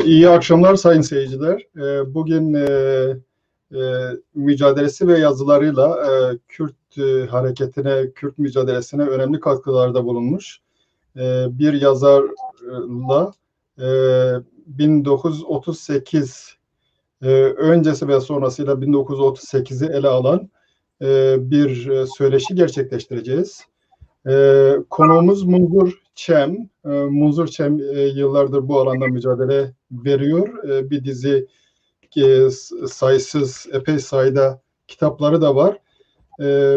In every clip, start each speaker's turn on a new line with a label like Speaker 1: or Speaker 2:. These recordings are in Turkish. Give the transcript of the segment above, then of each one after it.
Speaker 1: İyi akşamlar sayın seyirciler. Bugün mücadelesi ve yazılarıyla Kürt hareketine, Kürt mücadelesine önemli katkılarda bulunmuş bir yazarla 1938 öncesi ve sonrasıyla 1938'i ele alan bir söyleşi gerçekleştireceğiz. Konuğumuz Munzur Çem. Munzur Çem yıllardır bu alanda mücadele veriyor. Bir dizi sayısız, epey sayıda kitapları da var.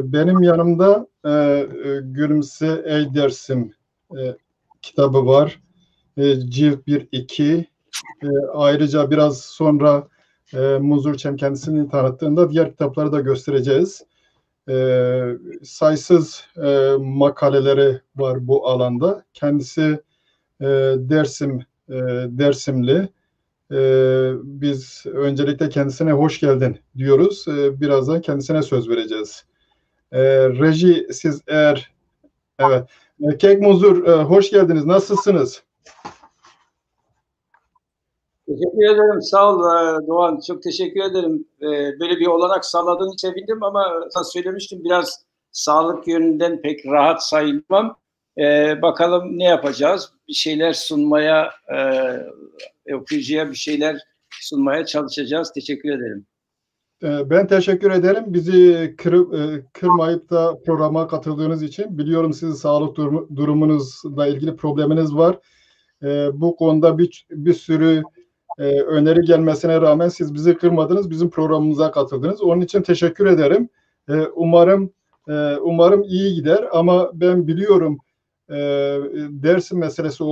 Speaker 1: Benim yanımda Gülümse Ey Dersim kitabı var. Cilt 1-2. Ayrıca biraz sonra Munzur Çem kendisini tanıttığında diğer kitapları da göstereceğiz. Sayısız makaleleri var bu alanda. Kendisi Dersimli. Biz öncelikle kendisine hoş geldin diyoruz. Birazdan kendisine söz vereceğiz. Reji siz eğer evet. Kek Munzur hoş geldiniz. Nasılsınız?
Speaker 2: Teşekkür ederim. Sağ ol Doğan. Çok teşekkür ederim. Böyle bir olanak sağladığın için sevindim ama sana söylemiştim biraz sağlık yönünden pek rahat sayılmam. Bakalım ne yapacağız? Bir şeyler sunmaya, okuyucuya bir şeyler sunmaya çalışacağız. Teşekkür ederim.
Speaker 1: Ben teşekkür ederim. Bizi kırmayıp da programa katıldığınız için. Biliyorum sizin sağlık durumunuzla ilgili probleminiz var. Bu konuda bir sürü öneri gelmesine rağmen siz bizi kırmadınız, bizim programımıza katıldınız. Onun için teşekkür ederim. Umarım iyi gider ama ben biliyorum Dersim meselesi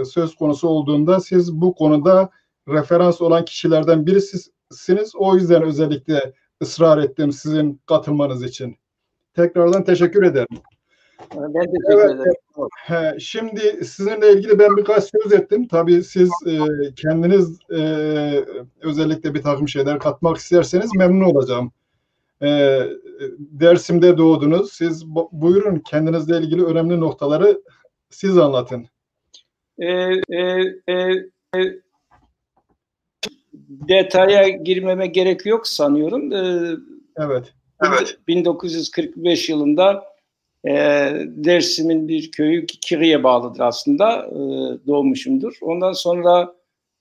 Speaker 1: söz konusu olduğunda siz bu konuda referans olan kişilerden birisiniz. O yüzden özellikle ısrar ettim sizin katılmanız için. Tekrardan teşekkür ederim.
Speaker 2: Ben teşekkür ederim.
Speaker 1: Şimdi sizinle ilgili ben birkaç söz ettim. Tabii siz kendiniz özellikle bir takım şeyler katmak isterseniz memnun olacağım. Dersim'de doğdunuz. Siz buyurun kendinizle ilgili önemli noktaları siz anlatın.
Speaker 2: Detaya girmeme gerek yok sanıyorum.
Speaker 1: Evet.
Speaker 2: 1945 yılında Dersim'in bir köyü Kiri'ye bağlıdır aslında. Doğmuşumdur. Ondan sonra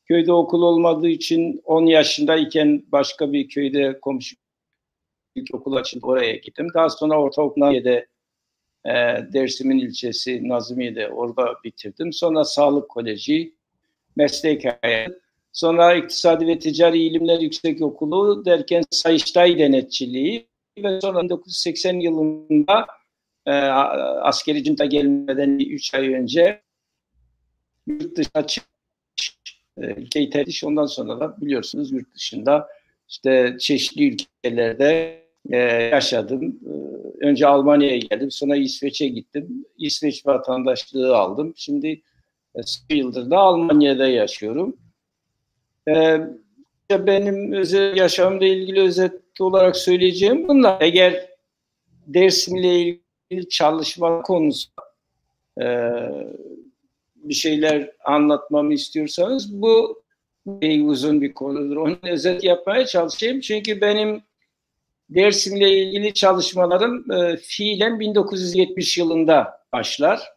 Speaker 2: köyde okul olmadığı için 10 yaşındayken başka bir köyde komşu okul açıldı. Oraya gittim. Daha sonra ortaokul Nazmiye'de Dersim'in ilçesi Nazmiye'de orada bitirdim. Sonra Sağlık Koleji, Meslek Hayatı. Sonra İktisadi ve Ticari İlimler Yüksekokulu derken Sayıştay Denetçiliği ve sonra 1980 yılında askeri junta gelmeden 3 ay önce yurt dışına çıkmış ülkeyi tercih. Ondan sonra da biliyorsunuz yurt dışında işte çeşitli ülkelerde yaşadım. Önce Almanya'ya geldim. Sonra İsveç'e gittim. İsveç vatandaşlığı aldım. Şimdi bir yıldır da Almanya'da yaşıyorum. Benim özel yaşamımla ilgili özet olarak söyleyeceğim bunlar. Eğer Dersim'le ilgili çalışma konusu bir şeyler anlatmamı istiyorsanız bu uzun bir konudur. Onu özet yapmaya çalışayım. Çünkü benim Dersim'le ilgili çalışmalarım fiilen 1970 yılında başlar.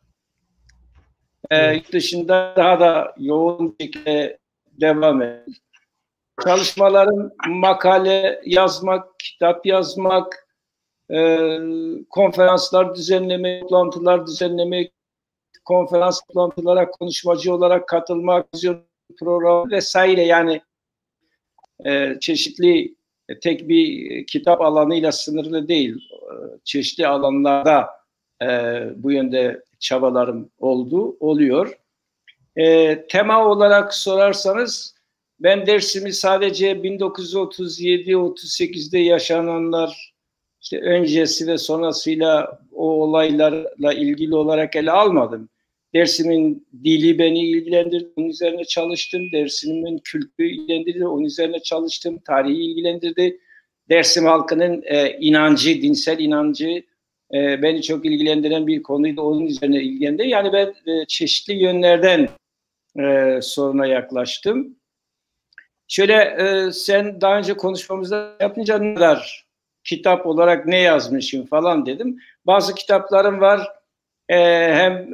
Speaker 2: Yurt dışında daha da yoğun şekilde devam eder. Çalışmalarım makale yazmak, kitap yazmak, konferanslar düzenlemek, toplantılar düzenlemek, konferans toplantılara konuşmacı olarak katılmak, programı vesaire, yani çeşitli tek bir kitap alanıyla sınırlı değil. Çeşitli alanlarda bu yönde çabalarım oluyor. Tema olarak sorarsanız, ben dersimi sadece 1937-38'de yaşananlar, işte öncesi ve sonrasıyla o olaylarla ilgili olarak ele almadım. Dersimin dili beni ilgilendirdi, onun üzerine çalıştım. Dersimin kültürü ilgilendirdi, onun üzerine çalıştım. Tarihi ilgilendirdi. Dersim halkının inancı, dinsel inancı beni çok ilgilendiren bir konuydu. Onun üzerine ilgilendi. Yani ben çeşitli yönlerden soruna yaklaştım. Şöyle, sen daha önce konuşmamızda yapınca ne kadar kitap olarak ne yazmışım falan dedim. Bazı kitaplarım var. Hem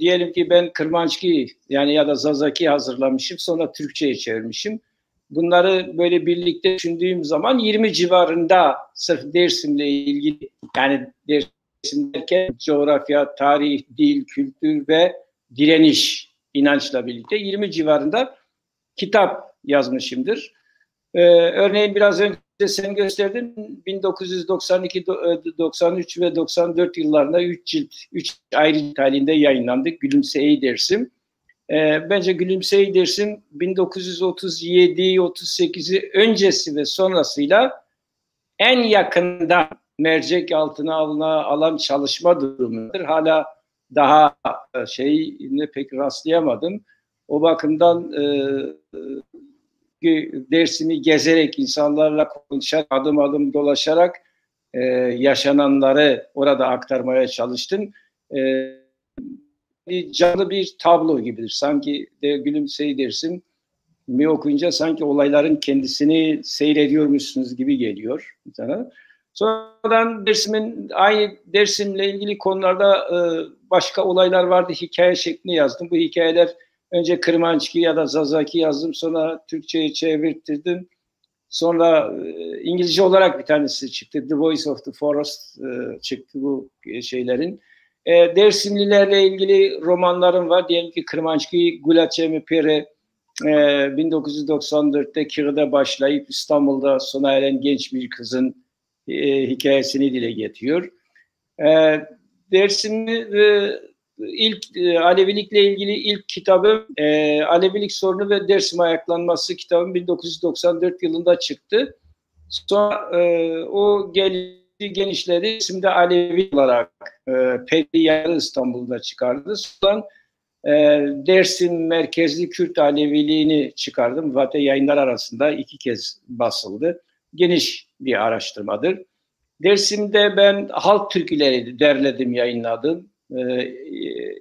Speaker 2: diyelim ki ben Kırmançki yani ya da Zazaki hazırlamışım, sonra Türkçe'ye çevirmişim. Bunları böyle birlikte düşündüğüm zaman 20 civarında sırf Dersim'le ilgili, yani Dersim derken coğrafya, tarih, dil, kültür ve direniş, inançla birlikte 20 civarında kitap yazmışımdır. Örneğin biraz önce sen gösterdin, 1992, 93 ve 94 yıllarında 3 cilt, 3 ayrı cilt halinde yayınlandı. Gülümse Ey Dersim. Bence Gülümse Ey Dersim 1937-38'i öncesi ve sonrasıyla en yakında mercek altına alan çalışma durumudur. Hala daha ne pek rastlayamadım. O bakımdan Dersim'i gezerek, insanlarla konuşarak, adım adım dolaşarak yaşananları orada aktarmaya çalıştım. Canlı bir tablo gibidir. Sanki Gülümse Dersim mi okuyunca sanki olayların kendisini seyrediyormuşsunuz gibi geliyor insana. Sonradan aynı Dersim'le ilgili konularda başka olaylar vardı. Hikaye şeklinde yazdım. Bu hikayeler önce Kırmançki ya da Zazaki yazdım. Sonra Türkçe'ye çevirtirdim. Sonra İngilizce olarak bir tanesi çıktı. The Voice of the Forest çıktı bu şeylerin. Dersimlilerle ilgili romanlarım var. Diyelim ki Kırmançki, Gulace mi Pere 1994'te Kir'de başlayıp İstanbul'da sona eren genç bir kızın hikayesini dile getiriyor. Dersimli ilk Alevilikle ilgili ilk kitabım Alevilik Sorunu ve Dersim Ayaklanması kitabım 1994 yılında çıktı. Sonra o genişledi. Dersim'de Alevi olarak Peri Yayını İstanbul'da çıkardı. Sonra Dersim merkezli Kürt Aleviliğini çıkardım. Vate Yayınlar arasında 2 kez basıldı. Geniş bir araştırmadır. Dersim'de ben halk türküleri derledim, yayınladım.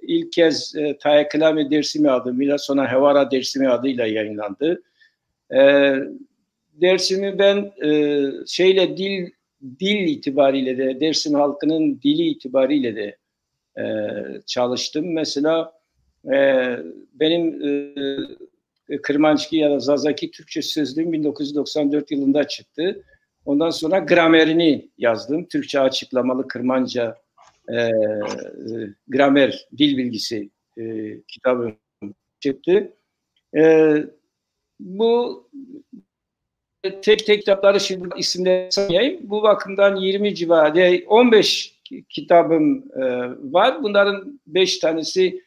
Speaker 2: İlk kez Tayaklame Dersimi adıyla, sonra Hevara Dersimi adıyla yayınlandı. Dersimi ben dil itibariyle de, Dersim halkının dili itibariyle de çalıştım. Mesela benim Kırmançki ya da Zazaki Türkçe sözlüğüm 1994 yılında çıktı. Ondan sonra gramerini yazdım. Türkçe açıklamalı Kırmanca gramer, dil bilgisi kitabı çıktı. Bu tek kitapları şimdi isimleri sayayım. Bu bakımdan 20 civarı, 15 kitabım var. Bunların 5 tanesi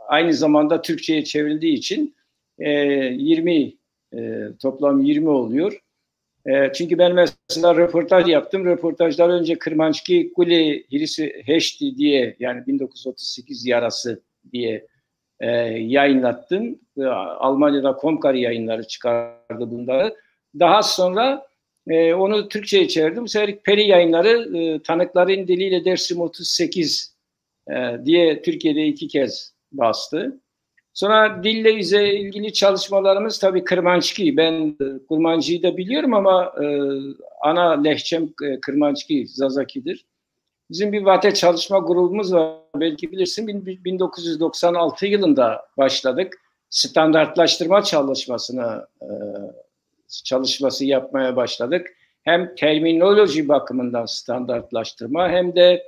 Speaker 2: aynı zamanda Türkçe'ye çevrildiği için 20 toplam 20 oluyor. Çünkü ben mesela röportaj yaptım. Röportajdan önce Kırmançki Kule Hirisi Heşti diye, yani 1938 yarası diye yayınlattım. Almanya'da Komkar Yayınları çıkardı bunları. Daha sonra onu Türkçe'ye çevirdim. Bu sefer Peri Yayınları Tanıkların Diliyle Dersim 38 diye Türkiye'de 2 kez bastı. Sonra dille ilgili çalışmalarımız tabii Kırmançki. Ben Kurmancı'yı da biliyorum ama ana lehçem Kırmançki, Zazaki'dir. Bizim bir Vate çalışma grubumuz var. Belki bilirsin, 1996 yılında başladık. Standartlaştırma çalışması yapmaya başladık. Hem terminoloji bakımından standartlaştırma hem de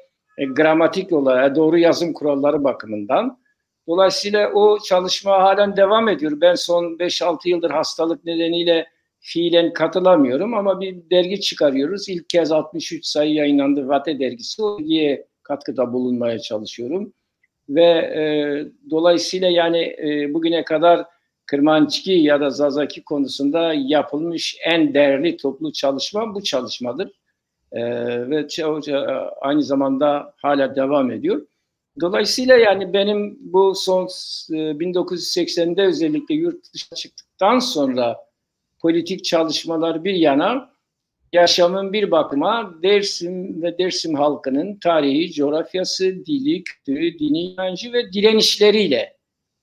Speaker 2: gramatik olarak doğru yazım kuralları bakımından. Dolayısıyla o çalışma halen devam ediyor. Ben son 5-6 yıldır hastalık nedeniyle fiilen katılamıyorum ama bir dergi çıkarıyoruz. İlk kez 63 sayı yayınlandı Vate dergisi. O dergiye katkıda bulunmaya çalışıyorum. Ve dolayısıyla yani bugüne kadar Kırmançki ya da Zazaki konusunda yapılmış en değerli toplu çalışma bu çalışmadır. Ve aynı zamanda hala devam ediyor. Dolayısıyla yani benim bu son 1980'de özellikle yurt dışına çıktıktan sonra politik çalışmalar bir yana, yaşamın bir bakıma Dersim ve Dersim halkının tarihi, coğrafyası, dili, kültürü, dini inancı ve direnişleriyle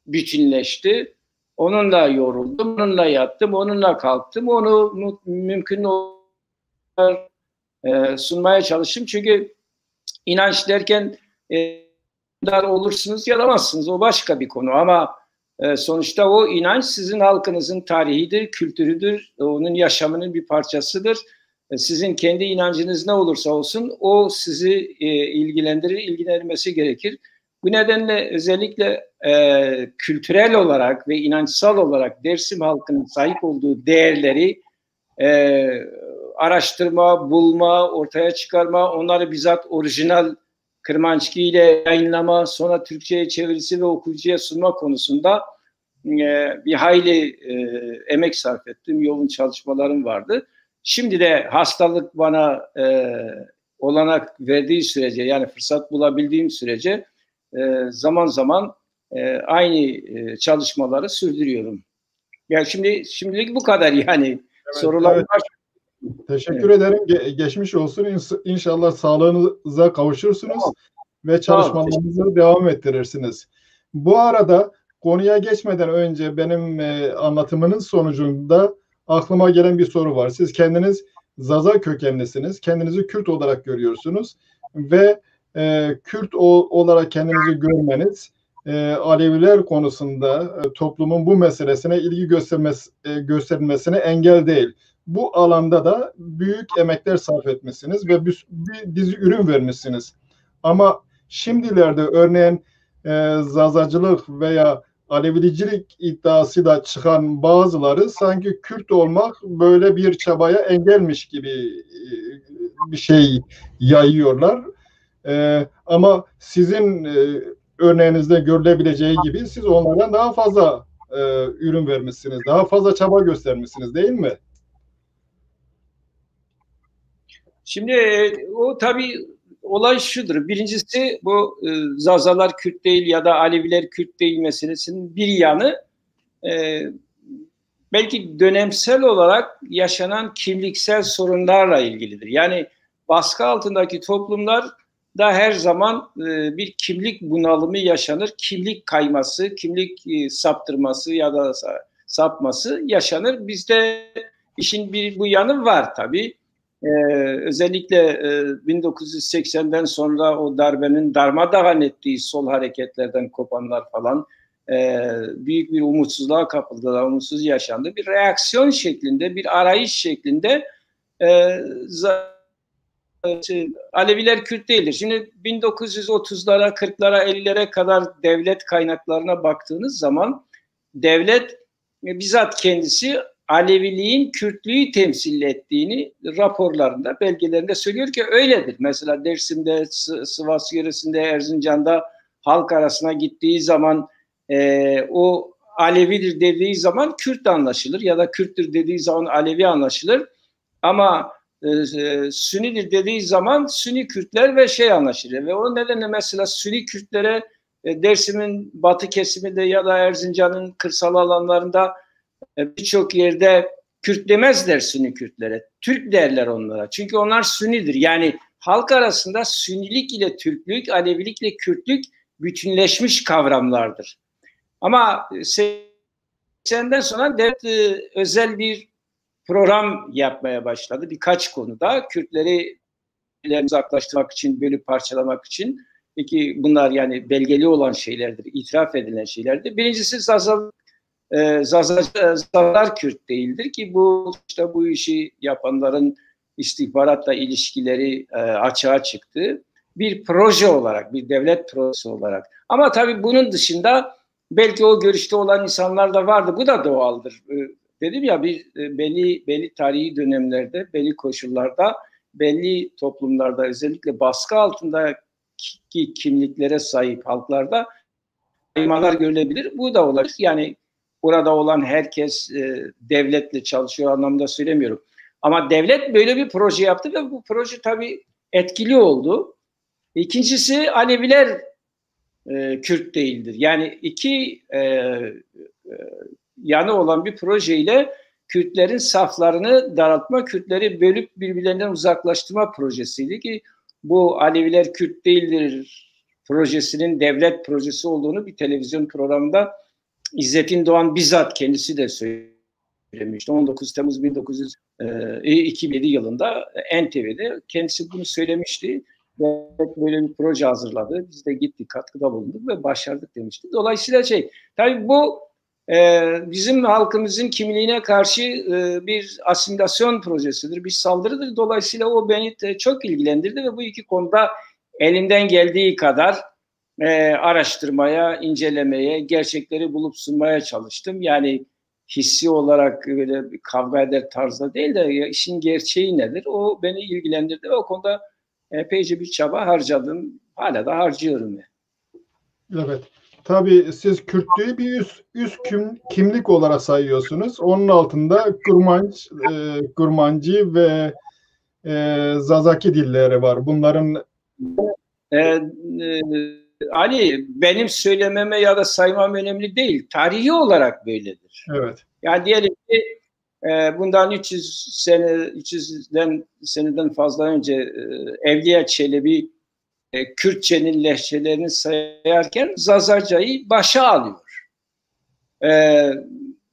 Speaker 2: bütünleşti. Onunla yoruldum, onunla yattım, onunla kalktım. Onu mümkün olarak sunmaya çalıştım. Çünkü inanç derken olursunuz yalamazsınız. O başka bir konu ama sonuçta o inanç sizin halkınızın tarihidir, kültürüdür, onun yaşamının bir parçasıdır. Sizin kendi inancınız ne olursa olsun o sizi ilgilendirir, ilgilenmesi gerekir. Bu nedenle özellikle kültürel olarak ve inançsal olarak Dersim halkının sahip olduğu değerleri araştırma, bulma, ortaya çıkarma, onları bizzat orijinal Kırmançki ile yayınlama, sonra Türkçe'ye çevirisi ve okuyucuya sunma konusunda bir hayli emek sarf ettim. Yoğun çalışmalarım vardı. Şimdi de hastalık bana olanak verdiği sürece, yani fırsat bulabildiğim sürece zaman zaman aynı çalışmaları sürdürüyorum. Yani şimdilik bu kadar yani. Evet, sorular
Speaker 1: evet.
Speaker 2: var.
Speaker 1: Teşekkür ederim. Geçmiş olsun. İnşallah sağlığınıza kavuşursunuz ve çalışmalarınızı devam ettirirsiniz. Bu arada konuya geçmeden önce benim anlatımının sonucunda aklıma gelen bir soru var. Siz kendiniz Zaza kökenlisiniz. Kendinizi Kürt olarak görüyorsunuz ve Kürt olarak kendinizi görmeniz Aleviler konusunda toplumun bu meselesine ilgi göstermesine engel değil. Bu alanda da büyük emekler sarf etmişsiniz ve bir dizi ürün vermişsiniz. Ama şimdilerde örneğin Zazacılık veya Alevilicilik iddiasıyla çıkan bazıları sanki Kürt olmak böyle bir çabaya engelmiş gibi bir şey yayıyorlar. Ama sizin örneğinizde görülebileceği gibi siz onlardan daha fazla ürün vermişsiniz, daha fazla çaba göstermişsiniz değil mi?
Speaker 2: Şimdi o tabii olay şudur. Birincisi bu Zazalar Kürt değil ya da Aleviler Kürt değil meselesinin bir yanı belki dönemsel olarak yaşanan kimliksel sorunlarla ilgilidir. Yani baskı altındaki toplumlar da her zaman bir kimlik bunalımı yaşanır. Kimlik kayması, kimlik saptırması ya da sapması yaşanır. Bizde işin bu yanı var tabii. Özellikle 1980'den sonra o darbenin darmadağın ettiği sol hareketlerden kopanlar falan büyük bir umutsuzluğa kapıldılar, umutsuz yaşandı. Bir reaksiyon şeklinde, bir arayış şeklinde Aleviler Kürt değildir. Şimdi 1930'lara, 40'lara, 50'lere kadar devlet kaynaklarına baktığınız zaman devlet bizzat kendisi Aleviliğin Kürtlüğü temsil ettiğini raporlarında, belgelerinde söylüyor ki öyledir. Mesela Dersim'de, Sivas yöresinde, Erzincan'da halk arasına gittiği zaman o Alevidir dediği zaman Kürt anlaşılır ya da Kürttür dediği zaman Alevi anlaşılır. Ama Sünnidir dediği zaman Sünni Kürtler ve anlaşılır. Ve o nedenle mesela Sünni Kürtlere Dersim'in batı kesiminde ya da Erzincan'ın kırsal alanlarında birçok yerde Kürt demezler Sünni Kürtlere. Türk derler onlara. Çünkü onlar Sünnidir. Yani halk arasında Sünnilik ile Türklük, Alevilik ile Kürtlük bütünleşmiş kavramlardır. Ama 80'den sonra devlet özel bir program yapmaya başladı. Birkaç konuda Kürtleri uzaklaştırmak için, bölüp parçalamak için. Peki bunlar yani belgeli olan şeylerdir, itiraf edilen şeylerdir. Birincisi Zazalar Kürt değildir ki bu işi yapanların istihbaratla ilişkileri açığa çıktı. bir proje olarak, bir devlet projesi olarak. Ama tabii bunun dışında belki o görüşte olan insanlar da vardı. Bu da doğaldır. Dedim ya, bir belli tarihi dönemlerde, belli koşullarda, belli toplumlarda, özellikle baskı altındaki kimliklere sahip halklarda kaymalar görülebilir. Bu da olabilir. Yani burada olan herkes devletle çalışıyor anlamda söylemiyorum. Ama devlet böyle bir proje yaptı ve bu proje tabii etkili oldu. İkincisi, Aleviler Kürt değildir. Yani iki yanı olan bir projeyle Kürtlerin saflarını daraltma, Kürtleri bölüp birbirlerinden uzaklaştırma projesiydi ki bu Aleviler Kürt değildir projesinin devlet projesi olduğunu bir televizyon programında İzzettin Doğan bizzat kendisi de söylemişti. 19 Temmuz 2007 yılında NTV'de kendisi bunu söylemişti. Böyle bir proje hazırladı. Biz de gittik, katkıda bulunduk ve başardık demişti. Dolayısıyla tabii bu bizim halkımızın kimliğine karşı bir asimilasyon projesidir, bir saldırıdır. Dolayısıyla o beni çok ilgilendirdi ve bu iki konuda elinden geldiği kadar araştırmaya, incelemeye, gerçekleri bulup sunmaya çalıştım. Yani hissi olarak böyle bir kavga eder tarzda değil de işin gerçeği nedir? O beni ilgilendirdi ve o konuda epeyce bir çaba harcadım. Hala da harcıyorum.
Speaker 1: Evet. Tabii siz Kürtlüğü bir üst kimlik olarak sayıyorsunuz. Onun altında Kurmancı ve Zazaki dilleri var. Bunların
Speaker 2: hani benim söylememe ya da saymam önemli değil. Tarihi olarak böyledir.
Speaker 1: Evet.
Speaker 2: Yani diyelim ki bundan 300 seneden fazla önce Evliya Çelebi Kürtçenin lehçelerini sayarken Zazaca'yı başa alıyor.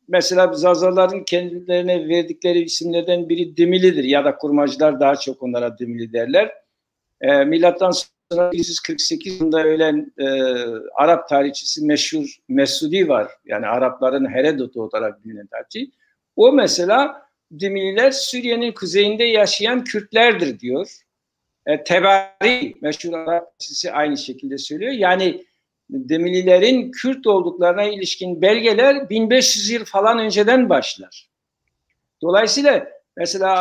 Speaker 2: Mesela Zazaların kendilerine verdikleri isimlerden biri Dimili'dir ya da kurmacılar daha çok onlara Dimili derler. Milattan sonra 148 yılında ölen Arap tarihçisi meşhur Mesudi var. Yani Arapların Herodot'u olarak bilinen tarihçi. O mesela Dimililer Suriye'nin kuzeyinde yaşayan Kürtlerdir diyor. Tebari meşhur Arap tarihçisi aynı şekilde söylüyor. Yani Dimililerin Kürt olduklarına ilişkin belgeler 1500 yıl falan önceden başlar. Dolayısıyla mesela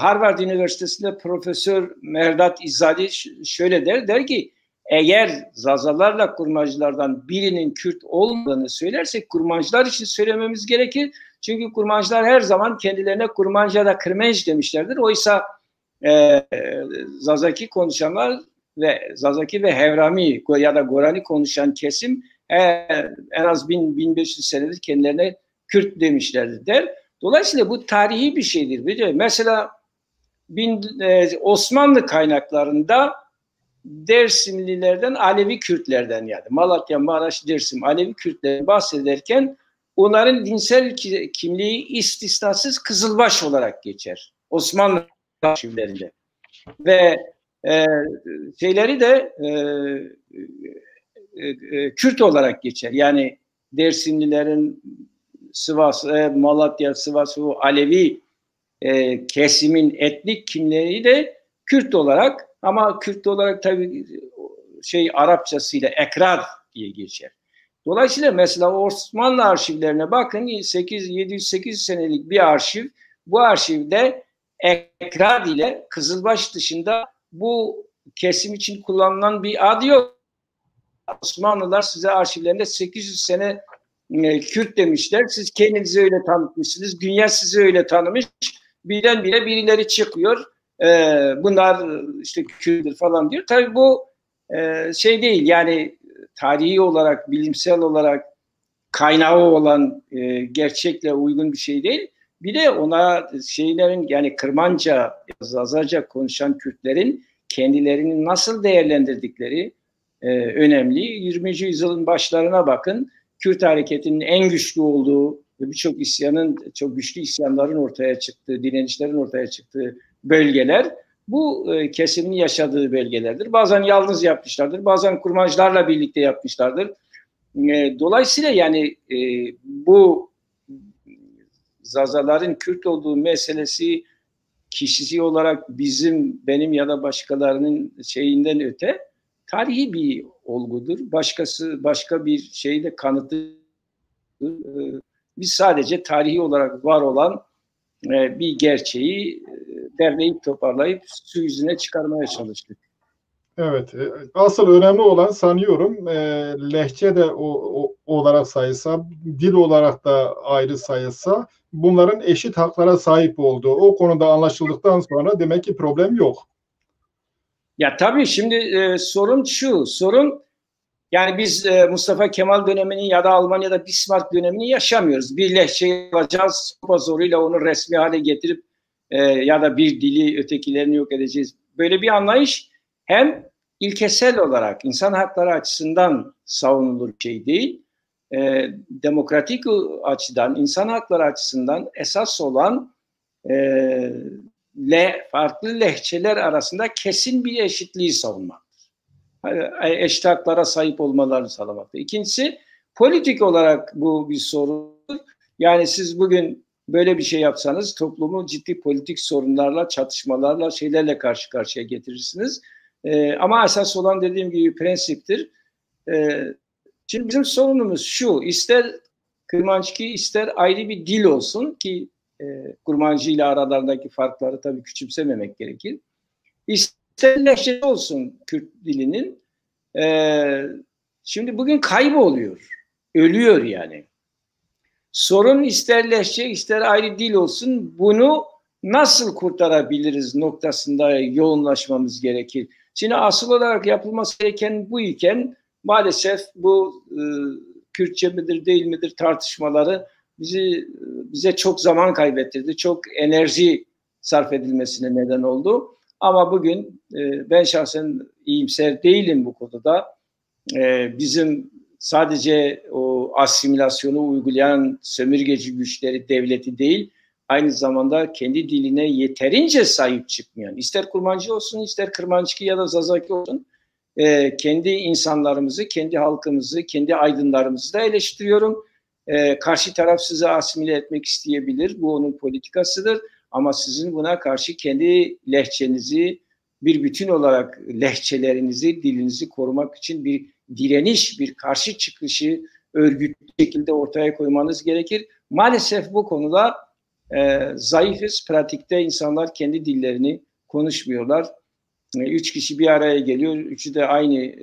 Speaker 2: Harvard Üniversitesi'nde Profesör Mehrdad İzzadi şöyle der ki eğer Zazalarla kurmacılardan birinin Kürt olmadığını söylersek kurmacılar için söylememiz gerekir. Çünkü kurmacılar her zaman kendilerine kurmancı ya da kırmenç demişlerdir. Oysa Zazaki konuşanlar ve Zazaki ve Hevrami ya da Gorani konuşan kesim en az 1500 senedir kendilerine Kürt demişlerdir der. Dolayısıyla bu tarihi bir şeydir. Mesela Osmanlı kaynaklarında Dersimlilerden, Alevi Kürtlerden yani Malatya, Maraş, Dersim, Alevi Kürtlerden bahsederken onların dinsel kimliği istisnasız Kızılbaş olarak geçer. Osmanlı arşivlerinde. Ve şeyleri de Kürt olarak geçer. Yani Dersimlilerin Sivas, Malatya, Sivas, Alevi kesimin etnik kimliği de Kürt olarak, ama Kürt olarak tabii Arapçasıyla Ekrad diye geçer. Dolayısıyla mesela Osmanlı arşivlerine bakın, 708 senelik bir arşiv. Bu arşivde Ekrad ile Kızılbaş dışında bu kesim için kullanılan bir ad yok. Osmanlılar size arşivlerinde 800 sene Kürt demişler. Siz kendinizi öyle tanıtmışsınız. Dünya sizi öyle tanımış. Birdenbire birileri çıkıyor. Bunlar işte Kürt'tür falan diyor. Tabii bu değil. Yani tarihi olarak, bilimsel olarak kaynağı olan gerçekle uygun bir şey değil. Bir de ona yani Kırmanca, Zazaca konuşan Kürtlerin kendilerini nasıl değerlendirdikleri önemli. 20. yüzyılın başlarına bakın. Kürt hareketinin en güçlü olduğu ve birçok isyanın, çok güçlü isyanların ortaya çıktığı, direnişlerin ortaya çıktığı bölgeler bu kesimin yaşadığı bölgelerdir. Bazen yalnız yapmışlardır, bazen kurmacılarla birlikte yapmışlardır. Dolayısıyla yani bu Zazaların Kürt olduğu meselesi kişisi olarak benim ya da başkalarının şeyinden öte tarihi bir olgudur. Başka bir şeyde kanıtı. Biz sadece tarihi olarak var olan bir gerçeği derleyip toparlayıp su yüzüne çıkarmaya çalıştık.
Speaker 1: Evet, asıl önemli olan sanıyorum lehçe de olarak sayılsa, dil olarak da ayrı sayılsa, bunların eşit haklara sahip olduğu, o konuda anlaşıldıktan sonra demek ki problem yok.
Speaker 2: Ya tabii şimdi sorun şu, yani biz Mustafa Kemal dönemini ya da Almanya'da Bismarck dönemini yaşamıyoruz. Bir lehçeyi alacağız, sopa zoruyla onu resmi hale getirip ya da bir dili ötekilerini yok edeceğiz. Böyle bir anlayış hem ilkesel olarak insan hakları açısından savunulur şey değil, demokratik açıdan, insan hakları açısından esas olan farklı lehçeler arasında kesin bir eşitliği savunmak. Eşit haklara sahip olmalarını sağlamakta. İkincisi, politik olarak bu bir sorun. Yani siz bugün böyle bir şey yapsanız toplumu ciddi politik sorunlarla, çatışmalarla, şeylerle karşı karşıya getirirsiniz. Ama esas olan dediğim gibi prensiptir. Şimdi bizim sorunumuz şu, ister Kırmançki ister ayrı bir dil olsun ki Kurmancı ile aralarındaki farkları tabii küçümsememek gerekir. İster lehçe olsun Kürt dilinin. Şimdi bugün kayboluyor. Ölüyor yani. Sorun ister lehçe ister ayrı dil olsun, bunu nasıl kurtarabiliriz noktasında yoğunlaşmamız gerekir. Şimdi asıl olarak yapılması gereken bu iken maalesef bu Kürtçe midir değil midir tartışmaları bize çok zaman kaybettirdi. Çok enerji sarf edilmesine neden oldu. Ama bugün ben şahsen iyimser değilim bu konuda. Bizim sadece o asimilasyonu uygulayan sömürgeci güçleri devleti değil, aynı zamanda kendi diline yeterince sahip çıkmayan, ister Kurmancı olsun, ister Kırmançki ya da Zazaki olsun, kendi insanlarımızı, kendi halkımızı, kendi aydınlarımızı da eleştiriyorum. Karşı taraf sizi asimile etmek isteyebilir, bu onun politikasıdır. Ama sizin buna karşı kendi lehçenizi, bir bütün olarak lehçelerinizi, dilinizi korumak için bir direniş, bir karşı çıkışı örgütlü şekilde ortaya koymanız gerekir. Maalesef bu konuda zayıfız. Pratikte insanlar kendi dillerini konuşmuyorlar. 3 kişi bir araya geliyor. Üçü de aynı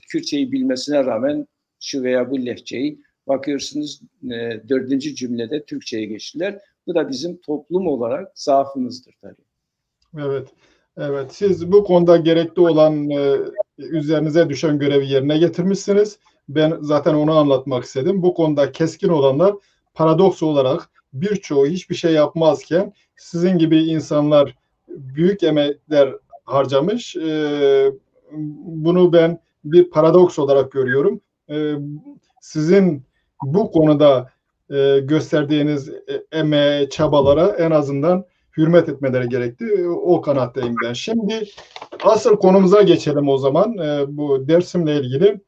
Speaker 2: Kürtçeyi bilmesine rağmen şu veya bu lehçeyi bakıyorsunuz 4. cümlede Türkçe'ye geçtiler. Bu da bizim toplum olarak zaafımızdır tabii.
Speaker 1: Evet, evet. Siz bu konuda gerekli olan üzerinize düşen görevi yerine getirmişsiniz. Ben zaten onu anlatmak istedim. Bu konuda keskin olanlar paradoks olarak birçoğu hiçbir şey yapmazken sizin gibi insanlar büyük emekler harcamış. Bunu ben bir paradoks olarak görüyorum. Sizin bu konuda gösterdiğiniz emeğe, çabalara en azından hürmet etmeleri gerekti. O kanaatteyim ben. Şimdi asıl konumuza geçelim o zaman. Bu Dersim'le ilgili.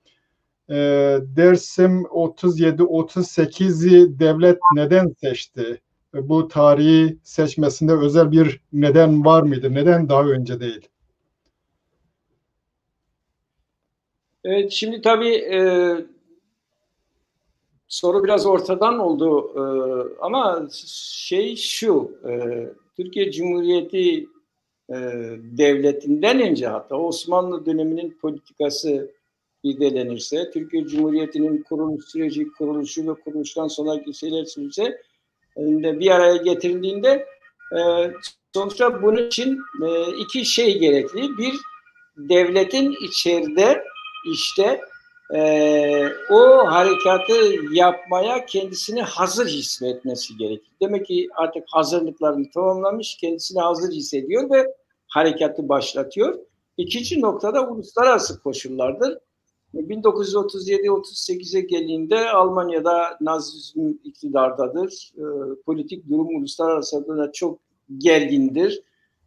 Speaker 1: Dersim 37-38'i devlet neden seçti? Bu tarihi seçmesinde özel bir neden var mıydı? Neden daha önce değil?
Speaker 2: Evet, şimdi tabii soru biraz ortadan oldu ama şey şu, Türkiye Cumhuriyeti devletinden önce hatta Osmanlı döneminin politikası irdelenirse, Türkiye Cumhuriyeti'nin kuruluş süreci, kuruluşu ve kuruluştan sonraki şeyler sürece bir araya getirildiğinde sonuçta bunun için iki şey gerekli. Bir, devletin içeride işte o harekatı yapmaya kendisini hazır hissetmesi gerekir. Demek ki artık hazırlıklarını tamamlamış, kendisini hazır hissediyor ve harekatı başlatıyor. İkinci noktada uluslararası koşullardır. 1937-38'e geldiğinde Almanya'da Nazizm iktidardadır. Politik durum uluslararası adına çok gergindir.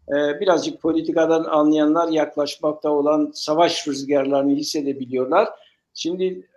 Speaker 2: Birazcık politikadan anlayanlar yaklaşmakta olan savaş rüzgarlarını hissedebiliyorlar. Şimdi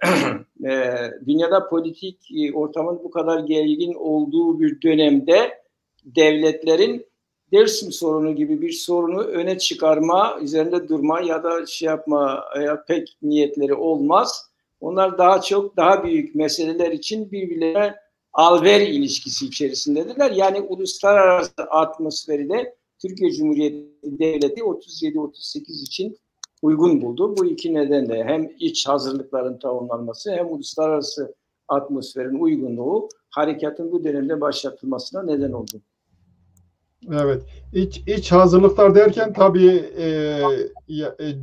Speaker 2: dünyada politik ortamın bu kadar gergin olduğu bir dönemde devletlerin Dersim sorunu gibi bir sorunu öne çıkarma, üzerinde durma ya da şey yapma pek niyetleri olmaz. Onlar daha çok daha büyük meseleler için birbirlerine alver ilişkisi içerisindedirler. Yani uluslararası atmosferi de Türkiye Cumhuriyeti Devleti 37-38 için uygun buldu. Bu iki nedenle hem iç hazırlıkların tamamlanması hem uluslararası atmosferin uygunluğu harekatın bu dönemde başlatılmasına neden oldu.
Speaker 1: Evet. İç hazırlıklar derken tabii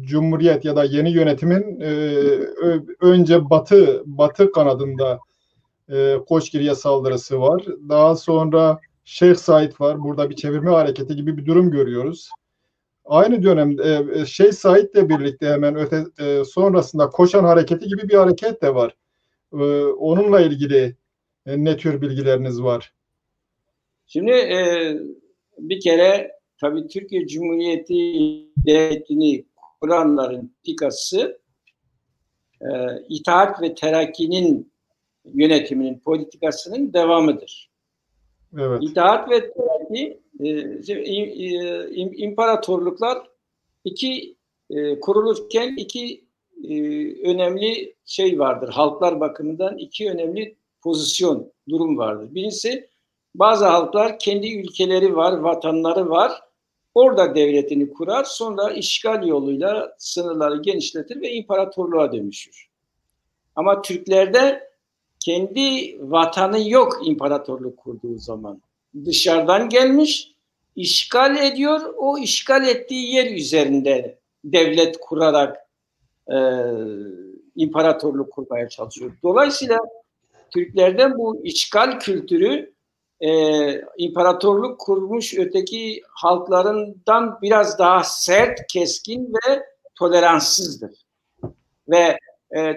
Speaker 1: Cumhuriyet ya da yeni yönetimin önce Batı kanadında Koçgiri'ye saldırısı var. Daha sonra Şeyh Said var. Burada bir çevirme hareketi gibi bir durum görüyoruz. Aynı dönemde Şeyh Said'le birlikte hemen sonrasında Koçan Hareketi gibi bir hareket de var. Onunla ilgili ne tür bilgileriniz var?
Speaker 2: Şimdi bir kere tabii Türkiye Cumhuriyeti Devleti'ni kuranların politikası İttihat ve Terakki'nin yönetiminin politikasının devamıdır.
Speaker 1: Evet.
Speaker 2: İttihat ve Terakki imparatorluklar kurulurken iki önemli şey vardır. Halklar bakımından iki önemli pozisyon, durum vardır. Birincisi bazı halklar kendi ülkeleri var, vatanları var. Orada devletini kurar. Sonra işgal yoluyla sınırları genişletir ve imparatorluğa dönüşür. Ama Türklerde kendi vatanı yok imparatorluk kurduğu zaman. Dışarıdan gelmiş, işgal ediyor. O işgal ettiği yer üzerinde devlet kurarak imparatorluk kurmaya çalışıyor. Dolayısıyla Türklerden bu işgal kültürü imparatorluk kurmuş öteki halklarından biraz daha sert, keskin ve toleranssızdır. Ve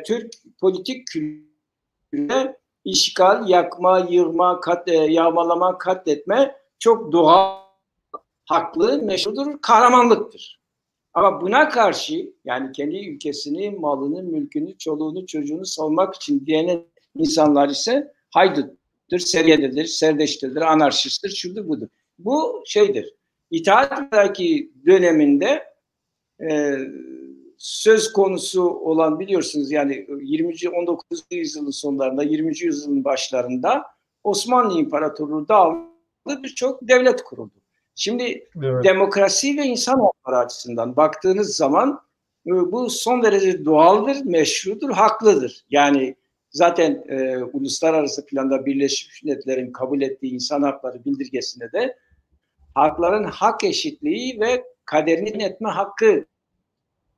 Speaker 2: Türk politik kültürüne işgal, yakma, yığma, yağmalama, katletme çok doğal, haklı, meşrudur, kahramanlıktır. Ama buna karşı yani kendi ülkesini, malını, mülkünü, çoluğunu, çocuğunu savunmak için direnen insanlar ise hayduttur, seriyededir, serdeştirdir, anarşisttir, şudur budur. Bu şeydir. İttihat'taki döneminde söz konusu olan biliyorsunuz yani 19. yüzyılın sonlarında, 20. yüzyılın başlarında Osmanlı İmparatorluğu dağıldı, birçok devlet kuruldu. Şimdi evet, demokrasi ve insan hakları açısından baktığınız zaman bu son derece doğaldır, meşrudur, haklıdır. Yani zaten uluslararası planda Birleşmiş Milletler'in kabul ettiği insan hakları bildirgesinde de hakların hak eşitliği ve kaderini etme hakkı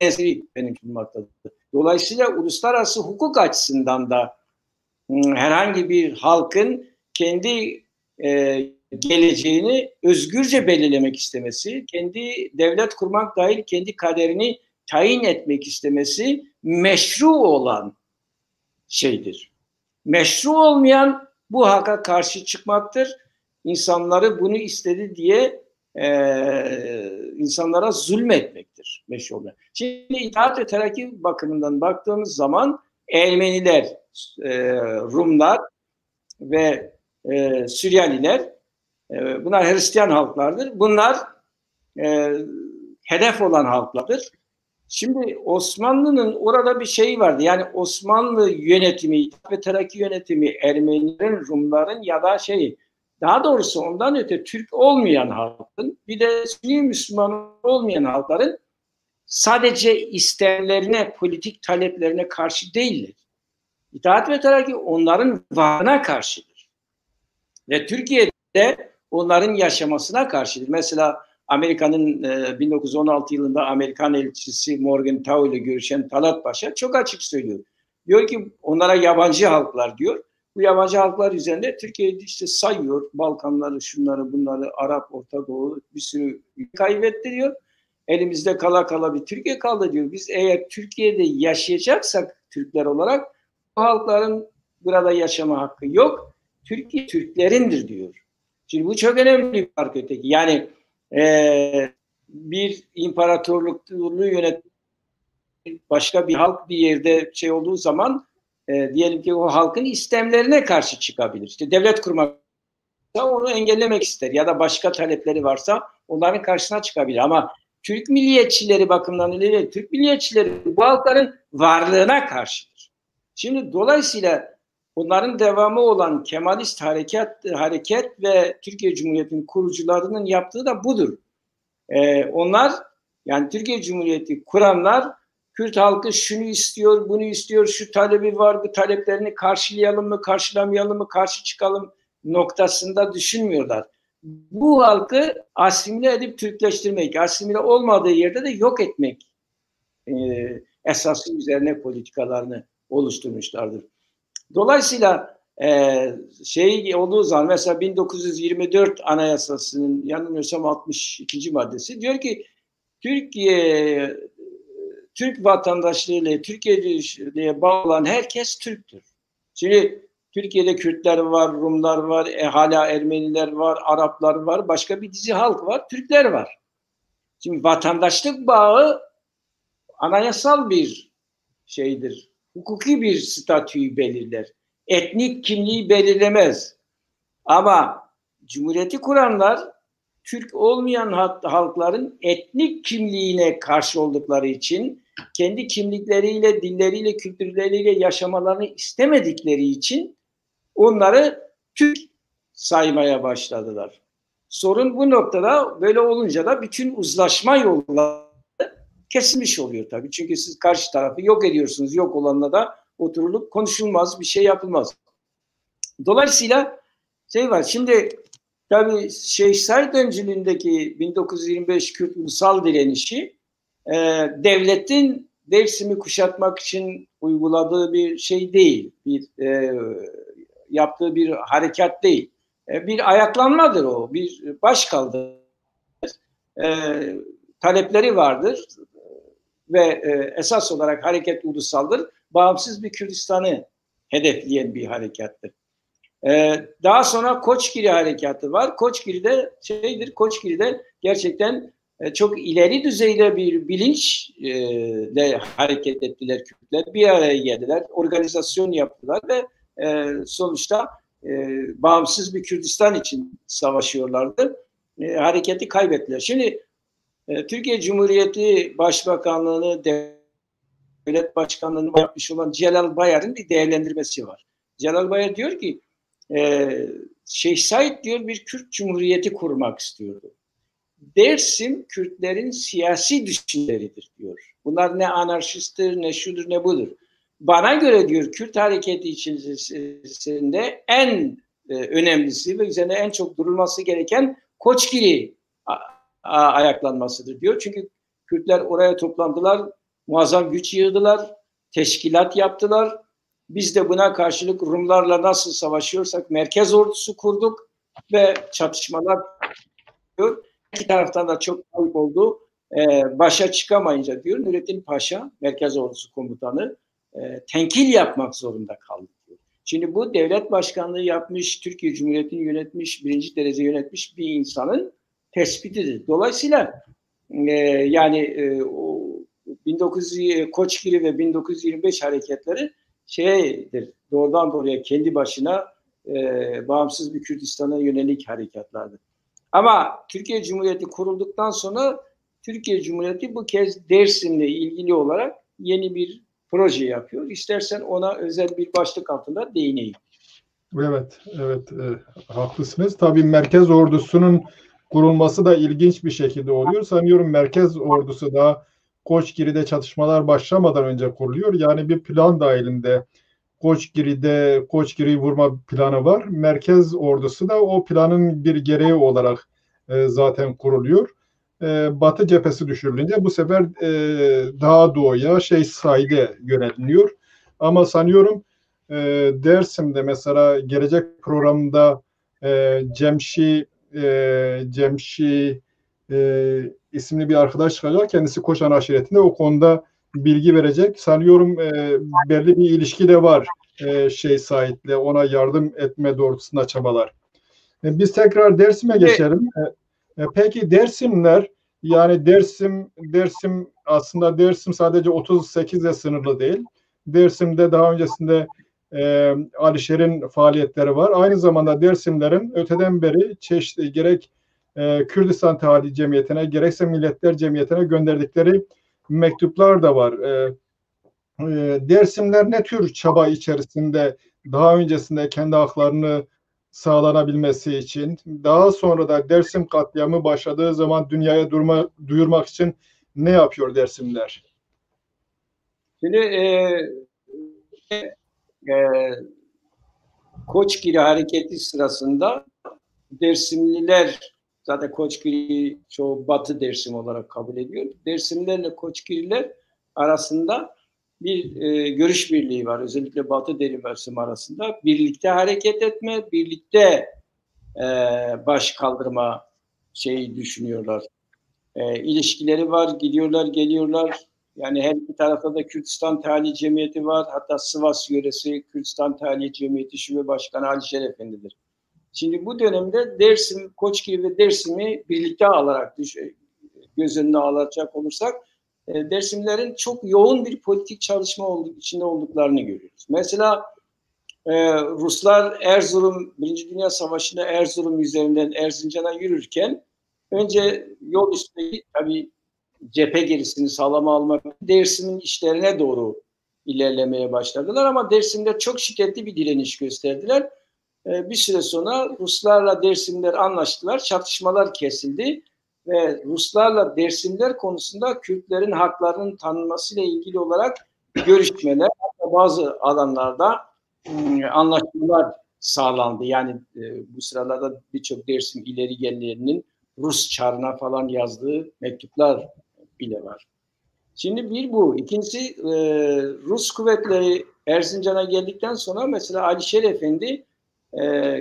Speaker 2: benimsenilmektedir. Dolayısıyla uluslararası hukuk açısından da herhangi bir halkın kendi geleceğini özgürce belirlemek istemesi, kendi devlet kurmak dahil kendi kaderini tayin etmek istemesi meşru olan şeydir. Meşru olmayan bu hakka karşı çıkmaktır. İnsanları bunu istedi diye insanlara zulmetmektir meşru olmayan. Şimdi İttihat ve Terakki bakımından baktığımız zaman Ermeniler, Rumlar ve Süryaniler, bunlar Hristiyan halklardır. Bunlar hedef olan halklardır. Şimdi Osmanlı'nın orada bir şeyi vardı. Yani Osmanlı yönetimi, İttihat ve Terakki yönetimi Ermenilerin, Rumların ya da daha doğrusu ondan öte Türk olmayan halkın, bir de Sünni Müslüman olmayan halkların sadece isterlerine, politik taleplerine karşı değildir. İttihat ve Terakki onların varlığına karşıdır. Ve Türkiye'de onların yaşamasına karşıdır. Mesela Amerika'nın 1916 yılında Amerikan elçisi Morgenthau ile görüşen Talat Paşa çok açık söylüyor. Diyor ki onlara yabancı halklar diyor. Bu yabancı halklar üzerinde Türkiye'yi işte sayıyor. Balkanları, şunları, bunları, Arap, Orta Doğu bir sürü kaybetti diyor. Elimizde kala kala bir Türkiye kaldı diyor. Biz eğer Türkiye'de yaşayacaksak Türkler olarak bu halkların burada yaşama hakkı yok. Türkiye Türklerindir diyor. Şimdi bu çok önemli bir fark öteki. Yani bir imparatorluğu yönet başka bir halk bir yerde olduğu zaman diyelim ki o halkın istemlerine karşı çıkabilir. İşte devlet kurmak onu engellemek ister ya da başka talepleri varsa onların karşısına çıkabilir. Ama Türk milliyetçileri bakımından ileri, Türk milliyetçileri bu halkların varlığına karşıdır. Şimdi dolayısıyla bunların devamı olan Kemalist hareket ve Türkiye Cumhuriyeti'nin kurucularının yaptığı da budur. Onlar, yani Türkiye Cumhuriyeti kuranlar, Kürt halkı şunu istiyor, bunu istiyor, şu talebi var, bu taleplerini karşılayalım mı, karşılamayalım mı, karşı çıkalım noktasında düşünmüyorlar. Bu halkı asimile edip Türkleştirmek, asimile olmadığı yerde de yok etmek esası üzerine politikalarını oluşturmuşlardır. Dolayısıyla şey olduğu zaman mesela 1924 Anayasası'nın yanılmıyorsam 62. maddesi diyor ki Türk vatandaşlığıyla Türkiye'ye bağlı olan herkes Türktür. Şimdi Türkiye'de Kürtler var, Rumlar var, hala Ermeniler var, Araplar var, başka bir dizi halk var, Türkler var. Şimdi vatandaşlık bağı anayasal bir şeydir. Hukuki bir statüyü belirler. Etnik kimliği belirlemez. Ama Cumhuriyeti kuranlar Türk olmayan halkların etnik kimliğine karşı oldukları için, kendi kimlikleriyle, dilleriyle, kültürleriyle yaşamalarını istemedikleri için onları Türk saymaya başladılar. Sorun bu noktada. Böyle olunca da bütün uzlaşma yolları kesilmiş oluyor tabii. Çünkü siz karşı tarafı yok ediyorsunuz. Yok olanla da oturulup konuşulmaz, bir şey yapılmaz. Dolayısıyla şey var. Şimdi tabii Şeyh Said öncülüğündeki 1925 Kürt ulusal direnişi devletin Dersim'i kuşatmak için uyguladığı bir şey değil. Yaptığı bir harekat değil. Bir ayaklanmadır o. Bir başkaldırı. Talepleri vardır ve esas olarak hareket ulusaldır. Bağımsız bir Kürdistan'ı hedefleyen bir harekattır. Daha sonra Koçgiri harekatı var. Koçgiri'de gerçekten çok ileri düzeyde bir bilinçle hareket ettiler Kürtler. Bir araya geldiler, organizasyon yaptılar ve sonuçta bağımsız bir Kürdistan için savaşıyorlardı. Hareketi kaybettiler. Şimdi Türkiye Cumhuriyeti Başbakanlığı'nı, Devlet Başkanlığı'nı yapmış olan Celal Bayar'ın bir değerlendirmesi var. Celal Bayar diyor ki Şeyh Said diyor bir Kürt Cumhuriyeti kurmak istiyordu. Dersim Kürtlerin siyasi düşünceleridir diyor. Bunlar ne anarşisttir, ne şudur, ne budur. Bana göre diyor Kürt hareketi içerisinde en önemlisi ve üzerine en çok durulması gereken Koçgiri ayaklanmasıdır diyor. Çünkü Kürtler oraya toplandılar, muazzam güç yığdılar, teşkilat yaptılar. Biz de buna karşılık Rumlarla nasıl savaşıyorsak merkez ordusu kurduk ve çatışmalar diyor. İki taraftan da çok kayıp oldu. Başa çıkamayınca diyor Nurettin Paşa, merkez ordusu komutanı tenkil yapmak zorunda kaldı diyor. Şimdi bu devlet başkanlığı yapmış, Türkiye Cumhuriyeti'ni yönetmiş, birinci derece yönetmiş bir insanın tespitidir. Dolayısıyla o 1900 Koçgiri ve 1925 hareketleri doğrudan doğruya kendi başına bağımsız bir Kürdistan'a yönelik harekatlardır. Ama Türkiye Cumhuriyeti kurulduktan sonra Türkiye Cumhuriyeti bu kez Dersim'le ilgili olarak yeni bir proje yapıyor. İstersen ona özel bir başlık altında değineyim.
Speaker 1: Evet, haklısınız. Tabii merkez ordusunun kurulması da ilginç bir şekilde oluyor. Sanıyorum merkez ordusu da Koçgiri'de çatışmalar başlamadan önce kuruluyor. Yani bir plan dahilinde Koçgiri'yi vurma planı var. Merkez ordusu da o planın bir gereği olarak zaten kuruluyor. Batı cephesi düşürülünce bu sefer daha doğuya Şeyh Said'e yöneliniyor. Ama sanıyorum Dersim'de mesela gelecek programda Cemşi isimli bir arkadaş çıkacak. Kendisi Koçan aşiretinde o konuda bilgi verecek. Sanıyorum belli bir ilişki de var Şeyh Said'le. Ona yardım etme doğrultusunda çabalar. Biz tekrar Dersim'e geçelim. Peki Dersimler, yani Dersim aslında Dersim sadece 38'e sınırlı değil. Dersim'de daha öncesinde Alişer'in faaliyetleri var. Aynı zamanda Dersimlerin öteden beri çeşitli gerek Kürdistan Teali Cemiyeti'ne, gerekse Milletler Cemiyeti'ne gönderdikleri mektuplar da var. Dersimler ne tür çaba içerisinde daha öncesinde kendi haklarını sağlanabilmesi için, daha sonra da Dersim katliamı başladığı zaman dünyaya duyurmak için ne yapıyor Dersimler?
Speaker 2: Şimdi Koçgiri hareketi sırasında Dersimliler, zaten Koçgiri çoğu Batı Dersim olarak kabul ediyor. Dersimlerle Koçgiriler arasında bir görüş birliği var. Özellikle Batı Dersim arasında. Birlikte hareket etme, birlikte baş kaldırma şeyi düşünüyorlar. İlişkileri var, gidiyorlar, geliyorlar. Yani her iki tarafta da Kürdistan Teali Cemiyeti var. Hatta Sivas yöresi Kürdistan Teali Cemiyeti Şube Başkanı Ali Şerefendi'dir. Şimdi bu dönemde Dersim, Koçgiri ve Dersim'i birlikte alarak göz önüne alacak olursak Dersimlerin çok yoğun bir politik çalışma içinde olduklarını görüyoruz. Mesela Ruslar Erzurum, Birinci Dünya Savaşı'nda Erzurum üzerinden Erzincan'a yürürken önce yol üstündeki tabii cephe gerisini sağlama almak Dersim'in işlerine doğru ilerlemeye başladılar ama Dersim'de çok şiddetli bir direniş gösterdiler. Bir süre sonra Ruslarla Dersimler anlaştılar, çatışmalar kesildi ve Ruslarla Dersimler konusunda Kürtlerin haklarının tanınmasıyla ilgili olarak görüşmeler, bazı alanlarda anlaşmalar sağlandı. Yani bu sıralarda birçok Dersim ileri gelenlerinin Rus çarına falan yazdığı mektuplar bile var. Şimdi bir bu. İkincisi Rus kuvvetleri Erzincan'a geldikten sonra mesela Alişer Efendi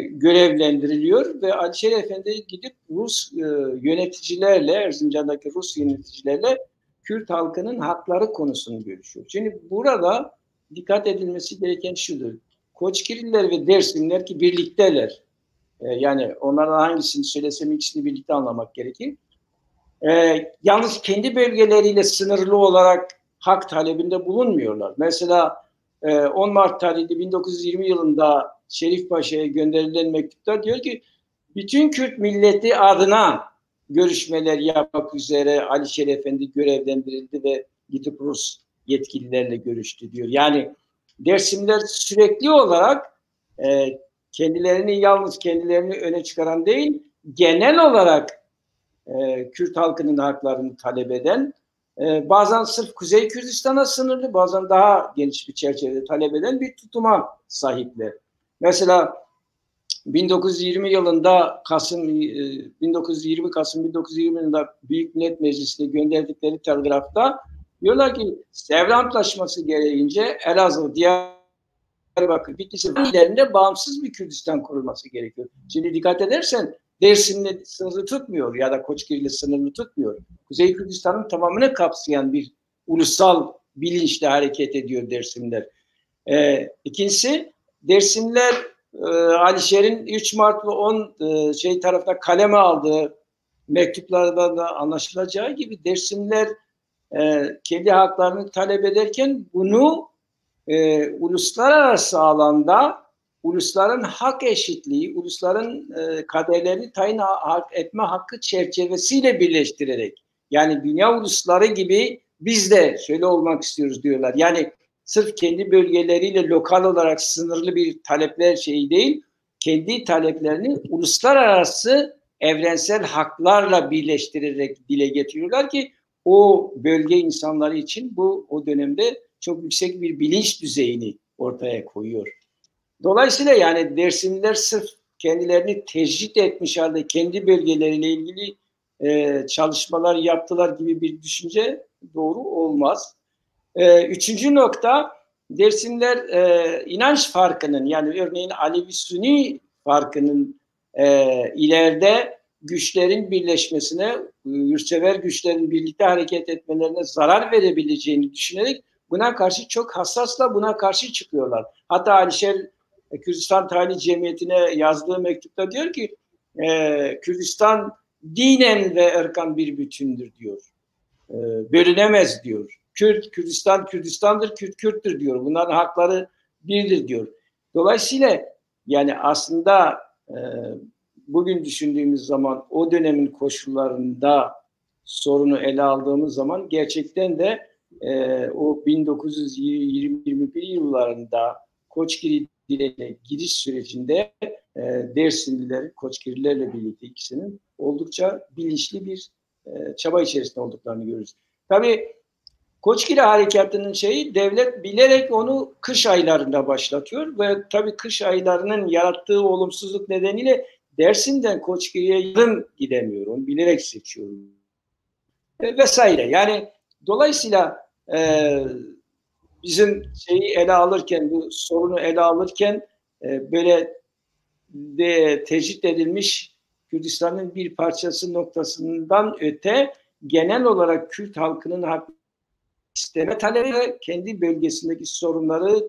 Speaker 2: görevlendiriliyor ve Alişer Efendi gidip Rus yöneticilerle, Erzincan'daki Rus yöneticilerle Kürt halkının hakları konusunu görüşüyor. Şimdi burada dikkat edilmesi gereken şudur. Koçgirililer ve Dersimler ki birlikteler. Yani onlardan hangisini söylesem ikisini birlikte anlamak gerekir. Yalnız kendi bölgeleriyle sınırlı olarak hak talebinde bulunmuyorlar. Mesela 10 Mart tarihli 1920 yılında Şerif Paşa'ya gönderilen mektupta diyor ki bütün Kürt milleti adına görüşmeler yapmak üzere Alişer Efendi görevlendirildi ve gidip Rus yetkililerle görüştü diyor. Yani Dersimler sürekli olarak yalnız kendilerini öne çıkaran değil, genel olarak Kürt halkının haklarını talep eden, bazen sırf Kuzey Kürdistan'a sınırlı, bazen daha geniş bir çerçevede talep eden bir tutuma sahipler. Mesela 1920 yılında Kasım 1920 yılında Büyük Millet Meclisi'ne gönderdikleri telgrafta diyorlar ki Sevr Antlaşması gereğince Elazığ, Diyarbakır, Bitlis illerinde bağımsız bir Kürdistan kurulması gerekiyor. Şimdi dikkat edersen Dersim'le sınırlı tutmuyor ya da Koçgiri'yle sınırlı tutmuyor. Kuzey Kürdistan'ın tamamını kapsayan bir ulusal bilinçle hareket ediyor Dersimler. İkincisi Dersimler Alişer'in 3 Mart ve 10 tarafta kaleme aldığı mektuplarda da anlaşılacağı gibi Dersimler kendi haklarını talep ederken bunu uluslararası alanda ulusların hak eşitliği, ulusların kaderlerini tayin etme hakkı çerçevesiyle birleştirerek, yani dünya ulusları gibi biz de şöyle olmak istiyoruz diyorlar. Yani sırf kendi bölgeleriyle lokal olarak sınırlı bir talepler şeyi değil, kendi taleplerini uluslararası evrensel haklarla birleştirerek dile getiriyorlar ki o bölge insanları için bu o dönemde çok yüksek bir bilinç düzeyini ortaya koyuyor. Dolayısıyla yani Dersimliler sırf kendilerini tecrit etmiş halde kendi bölgeleriyle ilgili çalışmalar yaptılar gibi bir düşünce doğru olmaz. Üçüncü nokta, Dersimler inanç farkının, yani örneğin Alevi-Sünni farkının ileride güçlerin birleşmesine, yurtsever güçlerin birlikte hareket etmelerine zarar verebileceğini düşünerek buna karşı çok hassasla buna karşı çıkıyorlar. Hatta Alişer Kürdistan Teali Cemiyeti'ne yazdığı mektupta diyor ki Kürdistan dinen ve ırkan bir bütündür diyor. Bölünemez diyor. Kürdistan Kürdistan'dır, Kürt Kürt'tür diyor. Bunların hakları birdir diyor. Dolayısıyla yani aslında bugün düşündüğümüz zaman o dönemin koşullarında sorunu ele aldığımız zaman gerçekten de o 1920-21 yıllarında Koçgiri diline giriş sürecinde Dersimliler, Koçgirilerle birlikte ikisinin oldukça bilinçli bir çaba içerisinde olduklarını görürüz. Tabii Koçgiri Harekatı'nın devlet bilerek onu kış aylarında başlatıyor ve tabii kış aylarının yarattığı olumsuzluk nedeniyle Dersim'den Koçgiri'ye yarın gidemiyor. Onu bilerek seçiyor. Vesaire. Yani dolayısıyla bizim ele alırken, bu sorunu ele alırken böyle de tecrit edilmiş Kürdistan'ın bir parçası noktasından öte genel olarak Kürt halkının hak isteme talebi ve kendi bölgesindeki sorunları,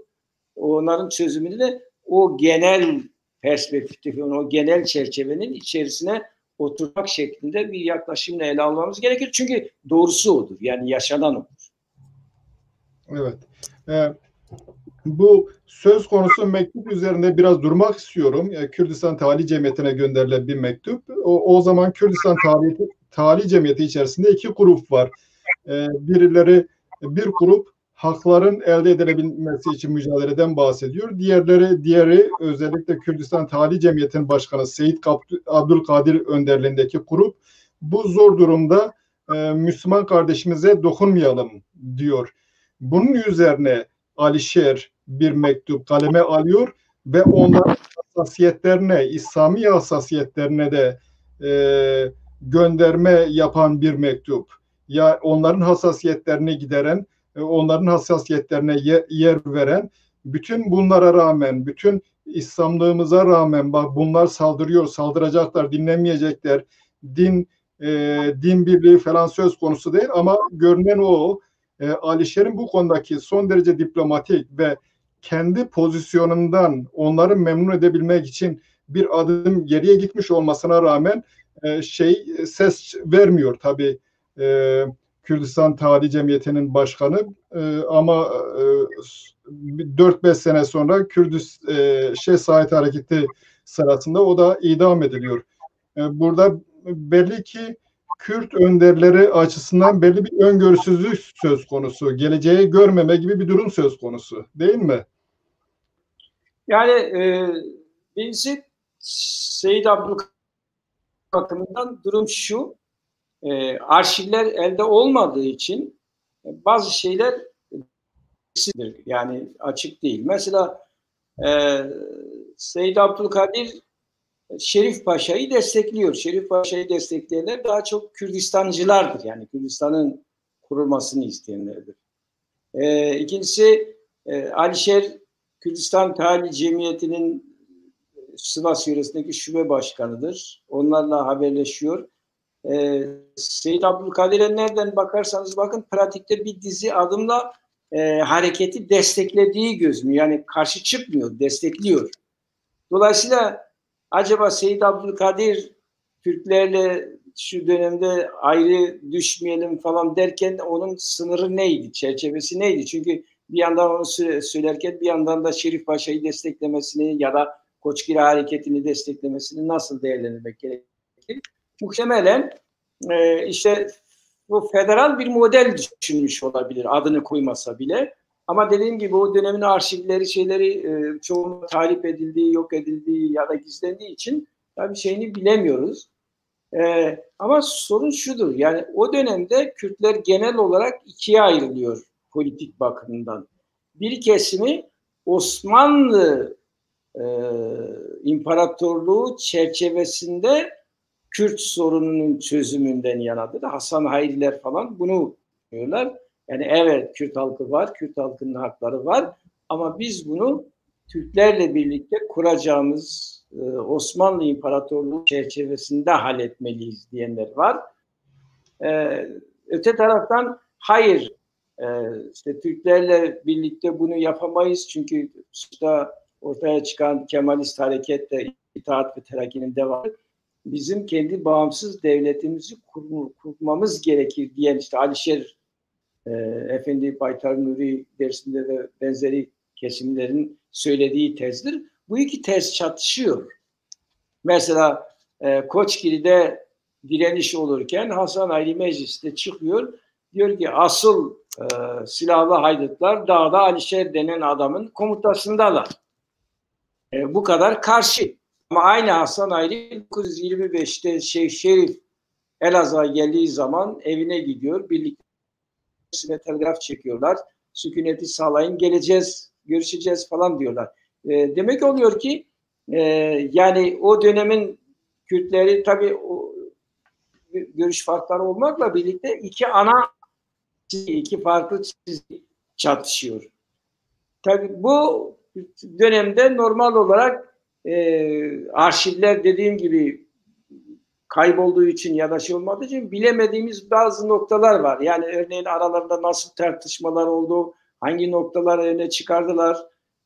Speaker 2: onların çözümünü de o genel perspektifin, o genel çerçevenin içerisine oturmak şeklinde bir yaklaşımla ele almamız gerekir. Çünkü doğrusu odur. Yani yaşanan odur.
Speaker 1: Evet. Bu söz konusu mektup üzerinde biraz durmak istiyorum. Kürdistan Tali Cemiyeti'ne gönderilen bir mektup. O zaman Kürdistan Tali Cemiyeti içerisinde iki grup var. Bir grup hakların elde edilebilmesi için mücadeleden bahsediyor. Diğeri özellikle Kürdistan Tali Cemiyeti'nin başkanı Seyit Abdülkadir önderliğindeki grup bu zor durumda Müslüman kardeşimize dokunmayalım diyor. Bunun üzerine Alişer bir mektup kaleme alıyor ve onların hassasiyetlerine, İslami hassasiyetlerine de gönderme yapan bir mektup. Ya onların hassasiyetlerini gideren, onların hassasiyetlerine yer veren, bütün bunlara rağmen, bütün İslamlığımıza rağmen bak bunlar saldırıyor, saldıracaklar, dinlemeyecekler, din birliği falan söz konusu değil ama görünen o. Alişer'in bu konudaki son derece diplomatik ve kendi pozisyonundan onları memnun edebilmek için bir adım geriye gitmiş olmasına rağmen ses vermiyor tabii Kürdistan Tali Cemiyeti'nin başkanı ama 4-5 sene sonra Said Hareketi sırasında o da idam ediliyor. Burada belli ki Kürt önderleri açısından belli bir öngörüsüzlük söz konusu. Geleceği görmeme gibi bir durum söz konusu. Değil mi?
Speaker 2: Yani birisi Seyyid Abdülkadir bakımından durum şu. Arşivler elde olmadığı için bazı şeyler yani açık değil. Mesela Seyyid Abdülkadir Şerif Paşa'yı destekliyor. Şerif Paşa'yı destekleyenler daha çok Kürdistancılardır. Yani Kürdistan'ın kurulmasını isteyenlerdir. İkincisi Alişer Kürdistan Tali Cemiyeti'nin Sivas yöresindeki şube başkanıdır. Onlarla haberleşiyor. Seyyid Abdülkadir'e nereden bakarsanız bakın pratikte bir dizi adımla hareketi desteklediği gözüküyor. Yani karşı çıkmıyor, destekliyor. Dolayısıyla acaba Seyyid Abdülkadir Türklerle şu dönemde ayrı düşmeyelim falan derken onun sınırı neydi, çerçevesi neydi? Çünkü bir yandan onu söylerken bir yandan da Şerif Paşa'yı desteklemesini ya da Koçgiri Hareketi'ni desteklemesini nasıl değerlendirmek gerekir? Muhtemelen işte bu federal bir model düşünmüş olabilir adını koymasa bile. Ama dediğim gibi o dönemin arşivleri çoğunluğu tahrip edildiği, yok edildiği ya da gizlendiği için tabii şeyini bilemiyoruz. Ama sorun şudur. Yani o dönemde Kürtler genel olarak ikiye ayrılıyor politik bakımından. Bir kesimi Osmanlı İmparatorluğu çerçevesinde Kürt sorununun çözümünden yanadır. Hasan Hayriler falan bunu diyorlar. Yani evet Kürt halkı var, Kürt halkının hakları var ama biz bunu Türklerle birlikte kuracağımız Osmanlı İmparatorluğu çerçevesinde halletmeliyiz diyenler var. Öte taraftan hayır, işte Türklerle birlikte bunu yapamayız çünkü ortaya çıkan Kemalist hareketle İttihat ve Terakki'nin devamı bizim kendi bağımsız devletimizi kurmamız gerekir diyen işte Alişer Efendi Baytar Nuri dersinde de benzeri kesimlerin söylediği tezdir. Bu iki tez çatışıyor. Mesela Koçgili'de direniş olurken Hasan Ali mecliste çıkıyor. Diyor ki asıl silahlı haydutlar dağda Alişer denen adamın komutasındalar. Bu kadar karşı. Ama aynı Hasan Ali 1925'te Şeyh Şerif Elazığ'a geldiği zaman evine gidiyor. Birlikte telgraf çekiyorlar. Sükuneti sağlayın, geleceğiz, görüşeceğiz falan diyorlar. Demek oluyor ki yani o dönemin Kürtleri tabii o görüş farkları olmakla birlikte iki farklı çizgi çatışıyor. Tabii bu dönemde normal olarak arşivler dediğim gibi kaybolduğu için ya da şey olmadığı için bilemediğimiz bazı noktalar var. Yani örneğin aralarında nasıl tartışmalar oldu, hangi noktalar öne çıkardılar,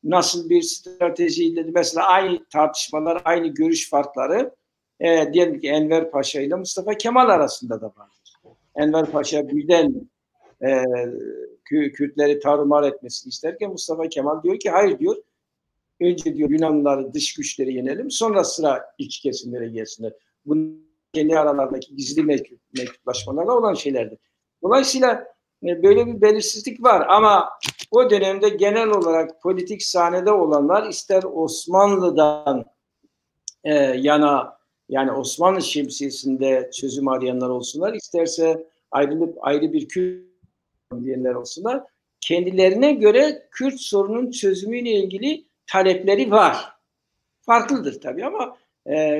Speaker 2: nasıl bir stratejiyle mesela aynı tartışmalar, aynı görüş farkları diyelim ki Enver Paşa ile Mustafa Kemal arasında da vardır. Enver Paşa birden Kürtleri tarumar etmesini isterken Mustafa Kemal diyor ki hayır diyor. Önce diyor Yunanlıları, dış güçleri yenelim, sonra sıra iç kesimlere gelsinler. Bunun kendi aralarındaki gizli mektuplaşmalarla olan şeylerdir. Dolayısıyla böyle bir belirsizlik var ama o dönemde genel olarak politik sahnede olanlar ister Osmanlı'dan yana yani Osmanlı şemsiyesinde çözüm arayanlar olsunlar, isterse ayrılıp ayrı bir Kürt diyenler olsunlar, kendilerine göre Kürt sorunun çözümüyle ilgili talepleri var. Farklıdır tabii ama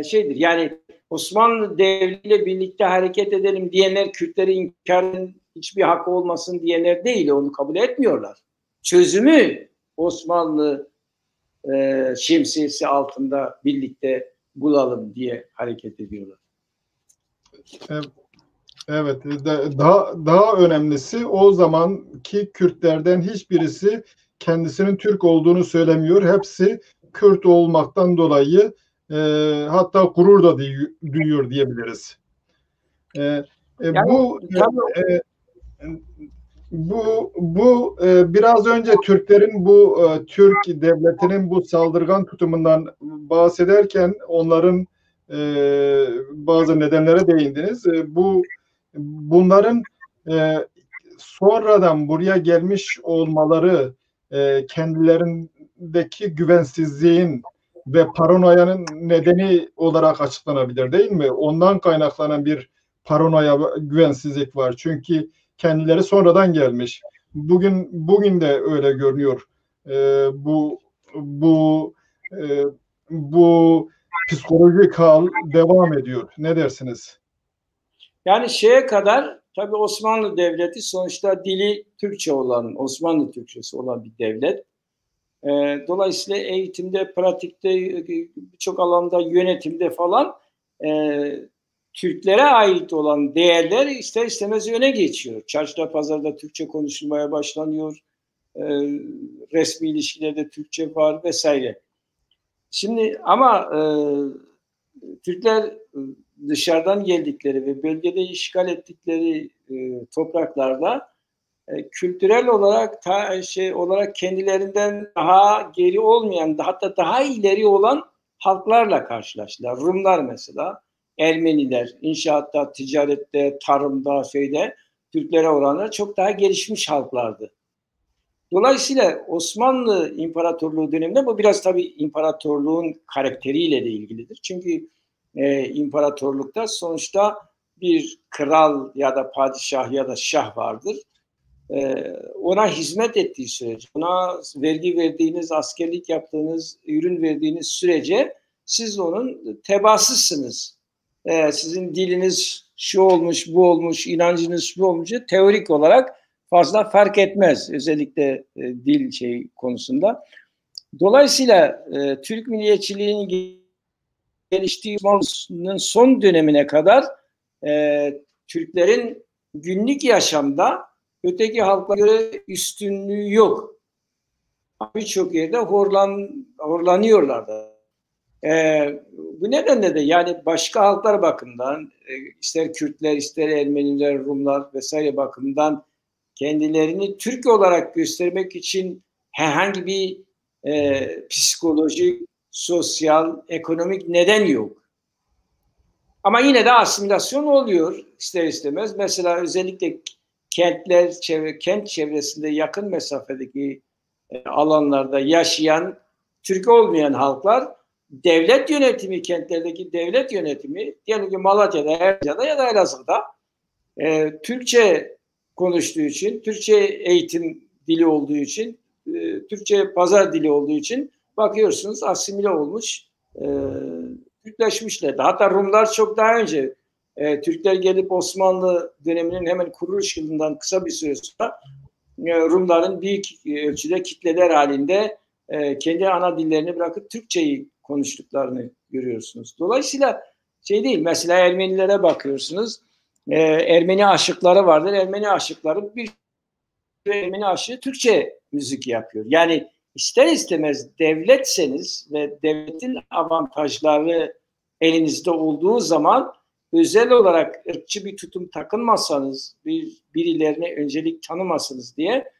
Speaker 2: şeydir yani Osmanlı devletiyle birlikte hareket edelim diyenler Kürtleri inkarın hiçbir hakkı olmasın diyenler değil, onu kabul etmiyorlar. Çözümü Osmanlı şemsiyesi altında birlikte bulalım diye hareket ediyorlar.
Speaker 1: Evet, daha önemlisi o zamanki Kürtlerden hiçbirisi kendisinin Türk olduğunu söylemiyor. Hepsi Kürt olmaktan dolayı hatta gurur da duyuyor diyebiliriz.
Speaker 2: Yani,
Speaker 1: bu biraz önce Türklerin Türk devletinin bu saldırgan tutumundan bahsederken onların bazı nedenlere değindiniz. Bunların sonradan buraya gelmiş olmaları kendilerindeki güvensizliğin ve paranoyanın nedeni olarak açıklanabilir değil mi? Ondan kaynaklanan bir paranoya, güvensizlik var. Çünkü kendileri sonradan gelmiş. Bugün de öyle görünüyor. Bu psikolojik hal devam ediyor. Ne dersiniz?
Speaker 2: Yani şeye kadar tabii Osmanlı Devleti sonuçta dili Türkçe olan, Osmanlı Türkçesi olan bir devlet. Dolayısıyla eğitimde, pratikte, birçok alanda, yönetimde falan Türklere ait olan değerler ister istemez öne geçiyor. Çarşıda, pazarda Türkçe konuşulmaya başlanıyor. Resmi ilişkilerde Türkçe var vesaire. Şimdi ama Türkler dışarıdan geldikleri ve bölgede işgal ettikleri topraklarda kültürel olarak kendilerinden daha geri olmayan, hatta daha ileri olan halklarla karşılaştılar. Rumlar mesela, Ermeniler, inşaatta, ticarette, tarımda, Türklere oranla çok daha gelişmiş halklardı. Dolayısıyla Osmanlı İmparatorluğu döneminde bu biraz tabii imparatorluğun karakteriyle de ilgilidir. Çünkü imparatorlukta sonuçta bir kral ya da padişah ya da şah vardır. Ona hizmet ettiği sürece, ona vergi verdiğiniz, askerlik yaptığınız, ürün verdiğiniz sürece siz onun tebaasısınız. Sizin diliniz şu olmuş, bu olmuş, inancınız şu olmuş, teorik olarak fazla fark etmez. Özellikle dil konusunda. Dolayısıyla Türk milliyetçiliğinin geliştiği son dönemine kadar Türklerin günlük yaşamda öteki halklara göre üstünlüğü yok. Birçok yerde horlanıyorlar da. Bu nedenle de yani başka halklar bakımından ister Kürtler, ister Ermeniler, Rumlar vesaire bakımından kendilerini Türk olarak göstermek için herhangi bir psikolojik, sosyal, ekonomik neden yok. Ama yine de asimilasyon oluyor ister istemez. Mesela özellikle kent çevresinde yakın mesafedeki alanlarda yaşayan Türk olmayan halklar devlet yönetimi, kentlerdeki devlet yönetimi, diyelim ki Malatya'da, Erzincan'da ya da Elazığ'da Türkçe konuştuğu için, Türkçe eğitim dili olduğu için, Türkçe pazar dili olduğu için bakıyorsunuz asimile olmuş, Türkleşmişler. Hatta Rumlar çok daha önce Türkler gelip Osmanlı döneminin hemen kuruluş yılından kısa bir süre sonra Rumların büyük ölçüde kitleler halinde kendi ana dillerini bırakıp Türkçeyi konuştuklarını görüyorsunuz. Dolayısıyla şey değil, mesela Ermenilere bakıyorsunuz. Ermeni aşıkları vardır. Ermeni aşıkları bir Ermeni aşığı Türkçe müzik yapıyor. Yani ister istemez devletseniz ve devletin avantajları elinizde olduğu zaman özel olarak ırkçı bir tutum takınmasanız, birilerine öncelik tanımasınız diye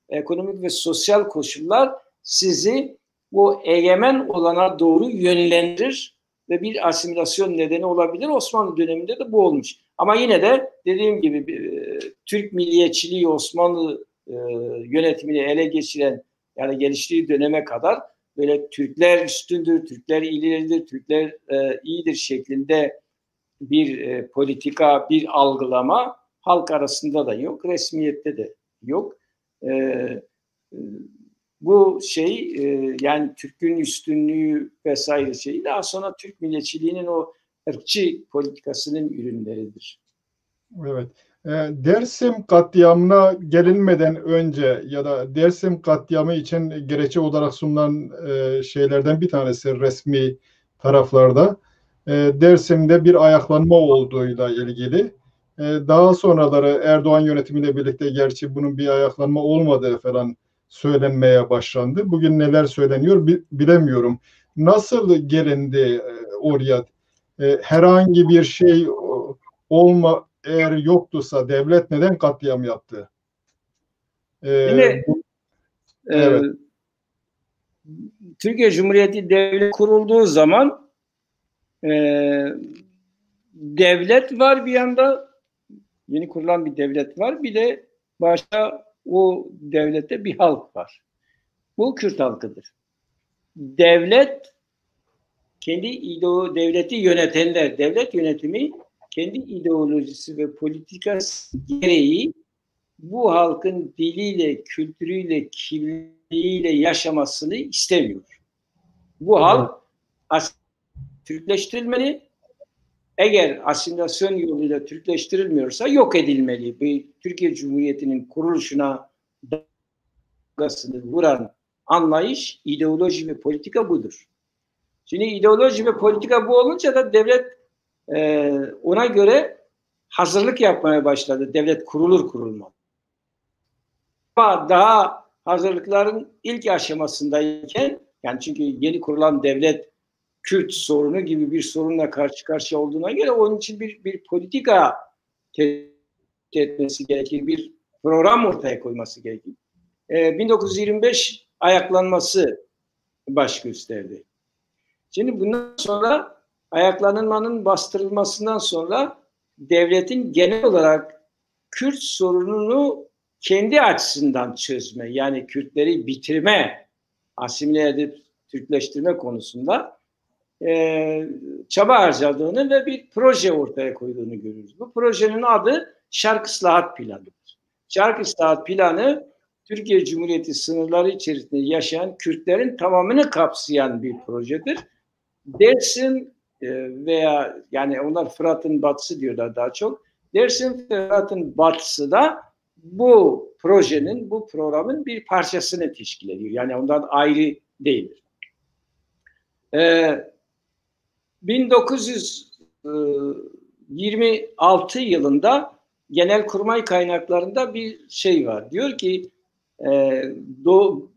Speaker 2: ekonomik ve sosyal koşullar sizi bu egemen olana doğru yönlendirir ve bir asimilasyon nedeni olabilir. Osmanlı döneminde de bu olmuş. Ama yine de dediğim gibi Türk milliyetçiliği Osmanlı yönetimini ele geçiren, yani geliştiği döneme kadar böyle Türkler üstündür, Türkler ileridir, Türkler iyidir şeklinde bir politika, bir algılama halk arasında da yok, resmiyette de yok. Bu şey yani Türk'ün üstünlüğü vesaire şeyi daha sonra Türk milliyetçiliğinin o ırkçı politikasının ürünleridir.
Speaker 1: Evet. Dersim katliamına gelinmeden önce ya da Dersim katliamı için gerekçe olarak sunulan şeylerden bir tanesi resmi taraflarda Dersim'de bir ayaklanma olduğuyla ilgili. Daha sonraları Erdoğan yönetimiyle birlikte gerçi bunun bir ayaklanma olmadığı falan söylenmeye başlandı. Bugün neler söyleniyor bilemiyorum. Nasıl gelindi oraya? Herhangi bir şey eğer yoktusa devlet neden katliam yaptı?
Speaker 2: Yine
Speaker 1: evet.
Speaker 2: Türkiye Cumhuriyeti devlet kurulduğu zaman devlet var bir yanda, yeni kurulan bir devlet var, bir de başka o devlette bir halk var. Bu Kürt halkıdır. Devlet devleti yönetenler, devlet yönetimi kendi ideolojisi ve politikası gereği bu halkın diliyle, kültürüyle, kimliğiyle yaşamasını istemiyor. Bu halk Türkleştirilmeli. Eğer asimilasyon yoluyla Türkleştirilmiyorsa yok edilmeli. Bir Türkiye Cumhuriyeti'nin kuruluşuna damgasını vuran anlayış, ideoloji ve politika budur. Şimdi ideoloji ve politika bu olunca da devlet ona göre hazırlık yapmaya başladı. Devlet kurulur kurulmaz. Ama daha hazırlıkların ilk aşamasındayken, yani çünkü yeni kurulan devlet Kürt sorunu gibi bir sorunla karşı karşıya olduğuna göre onun için bir politika etmesi gerekir, bir program ortaya koyması gerekir. 1925 ayaklanması baş gösterdi. Şimdi bundan sonra ayaklanmanın bastırılmasından sonra devletin genel olarak Kürt sorununu kendi açısından çözme, yani Kürtleri bitirme, asimile edip Türkleştirme konusunda çaba harcadığını ve bir proje ortaya koyduğunu görüyoruz. Bu projenin adı Şark Islahat Planı'dır. Şark Islahat Planı, Türkiye Cumhuriyeti sınırları içerisinde yaşayan Kürtlerin tamamını kapsayan bir projedir. Dersim veya yani onlar Fırat'ın batısı diyorlar daha çok. Dersim Fırat'ın batısı da bu projenin, bu programın bir parçasını teşkil ediyor. Yani ondan ayrı değildir. 1926 yılında Genelkurmay kaynaklarında bir şey var. Diyor ki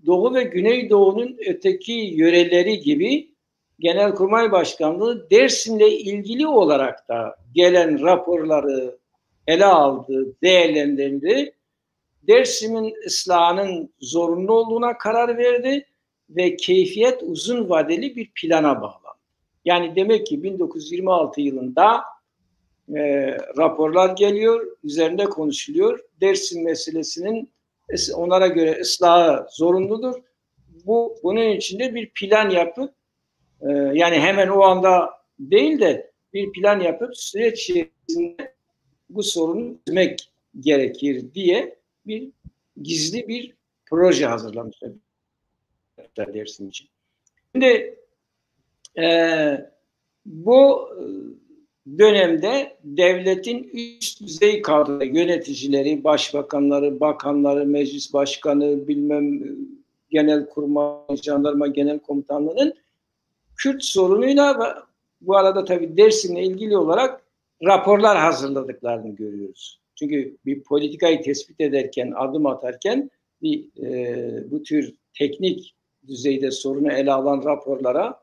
Speaker 2: Doğu ve Güneydoğu'nun öteki yöreleri gibi Genelkurmay Başkanlığı Dersim'le ilgili olarak da gelen raporları ele aldı, değerlendirdi. Dersim'in ıslahının zorunlu olduğuna karar verdi ve keyfiyet uzun vadeli bir plana bağlandı. Yani demek ki 1926 yılında raporlar geliyor, üzerinde konuşuluyor. Dersim meselesinin onlara göre ıslahı zorunludur. Bunun için de bir plan yapıp yani hemen o anda değil de bir plan yapıp süreç içerisinde bu sorunu çözmek gerekir diye bir gizli bir proje hazırlamışlar Dersim için. Şimdi bu dönemde devletin üst düzey kadro yöneticileri, başbakanları, bakanları, meclis başkanı, genelkurmay, jandarma genel komutanlığının Kürt sorunuyla bu arada tabii Dersim'le ilgili olarak raporlar hazırladıklarını görüyoruz. Çünkü bir politikayı tespit ederken, adım atarken bu tür teknik düzeyde sorunu ele alan raporlara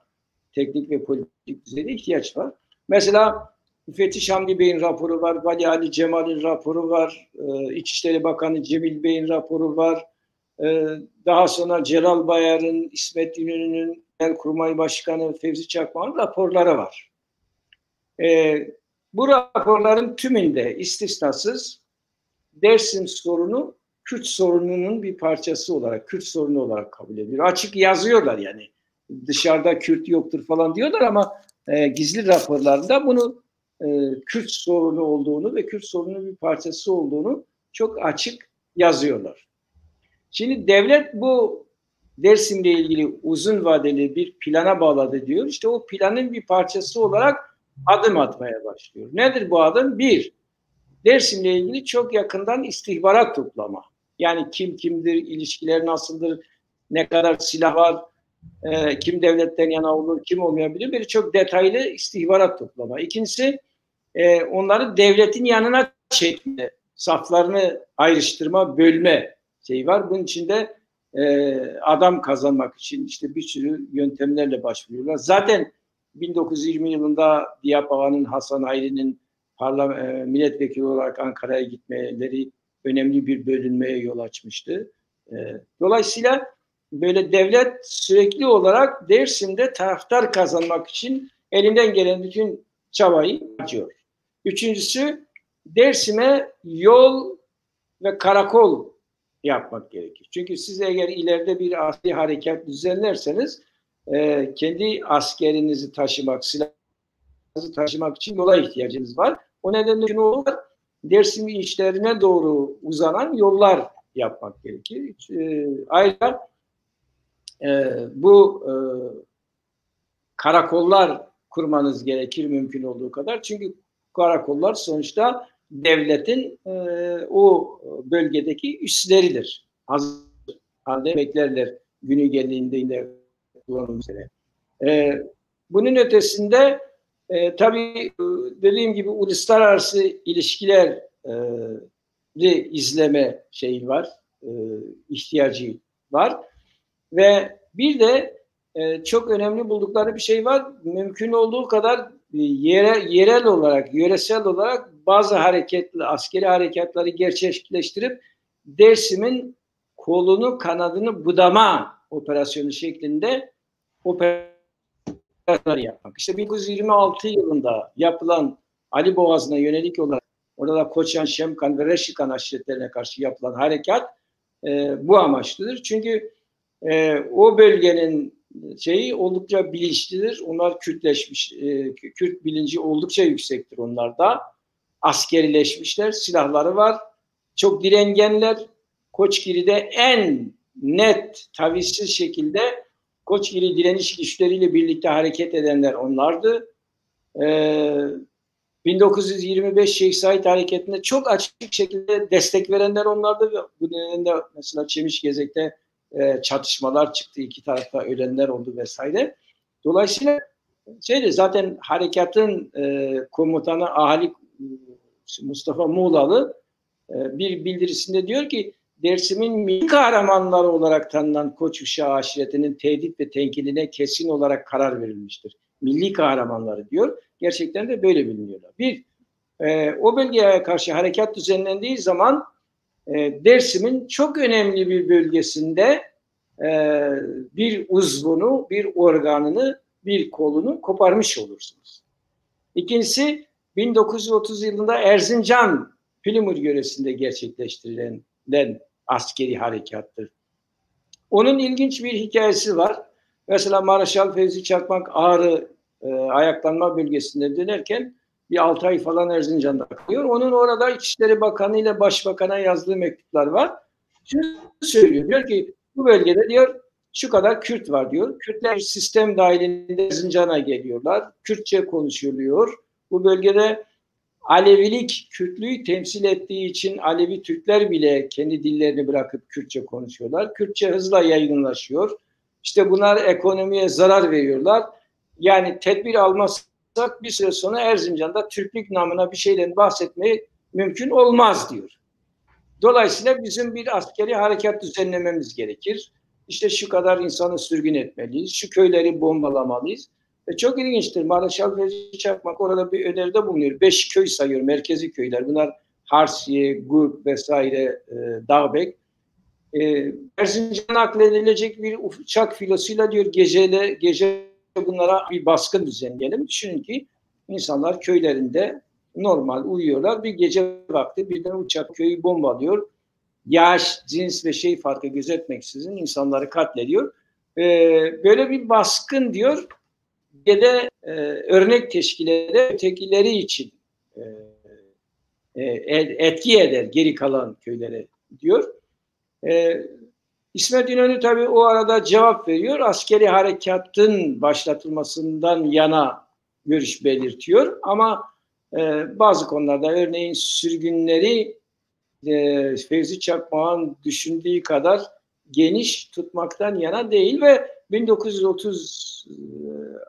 Speaker 2: teknik ve politik düzeyde ihtiyaç var. Mesela Müfettiş Hamdi Bey'in raporu var, Vali Ali Cemal'in raporu var, İçişleri Bakanı Cemil Bey'in raporu var. Daha sonra Celal Bayar'ın, İsmet İnönü'nün, Genelkurmay Başkanı Fevzi Çakmak'ın raporları var. Bu raporların tümünde istisnasız Dersim sorunu Kürt sorununun bir parçası olarak, Kürt sorunu olarak kabul ediyor. Açık yazıyorlar yani. Dışarıda Kürt yoktur falan diyorlar ama gizli raporlarında bunu Kürt sorunu olduğunu ve Kürt sorunun bir parçası olduğunu çok açık yazıyorlar. Şimdi devlet bu Dersim'le ilgili uzun vadeli bir plana bağladı diyor. İşte o planın bir parçası olarak adım atmaya başlıyor. Nedir bu adım? Bir, Dersim'le ilgili çok yakından istihbarat toplama. Yani kim kimdir, ilişkiler nasıldır, ne kadar silah var, kim devletten yana olur, kim olmayabilir. Böyle çok detaylı istihbarat toplama. İkincisi onları devletin yanına çekme, saflarını ayrıştırma, bölme şeyi var. Bunun içinde adam kazanmak için işte bir sürü yöntemlerle başvuruyorlar. Zaten 1920 yılında Diyap Ağa'nın, Hasan Hayri'nin milletvekili olarak Ankara'ya gitmeleri önemli bir bölünmeye yol açmıştı. Dolayısıyla böyle devlet sürekli olarak Dersim'de taraftar kazanmak için elinden gelen bütün çabayı harcıyor. Üçüncüsü, Dersim'e yol ve karakol yapmak gerekir. Çünkü siz eğer ileride bir askeri harekat düzenlerseniz kendi askerinizi taşımak, silahınızı taşımak için yola ihtiyacınız var. O nedenle ne olur? Dersim içlerine doğru uzanan yollar yapmak gerekir. Ayrıca bu karakollar kurmanız gerekir mümkün olduğu kadar. Çünkü karakollar sonuçta devletin o bölgedeki üsleridir. Hazır halde beklerler günü geldiğinde kullanılmak üzere. Bunun ötesinde tabii dediğim gibi uluslararası ilişkiler izleme şeyi var, ihtiyacı var. Ve bir de çok önemli buldukları bir şey var. Mümkün olduğu kadar yerel olarak, yöresel olarak bazı askeri harekatları gerçekleştirip Dersim'in kolunu, kanadını budama operasyonu şeklinde operasyonlar yapmak. İşte 1926 yılında yapılan Ali Boğazı'na yönelik olarak orada Koçyan, Şemkan ve Reşikan aşiretlerine karşı yapılan harekat bu amaçlıdır. Çünkü o bölgenin şeyi oldukça bilinçlidir. Onlar Kürtleşmiş. Kürt bilinci oldukça yüksektir onlarda. Askerileşmişler. Silahları var. Çok direngenler. Koçgiri'de en net, tavizsiz şekilde Koçgiri direniş güçleriyle birlikte hareket edenler onlardı. 1925 Şeyh Said Hareketi'nde çok açık şekilde destek verenler onlardı. Ve bu nedenle mesela Çemişgezek'te çatışmalar çıktı. İki tarafta ölenler oldu vesaire. Dolayısıyla zaten harekatın komutanı Ahali Mustafa Muğlalı bir bildirisinde diyor ki Dersim'in milli kahramanları olarak tanınan Koç Uşağı aşiretinin tehdit ve tenkidine kesin olarak karar verilmiştir. Milli kahramanları diyor. Gerçekten de böyle biliniyorlar. O bölgeye karşı harekat düzenlendiği zaman Dersim'in çok önemli bir bölgesinde bir uzvunu, bir organını bir kolunu koparmış olursunuz. İkincisi 1930 yılında Erzincan Pülümür yöresinde gerçekleştirilen askeri harekattır. Onun ilginç bir hikayesi var. Mesela Maraşal Fevzi Çakmak Ağrı ayaklanma bölgesinde dönerken bir 6 ay falan Erzincan'da kalıyor. Onun orada İçişleri Bakanı ile Başbakan'a yazdığı mektuplar var. Şunu söylüyor. Diyor ki bu bölgede diyor şu kadar Kürt var diyor. Kürtler sistem dahilinde Erzincan'a geliyorlar. Kürtçe konuşuluyor. Bu bölgede Alevilik Kürtlüğü temsil ettiği için Alevi Türkler bile kendi dillerini bırakıp Kürtçe konuşuyorlar. Kürtçe hızla yaygınlaşıyor. İşte bunlar ekonomiye zarar veriyorlar. Yani tedbir almazsak bir süre sonra Erzincan'da Türklük namına bir şeyden bahsetmeyi mümkün olmaz diyor. Dolayısıyla bizim bir askeri harekat düzenlememiz gerekir. İşte şu kadar insanı sürgün etmeliyiz, şu köyleri bombalamalıyız. Çok ilginçtir. Maraşal Fevzi Çakmak orada bir öneride bulunuyor. 5 köy sayıyor, merkezi köyler. Bunlar Harsiye, Gurk vesaire, Dağbek. Erzincan'a nakledilecek bir uçak filosuyla diyor gece bunlara bir baskın düzenleyelim. Düşünün ki insanlar köylerinde normal uyuyorlar. Bir gece vakti birden uçak köyü bombalıyor. Yaş, cins ve şey farkı gözetmeksizin insanları katlediyor. Böyle bir baskın diyor örnek teşkil eder, ötekileri için etki eder geri kalan köylere diyor. İsmet İnönü tabii o arada cevap veriyor. Askeri harekatın başlatılmasından yana görüş belirtiyor. Ama bazı konularda örneğin sürgünleri Fevzi Çakmak'ın düşündüğü kadar geniş tutmaktan yana değil ve 1930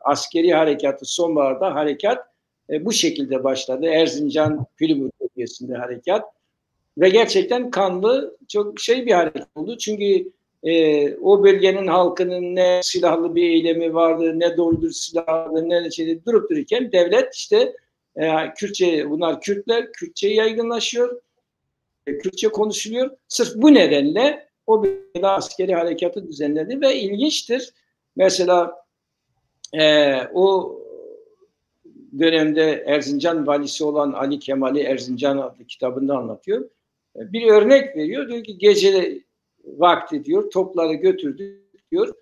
Speaker 2: askeri harekatı sonbaharda harekat bu şekilde başladı. Erzincan Pülümür bölgesinde harekat ve gerçekten kanlı çok bir hareket oldu. Çünkü o bölgenin halkının ne silahlı bir eylemi vardı, ne doğrudur silahlı, ne şeyde durup dururken devlet işte Kürtçe, bunlar Kürtler, Kürtçeyi yaygınlaşıyor, Kürtçe konuşuluyor. Sırf bu nedenle o bölgede askeri harekatı düzenledi ve ilginçtir. Mesela o dönemde Erzincan valisi olan Ali Kemali Erzincan adlı kitabında anlatıyor. Bir örnek veriyor. Diyor ki gece vakti diyor topları götürdük diyor.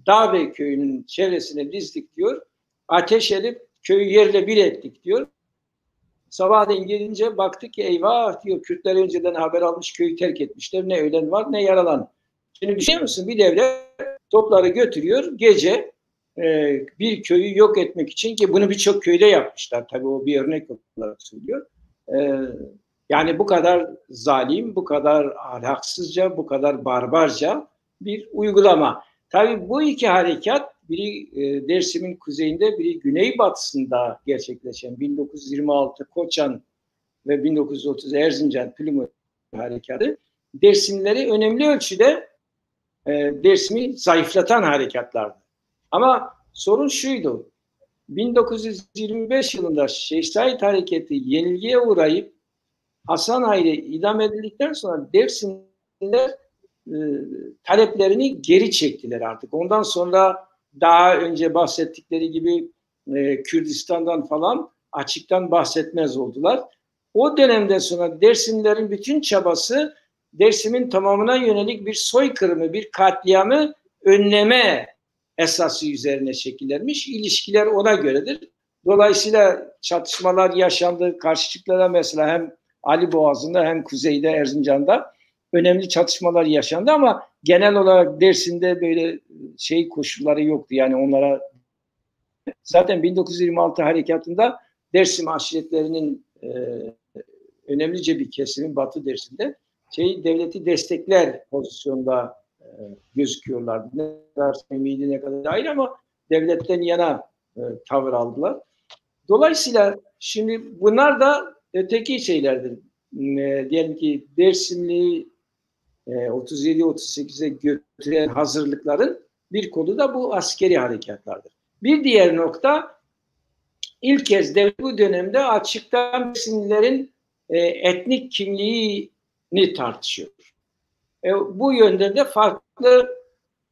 Speaker 2: Dağbey köyünün çevresine dizdik diyor. Ateş edip köyü yerle bir ettik diyor. Sabahleyin gelince baktık ki eyvah diyor Kürtler önceden haber almış köyü terk etmişler. Ne ölen var ne yaralan. Şimdi düşünüyor musun? Bir devlet topları götürüyor gece bir köyü yok etmek için ki bunu birçok köyde yapmışlar. Tabii o bir örnek olarak söylüyor. Yani bu kadar zalim, bu kadar ahlaksızca, bu kadar barbarca bir uygulama. Tabii bu iki harekat biri Dersim'in kuzeyinde, biri güneybatısında gerçekleşen 1926 Koçan ve 1930 Erzincan Pülümür harekatı Dersimleri önemli ölçüde Dersim'i zayıflatan harekatlardı. Ama sorun şuydu. 1925 yılında Şeyh Said Hareketi yenilgiye uğrayıp Hasan Ağa idam edildikten sonra Dersimliler taleplerini geri çektiler artık. Ondan sonra daha önce bahsettikleri gibi Kürdistan'dan falan açıktan bahsetmez oldular. O dönemden sonra Dersimlilerin bütün çabası Dersim'in tamamına yönelik bir soykırımı, bir katliamı önleme esası üzerine şekillenmiş. İlişkiler ona göredir. Dolayısıyla çatışmalar yaşandı. Karşıtlıklara mesela hem Ali Boğazı'nda hem kuzeyde Erzincan'da önemli çatışmalar yaşandı ama genel olarak Dersim'de böyle koşulları yoktu. Yani onlara zaten 1926 harekatında Dersim aşiretlerinin önemlice bir kesimi Batı Dersim'de devleti destekler pozisyonda gözüküyorlardı. Ne kadar samimiydi, ne kadar hayır ama devletten yana tavır aldılar. Dolayısıyla şimdi bunlar da öteki şeylerdir. Diyelim ki Dersimli 37-38'e götüren hazırlıkların bir kolu da bu askeri harekatlardır. Bir diğer nokta ilk kez devlet bu dönemde açıktan Dersimlilerin etnik kimliğini tartışıyor. Bu yönde de farklı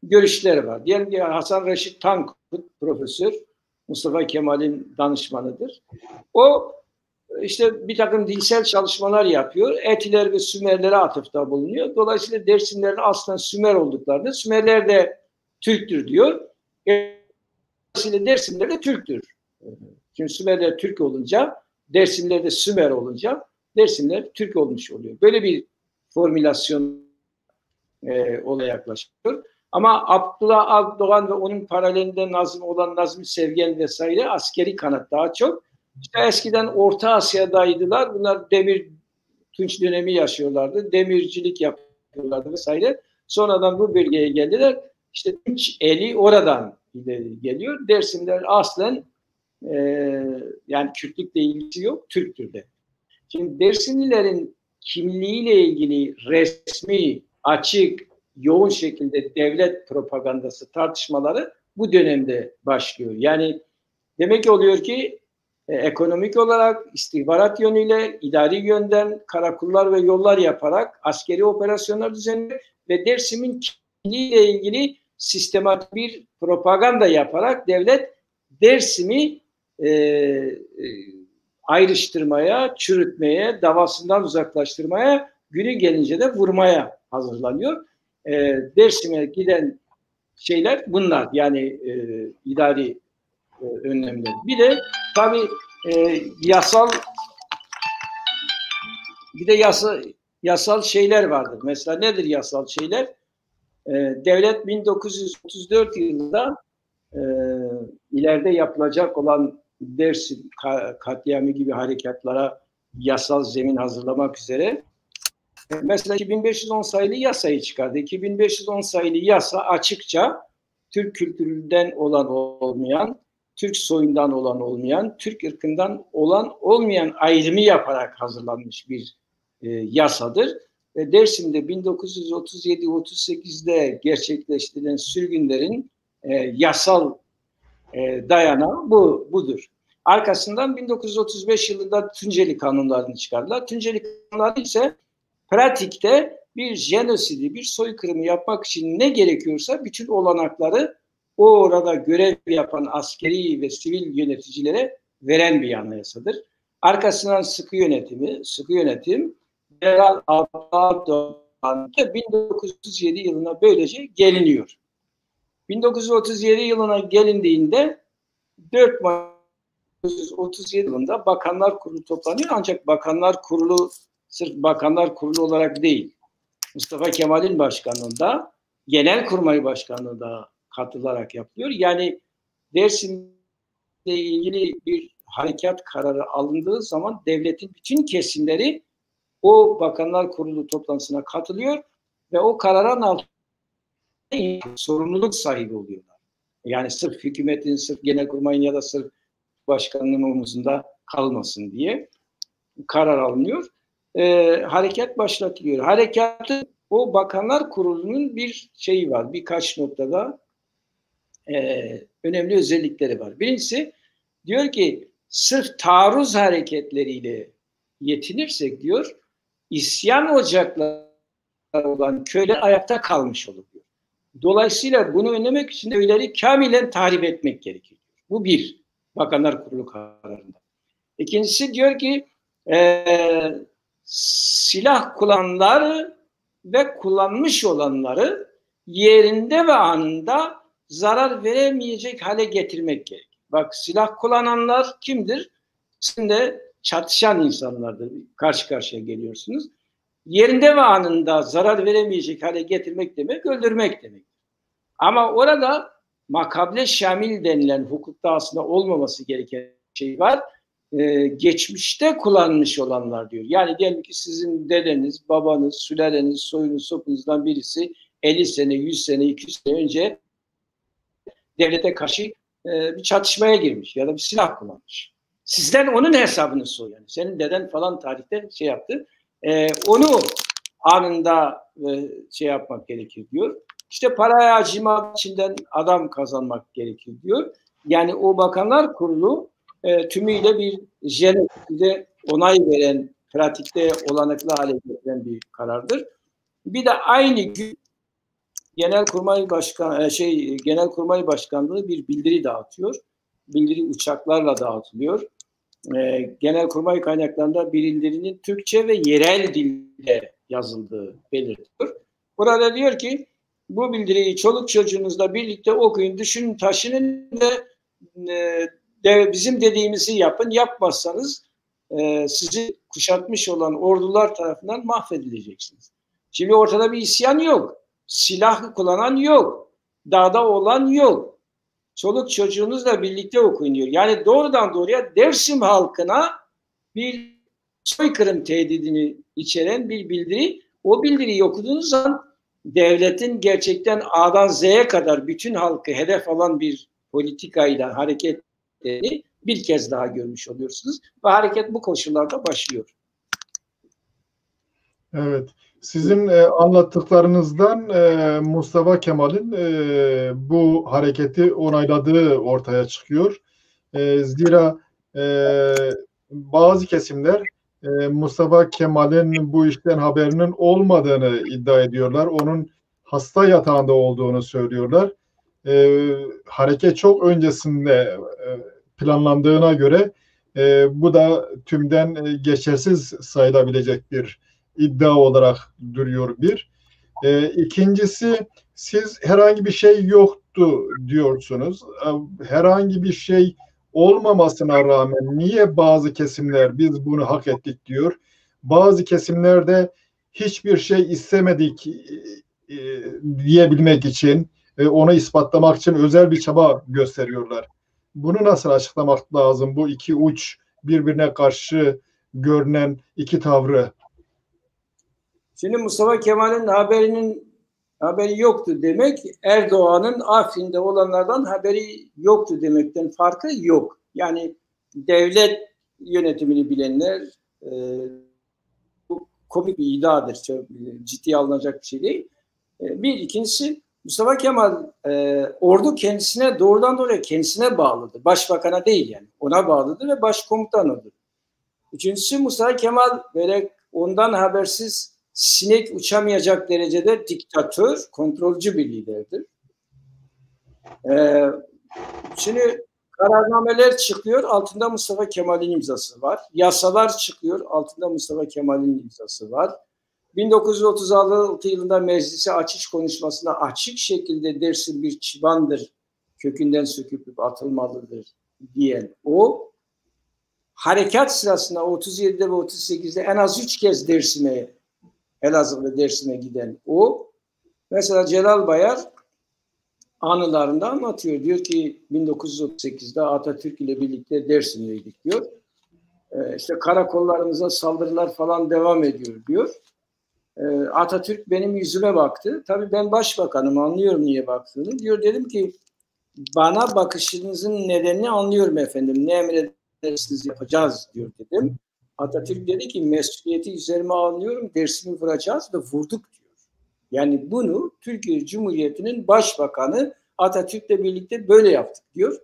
Speaker 2: görüşleri var. Diyelim ki Hasan Reşit Tankut profesör, Mustafa Kemal'in danışmanıdır. O işte bir takım dilsel çalışmalar yapıyor. Etiler ve Sümerlere atıfta bulunuyor. Dolayısıyla Dersimlerin aslında Sümer olduklarını, Sümerler de Türktür diyor. Dolayısıyla Dersimler de Türktür. Çünkü Sümerler Türk olunca, Dersimler de Sümer olunca Dersimler Türk olmuş oluyor. Böyle bir formülasyon olaya yaklaşıyor. Ama Abdullah Avdoğan ve onun paralelinde Nazım olan Nazmi Sevgen vesaire askeri kanat daha çok. İşte eskiden Orta Asya'daydılar. Bunlar demir Tunç dönemi yaşıyorlardı. Demircilik yapıyorlardı vesaire. Sonradan bu bölgeye geldiler. İşte Tunç eli oradan geliyor. Dersimler aslen yani Kürtlükle ilgisi yok. Türktür de. Şimdi Dersimlilerin kimliğiyle ilgili resmi, açık, yoğun şekilde devlet propagandası tartışmaları bu dönemde başlıyor. Yani demek ki oluyor ki ekonomik olarak istihbarat yönüyle, idari yönden karakollar ve yollar yaparak askeri operasyonlar düzenliyor ve Dersim'in kimliğiyle ilgili sistematik bir propaganda yaparak devlet Dersim'i ayrıştırmaya, çürütmeye, davasından uzaklaştırmaya, günü gelince de vurmaya hazırlanıyor. Dersim'e giden şeyler bunlar. Yani idari önlemler. Bir de tabii yasal şeyler vardır. Mesela nedir yasal şeyler? Devlet 1934 yılında ileride yapılacak olan Dersim katliamı gibi harekatlara yasal zemin hazırlamak üzere mesela 2510 sayılı yasayı çıkardı. 2510 sayılı yasa açıkça Türk kültüründen olan olmayan, Türk soyundan olan olmayan, Türk ırkından olan olmayan ayrımı yaparak hazırlanmış bir yasadır. Dersim'de 1937-38'de gerçekleştirilen sürgünlerin yasal dayanağı budur. Arkasından 1935 yılında Tunceli Kanunlarını çıkardılar. Tunceli Kanunları ise pratikte bir jenosidi, bir soykırımı yapmak için ne gerekiyorsa bütün olanakları o orada görev yapan askeri ve sivil yöneticilere veren bir anayasadır. Arkasından sıkı yönetim General Abdülhamid'e 1937 yılına böylece geliniyor. 1937 yılına gelindiğinde 4 Mayıs 1937 yılında Bakanlar Kurulu toplanıyor. Ancak Bakanlar Kurulu sırf Bakanlar Kurulu olarak değil, Mustafa Kemal'in başkanlığında, Genelkurmay Başkanlığı'nda katılarak yapılıyor. Yani Dersim'le ilgili bir harekat kararı alındığı zaman devletin bütün kesimleri o Bakanlar Kurulu toplantısına katılıyor ve o kararın altında sorumluluk sahibi oluyorlar. Yani sırf hükümetin, sırf Genelkurmay'ın ya da sırf başkanlığın omuzunda kalmasın diye karar alınıyor. Harekat başlatılıyor. Harekatın o Bakanlar Kurulu'nun bir şeyi var. Birkaç noktada önemli özellikleri var. Birincisi diyor ki sırf taarruz hareketleriyle yetinirsek diyor isyan ocakları olan köyler ayakta kalmış olur diyor. Dolayısıyla bunu önlemek için köyleri kamilen tahrip etmek gerekiyor. Bu bir. Bakanlar Kurulu kararında. İkincisi diyor ki silah kullananları ve kullanmış olanları yerinde ve anında zarar veremeyecek hale getirmek gerek. Bak silah kullananlar kimdir? Şimdi çatışan insanlardır. Karşı karşıya geliyorsunuz. Yerinde ve anında zarar veremeyecek hale getirmek demek, öldürmek demek. Ama orada makable şamil denilen hukukta aslında olmaması gereken şey var. Geçmişte kullanmış olanlar diyor. Yani diyelim ki sizin dedeniz, babanız, sülaleniz, soyunuz, sopunuzdan birisi 50 sene, 100 sene, 200 sene önce devlete karşı bir çatışmaya girmiş ya da bir silah kullanmış. Sizden onun hesabını soruyor. Yani senin deden falan tarihte şey yaptı. Onu anında şey yapmak gerekir diyor. İşte paraya acımak içinden adam kazanmak gerekir diyor. Yani o Bakanlar Kurulu tümüyle bir jenoside onay veren, pratikte olanaklı hale getiren bir karardır. Bir de aynı gün Genelkurmay Başkanlığı bir bildiri dağıtıyor. Bildiri uçaklarla dağıtılıyor. Genelkurmay kaynaklarında bildirinin Türkçe ve yerel dilde yazıldığı belirtiliyor. Burada diyor ki bu bildiriyi çoluk çocuğunuzla birlikte okuyun, düşünün, taşının ve bizim dediğimizi yapın. Yapmazsanız sizi kuşatmış olan ordular tarafından mahvedileceksiniz. Şimdi ortada bir isyan yok. Silah kullanan yok. Dağda olan yok. Çoluk çocuğunuzla birlikte okuyun diyor. Yani doğrudan doğruya Dersim halkına bir soykırım tehdidini içeren bir bildiri. O bildiriyi okuduğunuz zaman devletin gerçekten A'dan Z'ye kadar bütün halkı hedef alan bir politikayla hareket ettiğini bir kez daha görmüş oluyorsunuz. Ve hareket bu koşullarda başlıyor.
Speaker 1: Evet. Sizin anlattıklarınızdan Mustafa Kemal'in bu hareketi onayladığı ortaya çıkıyor. Zira bazı kesimler Mustafa Kemal'in bu işten haberinin olmadığını iddia ediyorlar. Onun hasta yatağında olduğunu söylüyorlar. Hareket çok öncesinde planlandığına göre bu da tümden geçersiz sayılabilecek bir iddia olarak duruyor bir. İkincisi, siz herhangi bir şey yoktu diyorsunuz. Herhangi bir şey olmamasına rağmen niye bazı kesimler biz bunu hak ettik diyor. Bazı kesimler de hiçbir şey istemedik diyebilmek için, onu ispatlamak için özel bir çaba gösteriyorlar. Bunu nasıl açıklamak lazım? Bu iki uç birbirine karşı görünen iki tavrı.
Speaker 2: Şimdi Mustafa Kemal'in haberi yoktu demek, Erdoğan'ın Afrin'de olanlardan haberi yoktu demekten farkı yok. Yani devlet yönetimini bilenler, bu komik bir iddiadır, çok ciddiye alınacak bir şey değil. Bir, ikincisi Mustafa Kemal ordu kendisine doğrudan doğruya kendisine bağlıdır. Başbakan'a değil yani. Ona bağlıdır ve başkomutanıdır. Üçüncüsü Mustafa Kemal böyle ondan habersiz sinek uçamayacak derecede diktatör, kontrolcü bir liderdir. Şimdi kararnameler çıkıyor, altında Mustafa Kemal'in imzası var. Yasalar çıkıyor, altında Mustafa Kemal'in imzası var. 1936 yılında meclise açış konuşmasında açık şekilde Dersim bir çıbandır, kökünden söküp atılmalıdır diyen o, harekat sırasında 37'de ve 38'de en az 3 kez Elazığ ve Dersim'e giden o. Mesela Celal Bayar anılarında anlatıyor. Diyor ki 1938'de Atatürk ile birlikte Dersim'deydik diyor. İşte karakollarımıza saldırılar falan devam ediyor diyor. Atatürk benim yüzüme baktı. Tabii ben başbakanım, anlıyorum niye baktığını. Diyor, dedim ki bana bakışınızın nedenini anlıyorum efendim. Ne emredersiniz yapacağız diyor dedim. Atatürk dedi ki mesuliyeti üzerime alıyorum, dersimi vuracağız ve vurduk diyor. Yani bunu Türkiye Cumhuriyeti'nin başbakanı Atatürk'le birlikte böyle yaptık diyor.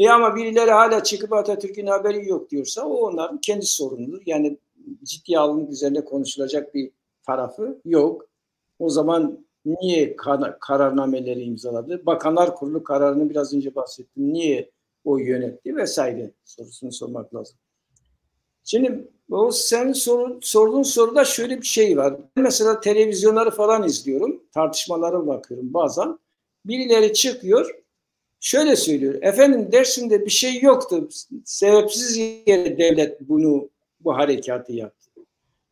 Speaker 2: Ama birileri hala çıkıp Atatürk'ün haberi yok diyorsa o onların kendi sorunudur. Yani ciddiye alınıp üzerine konuşulacak bir tarafı yok. O zaman niye kararnameleri imzaladı? Bakanlar Kurulu kararını biraz önce bahsettim. Niye o yönetti vesaire sorusunu sormak lazım. Şimdi o senin sorduğun soruda şöyle bir şey var. Ben mesela televizyonları falan izliyorum. Tartışmalara bakıyorum bazen. Birileri çıkıyor. Şöyle söylüyor. Efendim Dersim'de bir şey yoktu. Sebepsiz yere devlet bu harekatı yaptı.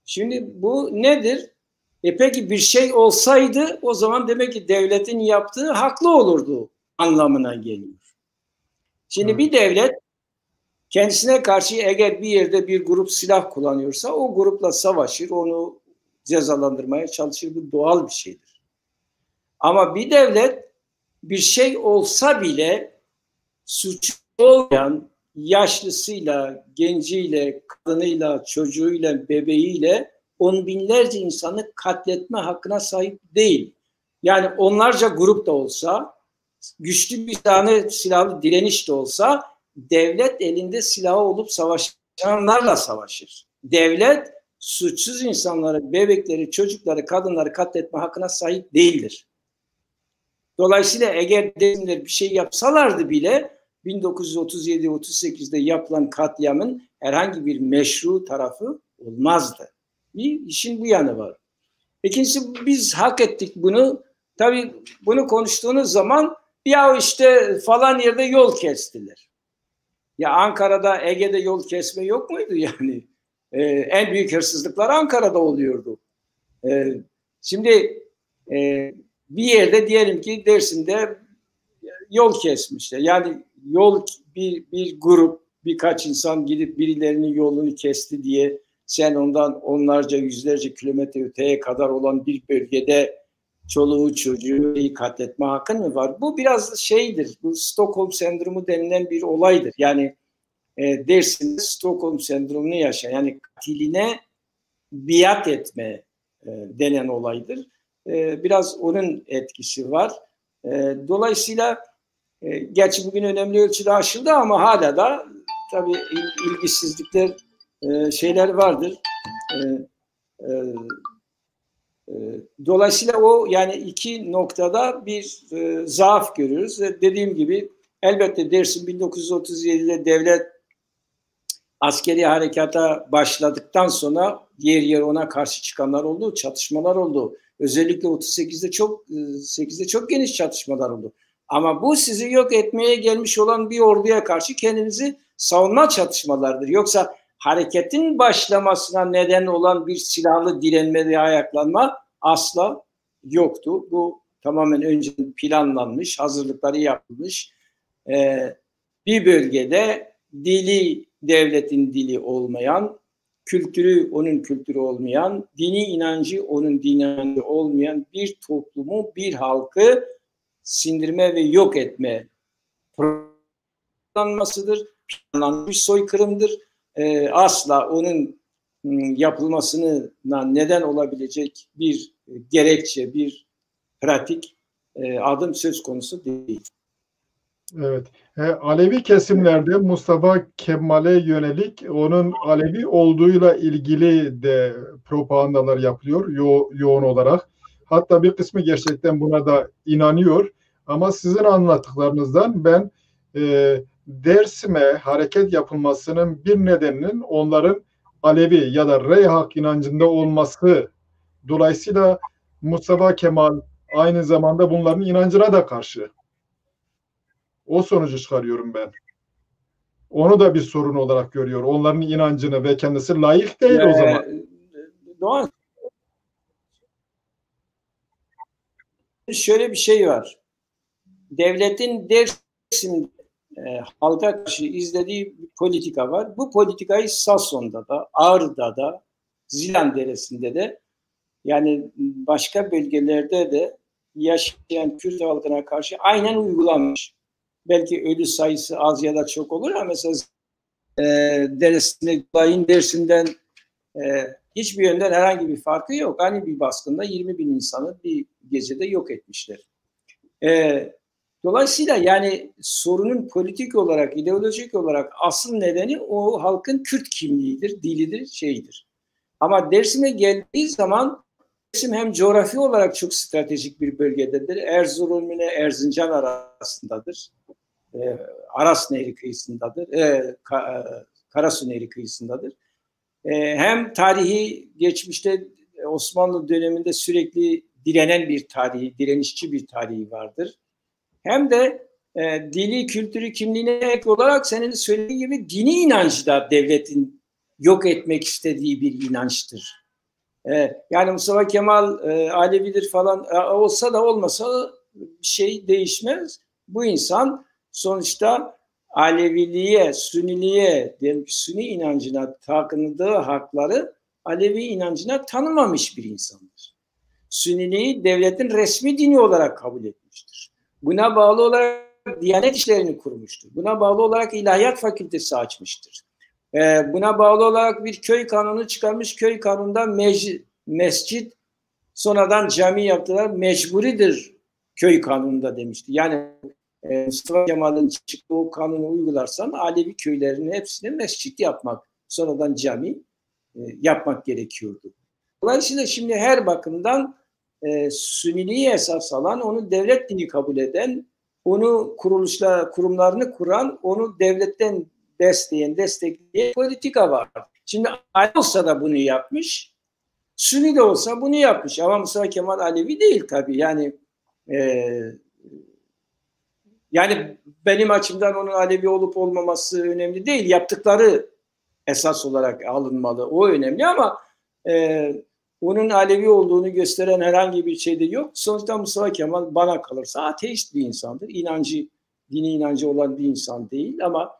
Speaker 2: Şimdi bu nedir? Peki bir şey olsaydı o zaman demek ki devletin yaptığı haklı olurdu anlamına geliyor. Şimdi bir devlet kendisine karşı eğer bir yerde bir grup silah kullanıyorsa o grupla savaşır, onu cezalandırmaya çalışır. Bu doğal bir şeydir. Ama bir devlet bir şey olsa bile suçu olmayan yaşlısıyla, genciyle, kadınıyla, çocuğuyla, bebeğiyle on binlerce insanı katletme hakkına sahip değil. Yani onlarca grup da olsa, güçlü bir tane silahlı direniş de olsa, devlet elinde silahı olup savaşanlarla savaşır. Devlet suçsuz insanları, bebekleri, çocukları, kadınları katletme hakkına sahip değildir. Dolayısıyla eğer Dersimler bir şey yapsalardı bile 1937-38'de yapılan katliamın herhangi bir meşru tarafı olmazdı. Bir işin bu yanı var. İkincisi biz hak ettik bunu. Tabii bunu konuştuğunuz zaman ya işte falan yerde yol kestiler. Ya Ankara'da, Ege'de yol kesme yok muydu yani? En büyük hırsızlıklar Ankara'da oluyordu. Şimdi bir yerde diyelim ki Dersim'de yol kesmişler. Yani yol bir grup, birkaç insan gidip birilerinin yolunu kesti diye sen ondan onlarca, yüzlerce kilometre öteye kadar olan bir bölgede çoluğu çocuğu katletme hakkın mı var? Bu biraz şeydir, bu Stockholm sendromu denilen bir olaydır. Yani Dersim'de Stockholm sendromunu yaşayan, yani katiline biat etme denen olaydır. Biraz onun etkisi var. Dolayısıyla gerçi bugün önemli ölçüde aşıldı ama hala da tabii ilgisizlikler şeyler vardır. Dolayısıyla o yani iki noktada bir zaaf görüyoruz. Dediğim gibi elbette Dersim 1937'de devlet askeri harekata başladıktan sonra yer yer ona karşı çıkanlar oldu, çatışmalar oldu. Özellikle 8'de çok geniş çatışmalar oldu. Ama bu sizi yok etmeye gelmiş olan bir orduya karşı kendinizi savunma çatışmalarıdır. Yoksa hareketin başlamasına neden olan bir silahlı direnme veya ayaklanma asla yoktu. Bu tamamen önceden planlanmış, hazırlıkları yapılmış. Bir bölgede dili devletin dili olmayan, kültürü onun kültürü olmayan, dini inancı onun dini inancı olmayan bir toplumu, bir halkı sindirme ve yok etme planlanmasıdır. Planlanmış soykırımdır. Asla onun yapılmasına neden olabilecek bir gerekçe, bir pratik adım söz konusu değil.
Speaker 1: Evet. Alevi kesimlerde Mustafa Kemal'e yönelik onun Alevi olduğuyla ilgili de propagandalar yapılıyor yoğun olarak. Hatta bir kısmı gerçekten buna da inanıyor. Ama sizin anlattıklarınızdan ben Dersim'e hareket yapılmasının bir nedeninin onların Alevi ya da Reyhak inancında olması. Dolayısıyla Mustafa Kemal aynı zamanda bunların inancına da karşı. O sonucu çıkarıyorum ben. Onu da bir sorun olarak görüyor. Onların inancını ve kendisi layık değil o zaman.
Speaker 2: Doğan, şöyle bir şey var. Devletin Dersim halka karşı izlediği bir politika var. Bu politikayı Sason'da da, Ağrı'da da, Zilan Deresi'nde de yani başka bölgelerde de yaşayan Kürt halkına karşı aynen uygulanmış. Belki ölü sayısı az ya da çok olur ama mesela Dersim'den hiçbir yönden herhangi bir farkı yok. Hani bir baskında 20 bin insanı bir gecede yok etmişler. Dolayısıyla yani sorunun politik olarak, ideolojik olarak asıl nedeni o halkın Kürt kimliğidir, dilidir, şeyidir. Ama Dersim'e geldiği zaman Dersim hem coğrafi olarak çok stratejik bir bölgededir. Erzurum ile Erzincan arasındadır. Aras Nehri kıyısındadır. Karasu Nehri kıyısındadır. Hem tarihi geçmişte Osmanlı döneminde sürekli direnen bir tarihi, direnişçi bir tarihi vardır. Hem de dili, kültürü, kimliğine ek olarak senin söylediğin gibi dini inancı da devletin yok etmek istediği bir inançtır. Yani Mustafa Kemal Alevidir falan olsa da olmasa bir şey değişmez. Bu insan sonuçta Aleviliğe, Sünniliğe, Sünni inancına takındığı hakları Alevi inancına tanımamış bir insandır. Sünniliği devletin resmi dini olarak kabul etmiştir. Buna bağlı olarak Diyanet işlerini kurmuştur. Buna bağlı olarak ilahiyat fakültesi açmıştır. Buna bağlı olarak bir köy kanunu çıkarmış. Köy kanununda mescit sonradan cami yaptılar. Mecburidir köy kanununda demişti. Yani Mustafa Kemal'in çıktığı kanunu uygularsan Alevi köylerinin hepsine mescit yapmak, sonradan cami yapmak gerekiyordu. Dolayısıyla şimdi her bakımdan Sünniliği esas alan, onu devlet dini kabul eden, onu kurumlarını kuran, onu devletten destekleyen politika var. Şimdi Ali olsa da bunu yapmış, Sünni de olsa bunu yapmış. Ama Mustafa Kemal Alevi değil tabii. Yani benim açımdan onun Alevi olup olmaması önemli değil. Yaptıkları esas olarak alınmalı. O önemli ama onun Alevi olduğunu gösteren herhangi bir şey de yok. Sonuçta Mustafa Kemal bana kalırsa ateist bir insandır. Dini inancı olan bir insan değil ama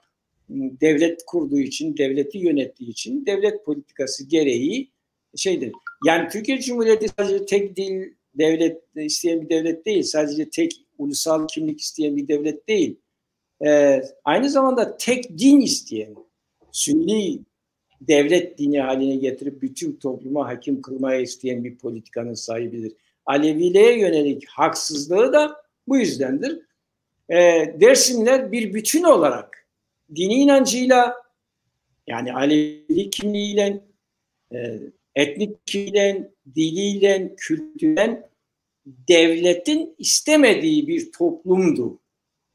Speaker 2: devlet kurduğu için, devleti yönettiği için devlet politikası gereği şeydir. Yani Türkiye Cumhuriyeti sadece tek dil devlet isteyen bir devlet değil. Sadece tek ulusal kimlik isteyen bir devlet değil. Aynı zamanda tek din isteyen, Sünni devlet dini haline getirip bütün topluma hakim kılmaya isteyen bir politikanın sahibidir. Aleviliğe yönelik haksızlığı da bu yüzdendir. Dersimler bir bütün olarak dini inancıyla, yani Alevi kimliğiyle, etnik kimliğiyle, diliyle, kültürle devletin istemediği bir toplumdu.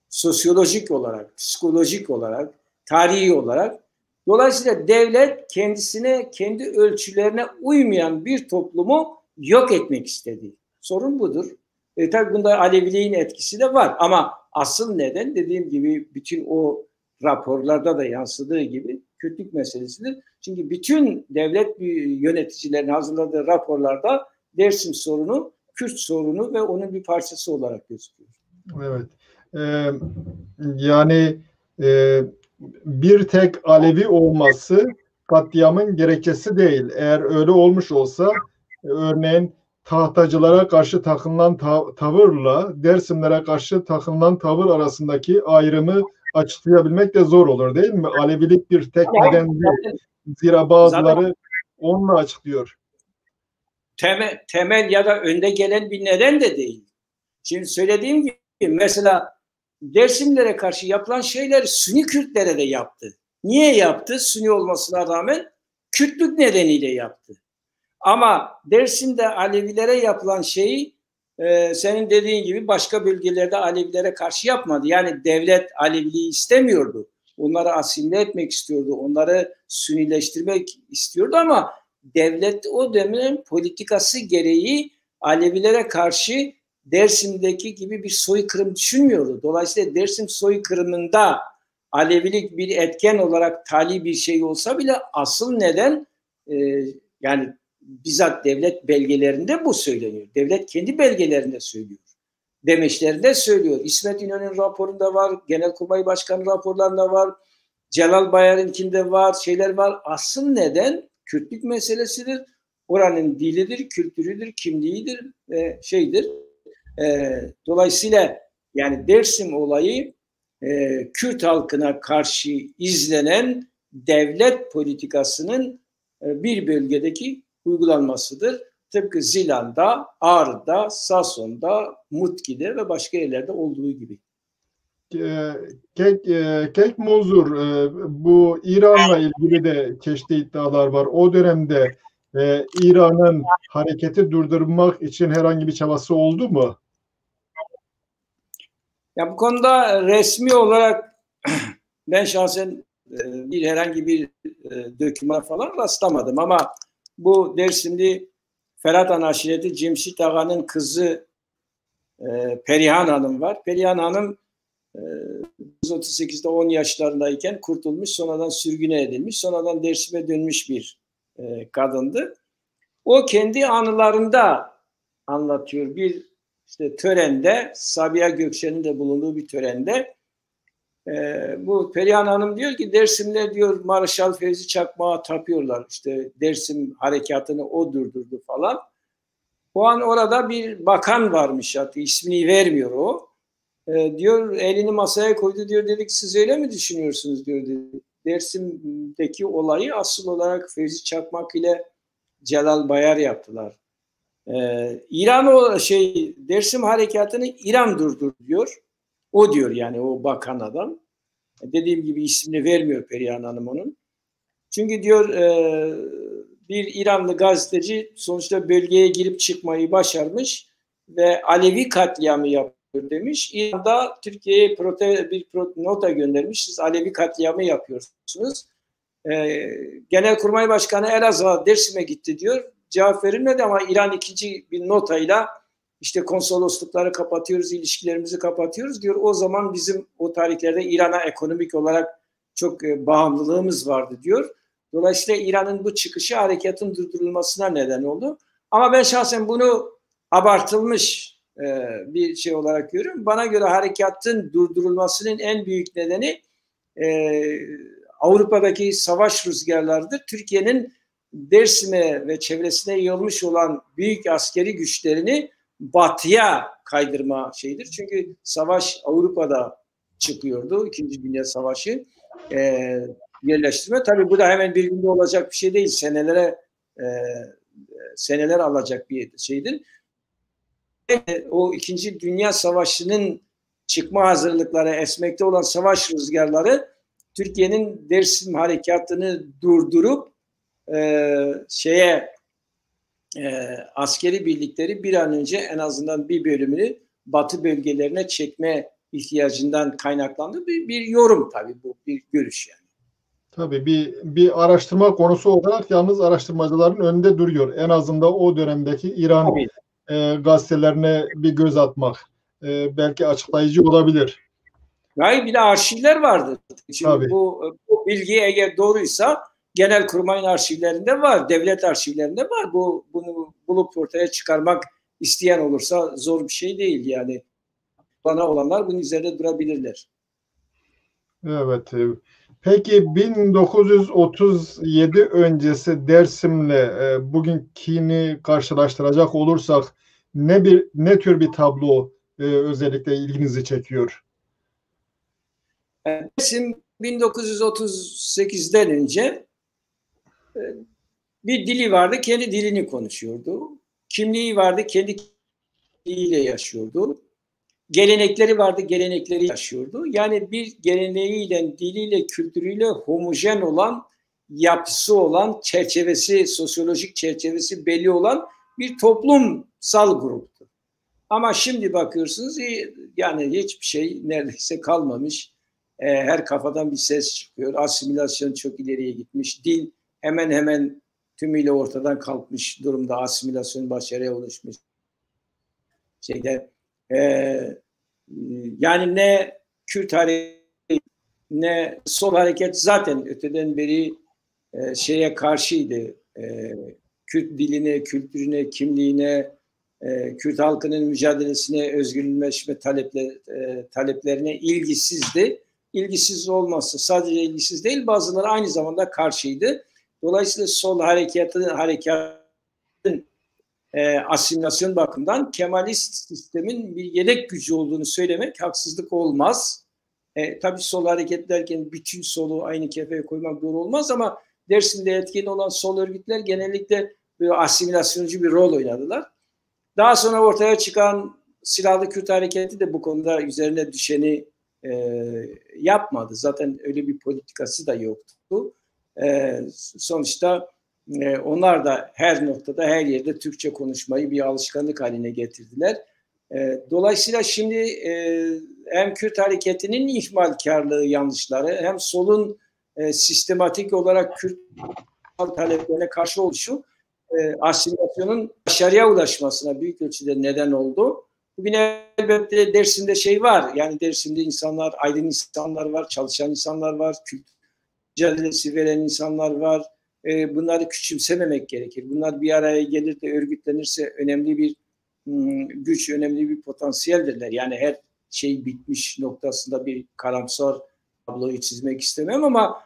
Speaker 2: Sosyolojik olarak, psikolojik olarak, tarihi olarak. Dolayısıyla devlet kendisine, kendi ölçülerine uymayan bir toplumu yok etmek istedi. Sorun budur. Tabii bunda Aleviliğin etkisi de var ama asıl neden dediğim gibi bütün o raporlarda da yansıdığı gibi Kürtlük meselesidir. Çünkü bütün devlet yöneticilerinin hazırladığı raporlarda Dersim sorunu, Kürt sorunu ve onun bir parçası olarak gözüküyor.
Speaker 1: Evet. Yani bir tek Alevi olması katliamın gerekçesi değil. Eğer öyle olmuş olsa örneğin tahtacılara karşı takılan tavırla Dersimlere karşı takılan tavır arasındaki ayrımı açıklayabilmek de zor olur değil mi? Alevilik bir tek neden değil. Zira bazıları onunla açıklıyor.
Speaker 2: Temel ya da önde gelen bir neden de değil. Şimdi söylediğim gibi mesela Dersimlere karşı yapılan şeyler Sünni Kürtlere de yaptı. Niye yaptı? Sünni olmasına rağmen Kürtlük nedeniyle yaptı. Ama Dersim'de Alevilere yapılan şeyi senin dediğin gibi başka bölgelerde Alevilere karşı yapmadı. Yani devlet Aleviliği istemiyordu. Onları asimile etmek istiyordu. Onları Sünnileştirmek istiyordu ama devlet o dönemin politikası gereği Alevilere karşı Dersim'deki gibi bir soykırım düşünmüyordu. Dolayısıyla Dersim soykırımında Alevilik bir etken olarak tali bir şey olsa bile asıl neden yani bizzat devlet belgelerinde bu söyleniyor. Devlet kendi belgelerinde söylüyor. Demeçlerinde söylüyor. İsmet İnönü'nün raporunda var, Genelkurmay Başkanı raporlarında var, Celal Bayar'ınkinde var, şeyler var. Asıl neden Kürtlük meselesidir. Oranın dilidir, kültürüdür, kimliğidir, şeydir. Dolayısıyla yani Dersim olayı Kürt halkına karşı izlenen devlet politikasının bir bölgedeki uygulanmasıdır. Tıpkı Zilan'da, Ağrı'da, Sason'da, Mutki'de ve başka yerlerde olduğu gibi.
Speaker 1: Kek Munzur, bu İran'la ilgili de çeşitli iddialar var. O dönemde İran'ın hareketi durdurmak için herhangi bir çabası oldu mu?
Speaker 2: Ya bu konuda resmi olarak ben şahsen herhangi bir döküman falan rastlamadım ama bu Dersimli Ferhat Han aşireti Cemşit Ağa'nın kızı Perihan Hanım var. Perihan Hanım 38'de 10 yaşlarındayken kurtulmuş, sonradan sürgüne edilmiş, sonradan Dersim'e dönmüş bir kadındı. O kendi anılarında anlatıyor. Bir işte törende, Sabiha Gökçen'in de bulunduğu bir törende bu Perihan Hanım diyor ki Dersim'de diyor Marşal Fevzi Çakmak'a tapıyorlar. İşte Dersim harekatını o durdurdu falan. O an orada bir bakan varmış hatta ismini vermiyor o. Diyor elini masaya koydu diyor dedi ki siz öyle mi düşünüyorsunuz diyor dedi. Dersim'deki olayı asıl olarak Fevzi Çakmak ile Celal Bayar yaptılar. İran Dersim harekatını İran durdurdu diyor. O diyor yani o bakan adam. Dediğim gibi ismini vermiyor Perihan Hanım onun. Çünkü diyor bir İranlı gazeteci sonuçta bölgeye girip çıkmayı başarmış ve Alevi katliamı yapıyor demiş. İran'da Türkiye'ye bir nota göndermiş. Siz Alevi katliamı yapıyorsunuz. Genelkurmay Başkanı Elazığ'a, Dersim'e gitti diyor. Cevap verilmedi ama İran ikinci bir notayla işte konsoloslukları kapatıyoruz, ilişkilerimizi kapatıyoruz diyor. O zaman bizim o tarihlerde İran'a ekonomik olarak çok bağımlılığımız vardı diyor. Dolayısıyla İran'ın bu çıkışı harekatın durdurulmasına neden oldu. Ama ben şahsen bunu abartılmış bir şey olarak görüyorum. Bana göre harekatın durdurulmasının en büyük nedeni Avrupa'daki savaş rüzgarlarıdır. Türkiye'nin Dersim'e ve çevresine yayılmış olan büyük askeri güçlerini batıya kaydırma şeyidir. Çünkü savaş Avrupa'da çıkıyordu. İkinci Dünya Savaşı. Yerleştirme. Tabii bu da hemen bir günde olacak bir şey değil. Seneler alacak bir şeydir. O İkinci Dünya Savaşı'nın çıkma hazırlıkları, esmekte olan savaş rüzgarları Türkiye'nin Dersim harekatını durdurup askeri birlikleri bir an önce en azından bir bölümünü batı bölgelerine çekme ihtiyacından kaynaklandı. Bir yorum tabii, bu bir görüş yani.
Speaker 1: Tabii bir araştırma konusu olarak yalnız araştırmacıların önünde duruyor. En azından o dönemdeki İran gazetelerine bir göz atmak belki açıklayıcı olabilir.
Speaker 2: Yani bir de arşivler vardır. Şimdi bu bilgi eğer doğruysa Genelkurmay'ın arşivlerinde var, devlet arşivlerinde var. Bunu bulup ortaya çıkarmak isteyen olursa zor bir şey değil yani. Bana olanlar bunun üzerinde durabilirler.
Speaker 1: Evet. Peki 1937 öncesi Dersim'le bugünkini karşılaştıracak olursak ne tür bir tablo özellikle ilginizi çekiyor?
Speaker 2: Dersim 1938'den önce bir dili vardı, kendi dilini konuşuyordu. Kimliği vardı, kendi kimliğiyle yaşıyordu. Gelenekleri vardı, gelenekleri yaşıyordu. Yani bir geleneğiyle, diliyle, kültürüyle homojen olan, yapısı olan, çerçevesi, sosyolojik çerçevesi belli olan bir toplumsal gruptu. Ama şimdi bakıyorsunuz yani hiçbir şey neredeyse kalmamış. Her kafadan bir ses çıkıyor. Asimilasyon çok ileriye gitmiş. Dil hemen hemen tümüyle ortadan kalkmış durumda. Asimilasyon başarıya ulaşmış. Yani ne Kürt hareketi ne sol hareket zaten öteden beri şeye karşıydı. Kürt diline, kültürüne, kimliğine, Kürt halkının mücadelesine, özgürleşme taleplerine ilgisizdi. İlgisiz olmazsa sadece ilgisiz değil, bazıları aynı zamanda karşıydı. Dolayısıyla sol harekatın asimilasyon bakımından Kemalist sistemin bir yedek gücü olduğunu söylemek haksızlık olmaz. Tabii sol hareket derken bütün solu aynı kefeye koymak doğru olmaz ama Dersim'de etkin olan sol örgütler genellikle böyle asimilasyoncu bir rol oynadılar. Daha sonra ortaya çıkan silahlı Kürt hareketi de bu konuda üzerine düşeni yapmadı. Zaten öyle bir politikası da yoktu. Sonuçta onlar da her noktada, her yerde Türkçe konuşmayı bir alışkanlık haline getirdiler. Dolayısıyla şimdi hem Kürt hareketinin ihmalkarlığı, yanlışları, hem solun sistematik olarak Kürt taleplerine karşı oluşu asimilasyonun başarıya ulaşmasına büyük ölçüde neden oldu. Bugün elbette Dersim'de şey var, yani Dersim'de insanlar, aydın insanlar var, çalışan insanlar var, Kürt mücadelesi veren insanlar var. Bunları küçümsememek gerekir. Bunlar bir araya gelir de örgütlenirse önemli bir güç, önemli bir potansiyeldirler. Yani her şey bitmiş noktasında bir karamsar tabloyu çizmek istemem ama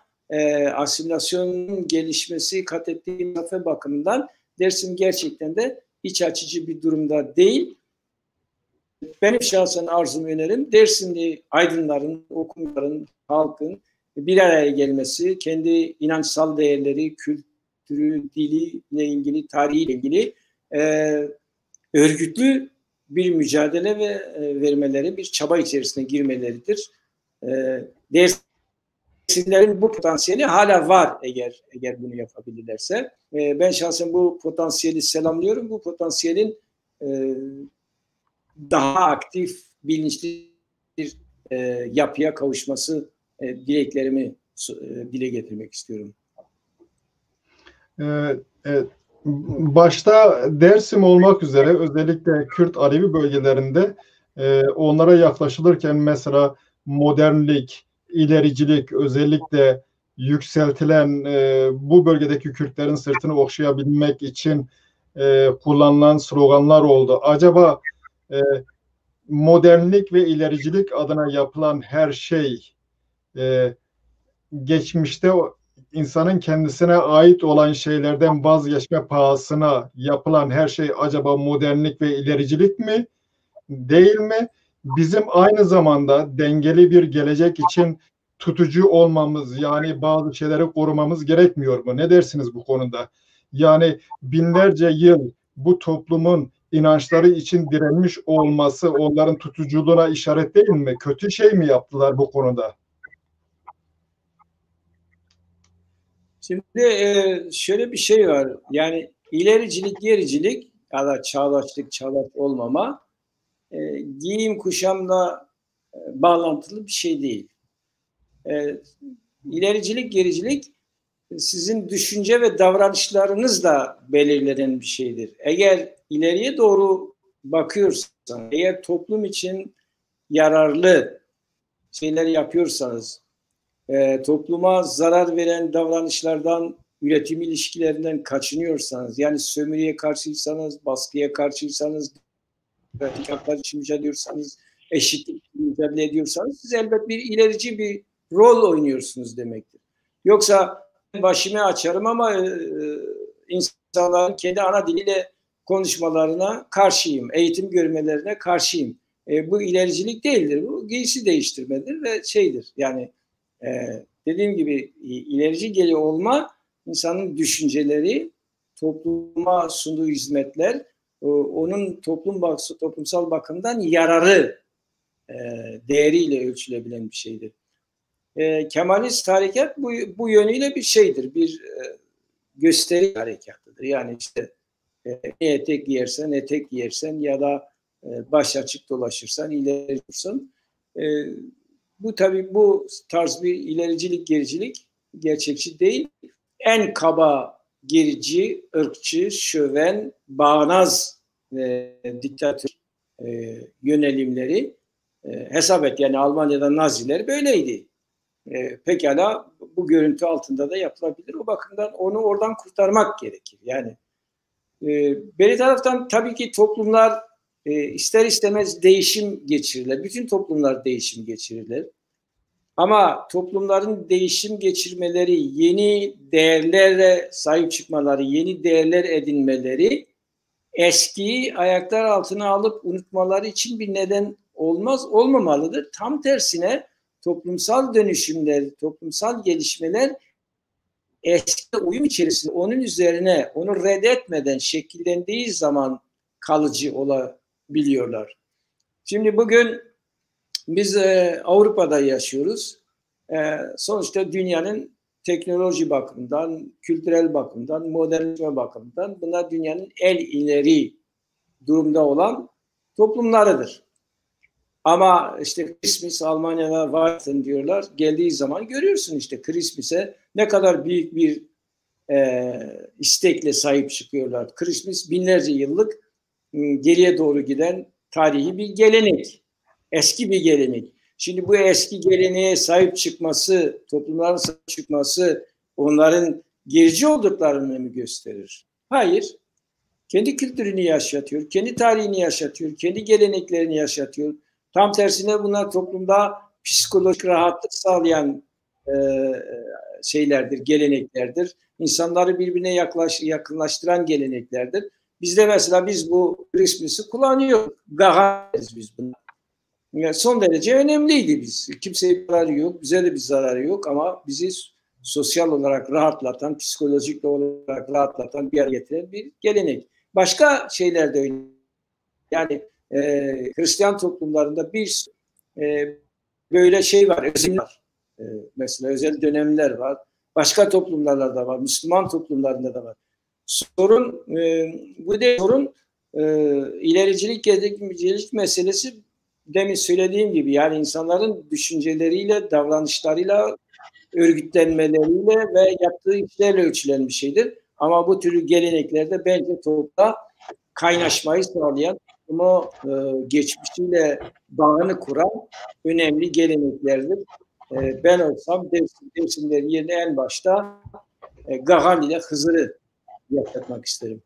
Speaker 2: asimilasyonun gelişmesi kat ettiği mesafe bakımından Dersim gerçekten de iç açıcı bir durumda değil. Benim şahsen arzum, önerim Dersimli aydınların, okulların, halkın bir araya gelmesi, kendi inançsal değerleri, kültürü, diliyle ilgili, tarihiyle ilgili örgütlü bir mücadele ve vermeleri, bir çaba içerisine girmeleridir. Dersim Dersimlerin bu potansiyeli hala var eğer bunu yapabilirlerse. Ben şahsen bu potansiyeli selamlıyorum. Bu potansiyelin daha aktif, bilinçli bir yapıya kavuşması dileklerimi dile getirmek istiyorum.
Speaker 1: Evet. Başta Dersim olmak üzere özellikle Kürt Alevi bölgelerinde onlara yaklaşılırken mesela modernlik, ilericilik, özellikle yükseltilen bu bölgedeki Kürtlerin sırtını okşayabilmek için kullanılan sloganlar oldu. Acaba modernlik ve ilericilik adına yapılan her şey geçmişte insanın kendisine ait olan şeylerden vazgeçme pahasına yapılan her şey acaba modernlik ve ilericilik mi? Değil mi? Bizim aynı zamanda dengeli bir gelecek için tutucu olmamız, yani bazı şeyleri korumamız gerekmiyor mu? Ne dersiniz bu konuda? Yani binlerce yıl bu toplumun inançları için direnmiş olması onların tutuculuğuna işaret değil mi? Kötü şey mi yaptılar bu konuda?
Speaker 2: Şimdi şöyle bir şey var. Yani ilericilik, gericilik ya da çağdaşlık, çağdaş olmama giyim kuşamla bağlantılı bir şey değil. İlericilik, gericilik sizin düşünce ve davranışlarınızla belirlenen bir şeydir. Eğer ileriye doğru bakıyorsanız, eğer toplum için yararlı şeyler yapıyorsanız, topluma zarar veren davranışlardan, üretim ilişkilerinden kaçınıyorsanız, yani sömürüye karşıysanız, baskıya karşıysanız, demokratik haklar için mücadele ediyorsanız, eşitlik için mücadele ediyorsanız, siz elbette bir ilerici bir rol oynuyorsunuz demektir. Yoksa başımı açarım ama insanların kendi ana diliyle konuşmalarına karşıyım, eğitim görmelerine karşıyım. Bu ilericilik değildir, bu giysi değiştirmedir ve şeydir. Yani dediğim gibi ilerici geri olma insanın düşünceleri, topluma sunduğu hizmetler, onun toplumsal bakımdan yararı değeriyle ölçülebilen bir şeydir. Kemalist harekat bu yönüyle bir şeydir, bir gösteri harekatıdır. Yani işte ne etek giyersen, etek giyersen ya da baş açık dolaşırsan, ileri durursan. Bu tabii bu tarz bir ilericilik, gericilik gerçekçi değil. En kaba gerici, ırkçı, şöven, bağnaz diktatör yönelimleri hesap et. Yani Almanya'da Naziler böyleydi. Pekala bu görüntü altında da yapılabilir. O bakımdan onu oradan kurtarmak gerekir. Yani bir taraftan tabii ki toplumlar ister istemez değişim geçirirler. Bütün toplumlar değişim geçirirler. Ama toplumların değişim geçirmeleri, yeni değerlere sahip çıkmaları, yeni değerler edinmeleri eskiyi ayaklar altına alıp unutmaları için bir neden olmamalıdır. Tam tersine toplumsal dönüşümler, toplumsal gelişmeler eski uyum içerisinde onun üzerine, onu reddetmeden şekillendiği zaman kalıcı olabiliyorlar. Şimdi bugün biz Avrupa'da yaşıyoruz. Sonuçta dünyanın teknoloji bakımından, kültürel bakımdan, modernleşme bakımından bunlar dünyanın en ileri durumda olan toplumlarıdır. Ama işte Christmas Almanya'da Weihnachten diyorlar. Geldiği zaman görüyorsun işte Christmas'e ne kadar büyük bir istekle sahip çıkıyorlar. Christmas binlerce yıllık geriye doğru giden tarihi bir gelenek. Eski bir gelenek. Şimdi bu eski geleneğe sahip çıkması, toplumların sahip çıkması onların gerici olduklarını mı gösterir? Hayır. Kendi kültürünü yaşatıyor, kendi tarihini yaşatıyor, kendi geleneklerini yaşatıyor. Tam tersine bunlar toplumda psikolojik rahatlık sağlayan şeylerdir, geleneklerdir. İnsanları birbirine yakınlaştıran geleneklerdir. Bizde mesela biz bu Christmas'ı kullanıyoruz. Gahanız biz bunu. Yani son derece önemliydi biz. Kimseye bir zararı yok, bize de bir zararı yok ama bizi sosyal olarak rahatlatan, psikolojik olarak rahatlatan, bir araya getiren bir gelenek. Başka şeyler de öyle. Yani Hristiyan toplumlarında bir böyle şey var, özellik var. Mesela özel dönemler var. Başka toplumlarda da var. Müslüman toplumlarında da var. Sorun bu de sorun ilericilik, gelecek meselesi demin söylediğim gibi yani insanların düşünceleriyle, davranışlarıyla, örgütlenmeleriyle ve yaptığı işlerle ölçülen bir şeydir. Ama bu türlü geleneklerde bence toplumda kaynaşmayı sağlayan, bunu geçmişiyle bağını kuran önemli geleneklerdir. Ben olsam Dersimlerin yerine en başta Gahan ile Hızır'ı yaşatmak isterim.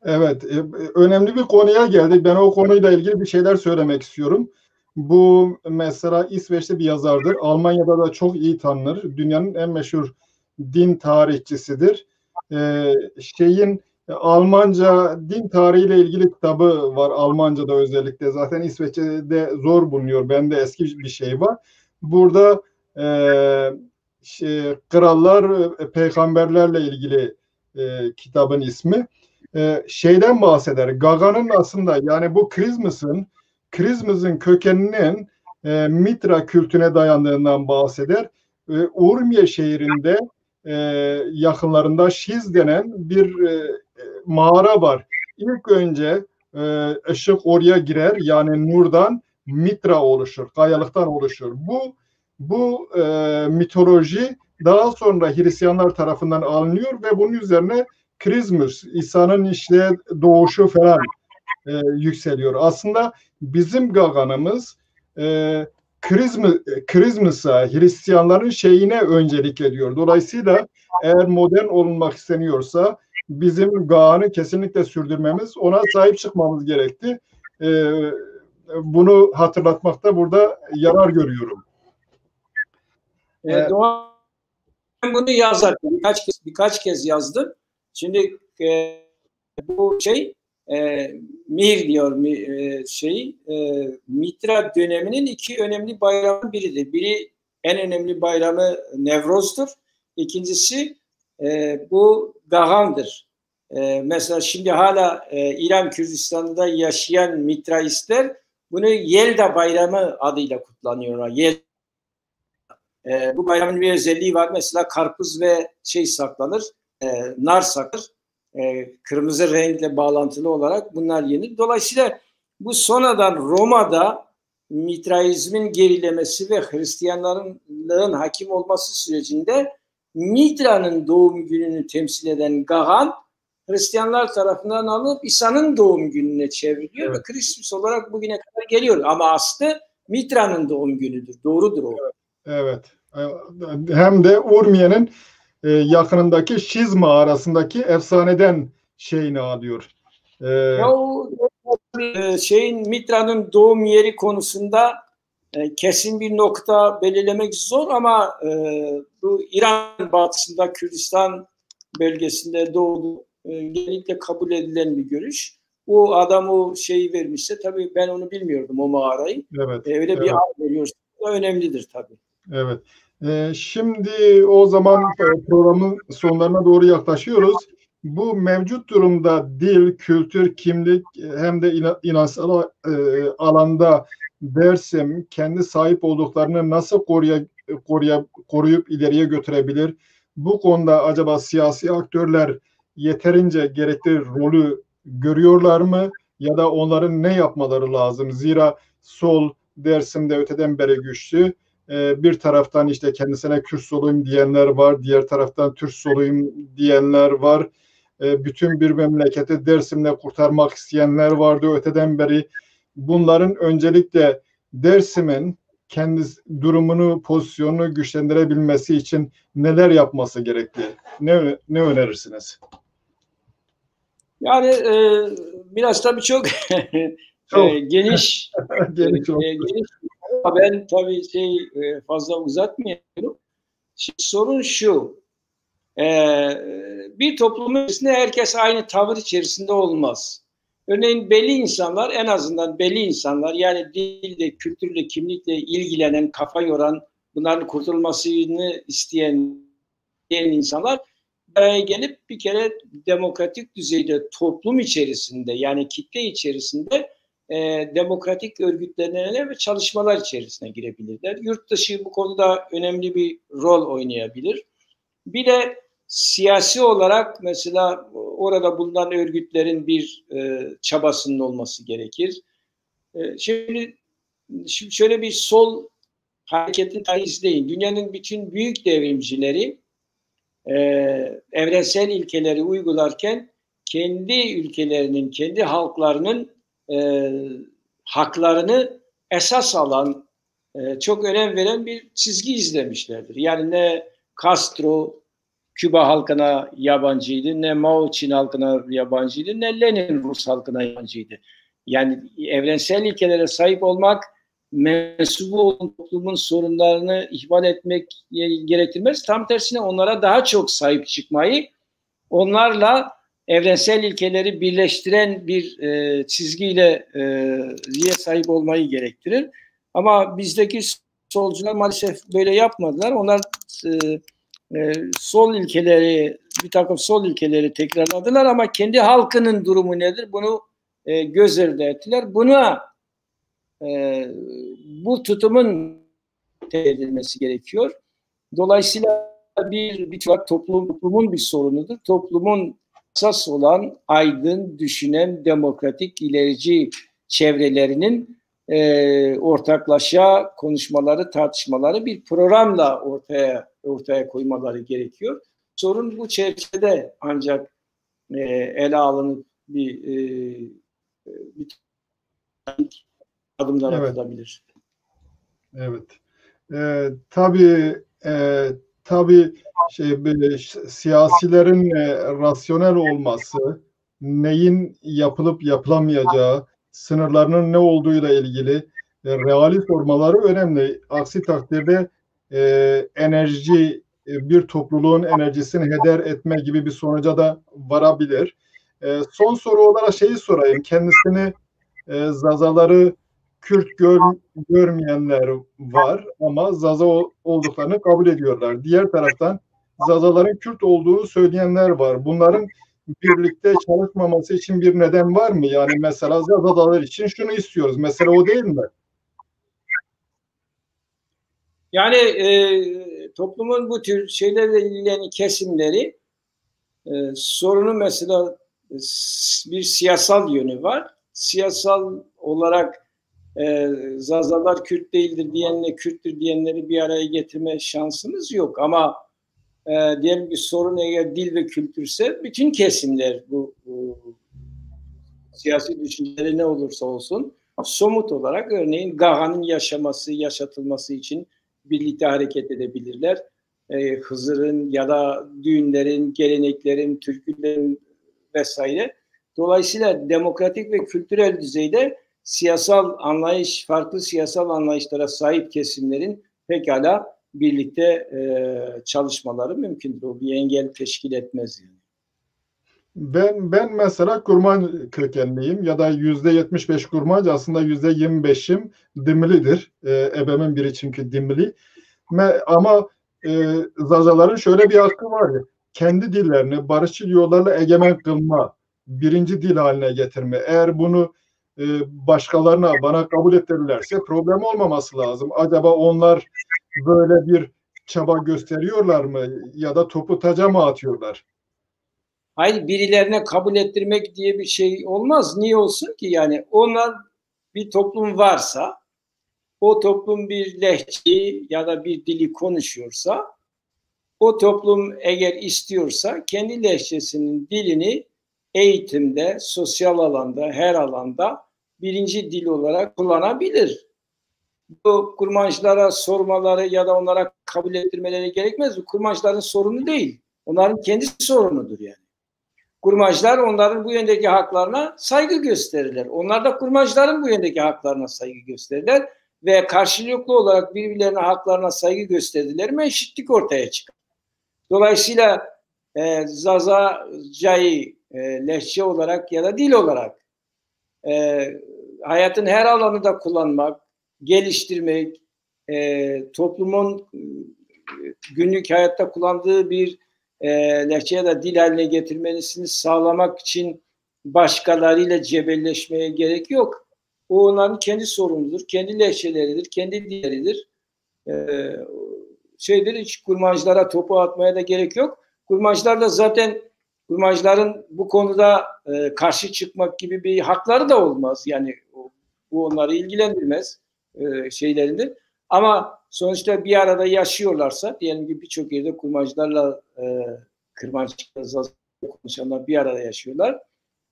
Speaker 1: Evet, önemli bir konuya geldik. Ben o konuyla ilgili bir şeyler söylemek istiyorum. Bu mesela İsveç'te bir yazardır. Almanya'da da çok iyi tanınır. Dünyanın en meşhur din tarihçisidir. Almanca din tarihiyle ilgili kitabı var. Almanca'da özellikle. Zaten İsveç'te zor bulunuyor. Bende eski bir şey var. Burada krallar, peygamberlerle ilgili kitabın ismi. Şeyden bahseder. Gaga'nın aslında yani bu Christmas'ın kökeninin Mitra kültüne dayandığından bahseder. Urmiye şehrinde yakınlarında Şiz denen bir mağara var. İlk önce ışık oraya girer. Yani nurdan Mitra oluşur. Kayalıktan oluşur. Bu mitoloji daha sonra Hristiyanlar tarafından alınıyor ve bunun üzerine Christmas, İsa'nın işte doğuşu falan yükseliyor. Aslında bizim Gaga'nımız Christmas'a, Hristiyanların şeyine öncelik ediyor. Dolayısıyla eğer modern olunmak isteniyorsa bizim Gaga'nı kesinlikle sürdürmemiz, ona sahip çıkmamız gerekti. Bunu hatırlatmakta burada yarar görüyorum.
Speaker 2: Doğan bunu yazarken birkaç kez yazdım. Şimdi bu Mihir diyor Mitra döneminin iki önemli bayramı biridir. Biri en önemli bayramı Nevroz'dur. İkincisi bu Gahan'dır. Mesela şimdi hala İran Kürdistan'da yaşayan Mitraistler bunu Yelda bayramı adıyla kutlanıyorlar. Bu bayramın bir özelliği var. Mesela karpuz ve saklanır, nar saklanır. Kırmızı renkle bağlantılı olarak bunlar yenir. Dolayısıyla bu sonradan Roma'da Mitraizmin gerilemesi ve Hristiyanların hakim olması sürecinde Mitra'nın doğum gününü temsil eden Gahan Hristiyanlar tarafından alınıp İsa'nın doğum gününe çevriliyor ve Christmas olarak bugüne kadar geliyor. Ama aslı Mitra'nın doğum günüdür. Doğrudur o.
Speaker 1: Evet. Hem de Urmiye'nin yakınındaki Şiz mağarasındaki efsaneden şeyini alıyor.
Speaker 2: Mitra'nın doğum yeri konusunda kesin bir nokta belirlemek zor ama bu İran batısında Kürdistan bölgesinde doğduğu genellikle kabul edilen bir görüş. O adam o şeyi vermişse tabii ben onu bilmiyordum o mağarayı.
Speaker 1: Evet.
Speaker 2: Öyle bir ad veriyorsa o önemlidir tabii.
Speaker 1: Evet. Şimdi o zaman programın sonlarına doğru yaklaşıyoruz. Bu mevcut durumda dil, kültür, kimlik hem de inansal alanda Dersim kendi sahip olduklarını nasıl koruyup ileriye götürebilir? Bu konuda acaba siyasi aktörler yeterince gerekli rolü görüyorlar mı? Ya da onların ne yapmaları lazım? Zira sol Dersim'de öteden beri güçlü. Bir taraftan işte kendisine Kürt soluyum diyenler var. Diğer taraftan Türk soluyum diyenler var. Bütün bir memleketi Dersim'le kurtarmak isteyenler vardı öteden beri. Bunların öncelikle Dersim'in kendi durumunu, pozisyonunu güçlendirebilmesi için neler yapması gerekli? Ne önerirsiniz?
Speaker 2: Yani biraz tabii çok geniş. Geniş. Ben tabii fazla uzatmayayım. Şimdi sorun şu. Bir toplumun içerisinde herkes aynı tavır içerisinde olmaz. Örneğin belli insanlar, en azından belli insanlar, yani dilde, kültürle, kimlikle ilgilenen, kafa yoran, bunların kurtulmasını isteyen insanlar gelip bir kere demokratik düzeyde toplum içerisinde, yani kitle içerisinde demokratik örgütlenmeler ve çalışmalar içerisine girebilirler. Yurt dışı bu konuda önemli bir rol oynayabilir. Bir de siyasi olarak mesela orada bulunan örgütlerin bir çabasının olması gerekir. Şimdi şöyle bir sol hareketin tarihini izleyin. Dünyanın bütün büyük devrimcileri evrensel ilkeleri uygularken kendi ülkelerinin, kendi halklarının haklarını esas alan, çok önem veren bir çizgi izlemişlerdir. Yani ne Castro Küba halkına yabancıydı, ne Mao Çin halkına yabancıydı, ne Lenin Rus halkına yabancıydı. Yani evrensel ilkelere sahip olmak, mensubu olan toplumun sorunlarını ihmal etmek gerektirmez. Tam tersine onlara daha çok sahip çıkmayı, onlarla evrensel ilkeleri birleştiren bir çizgiyle sahip olmayı gerektirir. Ama bizdeki solcular maalesef böyle yapmadılar. Onlar sol ilkeleri, bir takım sol ilkeleri tekrarladılar ama kendi halkının durumu nedir? Bunu göz ardı ettiler. Buna bu tutumun edilmesi gerekiyor. Dolayısıyla bir toplumun bir sorunudur. Toplumun esas olan aydın, düşünen, demokratik, ilerici çevrelerinin ortaklaşa konuşmaları, tartışmaları bir programla ortaya koymaları gerekiyor. Sorun bu çerçevede ancak ele alınıp bir adımlar atılabilir.
Speaker 1: Evet. Tabii siyasilerin rasyonel olması, neyin yapılıp yapılamayacağı, sınırlarının ne olduğuyla ilgili realist olmaları önemli. Aksi takdirde bir topluluğun enerjisini heder etme gibi bir sonuca da varabilir. Son soru olarak şeyi sorayım. Kendisini Zazaları Kürt görmeyenler var ama Zaza olduklarını kabul ediyorlar. Diğer taraftan Zazaların Kürt olduğunu söyleyenler var. Bunların birlikte çalışmaması için bir neden var mı? Yani mesela Zazalar için şunu istiyoruz. Mesela o değil mi?
Speaker 2: Yani toplumun bu tür şeylerle ilgilenen kesimleri sorunun mesela bir siyasal yönü var. Siyasal olarak Zazalar Kürt değildir diyenle Kürttür diyenleri bir araya getirme şansımız yok. Ama diyelim ki sorun eğer dil ve kültürse bütün kesimler bu siyasi düşünceleri ne olursa olsun somut olarak örneğin Gaga'nın yaşatılması için birlikte hareket edebilirler. Hızır'ın ya da düğünlerin, geleneklerin, türkülerin vesaire. Dolayısıyla demokratik ve kültürel düzeyde siyasal anlayış, farklı siyasal anlayışlara sahip kesimlerin pekala birlikte çalışmaları mümkündür. O bir engel teşkil etmez yani.
Speaker 1: Ben mesela kurman kökenliyim ya da %75 kurmancı, aslında %25'im Dimlidir. Ebemin biri çünkü Dimli. Ama Zazaların şöyle bir hakkı var ya, kendi dillerini barışçıl yollarla egemen kılma, birinci dil haline getirme. Eğer bunu başkalarına, bana kabul ettirirlerse problem olmaması lazım. Acaba onlar böyle bir çaba gösteriyorlar mı ya da topu taca mı atıyorlar?
Speaker 2: Hayır, birilerine kabul ettirmek diye bir şey olmaz. Niye olsun ki? Yani onlar, bir toplum varsa, o toplum bir lehçeyi ya da bir dili konuşuyorsa, o toplum eğer istiyorsa kendi lehçesinin dilini eğitimde, sosyal alanda, her alanda birinci dil olarak kullanabilir. Bu kurmancılara sormaları ya da onlara kabul ettirmeleri gerekmez. Bu kurmancıların sorunu değil. Onların kendi sorunudur yani. Kurmancılar onların bu yöndeki haklarına saygı gösterirler. Onlar da kurmancıların bu yöndeki haklarına saygı gösterirler ve karşılıklı olarak birbirlerine haklarına saygı gösterdiler mi eşitlik ortaya çıkar. Dolayısıyla Zazacayı lehçe olarak ya da dil olarak hayatın her alanında kullanmak, geliştirmek, toplumun günlük hayatta kullandığı bir lehçe ya da dil haline getirmesini sağlamak için başkalarıyla cebelleşmeye gerek yok. O onların kendi sorunudur, kendi lehçeleridir, kendi dilleridir. Hiç kurmacılara topu atmaya da gerek yok. Kurmacılar da zaten kurmacıların bu konuda karşı çıkmak gibi bir hakları da olmaz. Yani bu onları ilgilendirmez şeyleridir. Ama sonuçta bir arada yaşıyorlarsa, diyelim ki birçok yerde kurmacılarla kırmancıkla konuşanlar bir arada yaşıyorlar.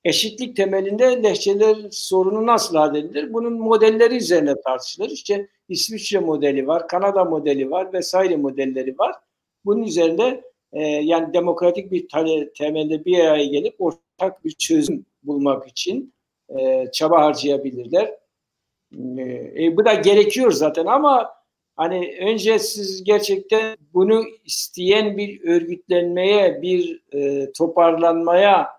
Speaker 2: Eşitlik temelinde lehçeler sorunu nasıl halledilir? Bunun modelleri üzerine tartışılır. İşte İsviçre modeli var, Kanada modeli var vesaire modelleri var. Bunun üzerinde yani demokratik bir temelde bir araya gelip ortak bir çözüm bulmak için çaba harcayabilirler. Bu da gerekiyor zaten ama hani önce siz gerçekten bunu isteyen bir örgütlenmeye, bir toparlanmaya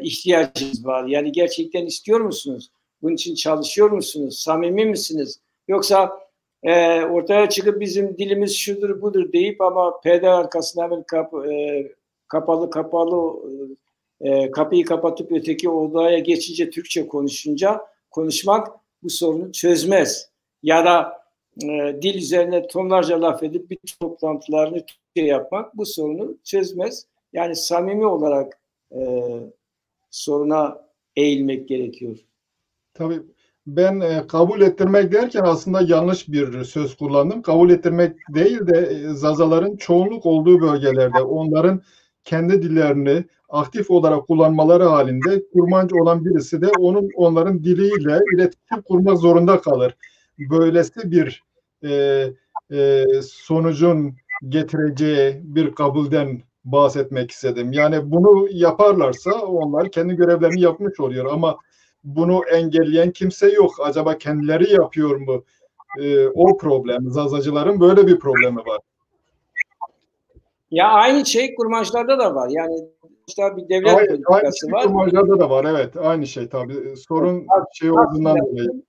Speaker 2: ihtiyacınız var. Yani gerçekten istiyor musunuz? Bunun için çalışıyor musunuz? Samimi misiniz? Yoksa ortaya çıkıp bizim dilimiz şudur budur deyip ama perde arkasına hemen kapalı kapıyı kapatıp öteki odaya geçince Türkçe konuşmak bu sorunu çözmez. Ya da dil üzerine tonlarca laf edip bütün toplantılarını Türkçe yapmak bu sorunu çözmez. Yani samimi olarak soruna eğilmek gerekiyor.
Speaker 1: Tabii ben kabul ettirmek derken aslında yanlış bir söz kullandım. Kabul ettirmek değil de Zazaların çoğunluk olduğu bölgelerde onların kendi dillerini aktif olarak kullanmaları halinde kurmancı olan birisi de onların diliyle iletişim kurmak zorunda kalır. Böylesi bir sonucun getireceği bir kabulden bahsetmek istedim. Yani bunu yaparlarsa onlar kendi görevlerini yapmış oluyor ama bunu engelleyen kimse yok. Acaba kendileri yapıyor mu? O problem. Zazacıların böyle bir problemi var.
Speaker 2: Ya aynı şey kurmaçlarda da var. Yani işte bir devlet politikası var.
Speaker 1: Kurmaçlarda da var. Evet. Aynı şey tabii. Sorun şey olduğundan dolayı.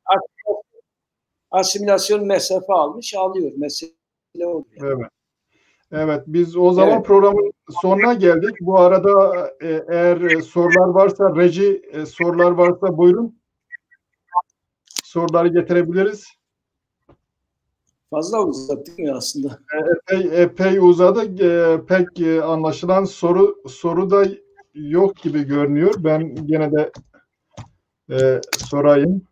Speaker 2: Asimilasyon mesafe alıyor. Mesele oluyor.
Speaker 1: Evet. Evet, biz o zaman programın sonuna geldik. Bu arada eğer sorular varsa, reji sorular varsa buyurun. Soruları getirebiliriz.
Speaker 2: Fazla uzattık mı aslında?
Speaker 1: Epey uzadı. Pek anlaşılan soru da yok gibi görünüyor. Ben gene de sorayım.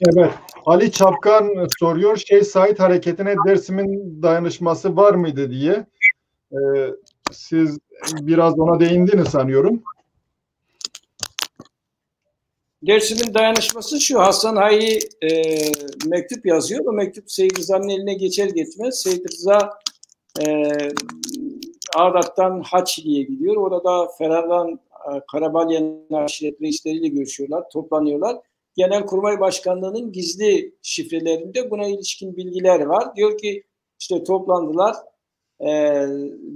Speaker 1: Evet. Ali Çapkan soruyor. Said hareketine Dersim'in dayanışması var mıydı diye. Siz biraz ona değindiniz sanıyorum.
Speaker 2: Dersim'in dayanışması şu: Hasan Hay'i mektup yazıyor. O mektup Seyyid Rıza'nın eline geçer geçmez Seyyid Rıza Ağdat'tan Haçlı'ya gidiyor. Orada Ferhar'dan Karabalyan'ın aşiret reisleriyle görüşüyorlar, toplanıyorlar. Genelkurmay Başkanlığı'nın gizli şifrelerinde buna ilişkin bilgiler var. Diyor ki işte toplandılar.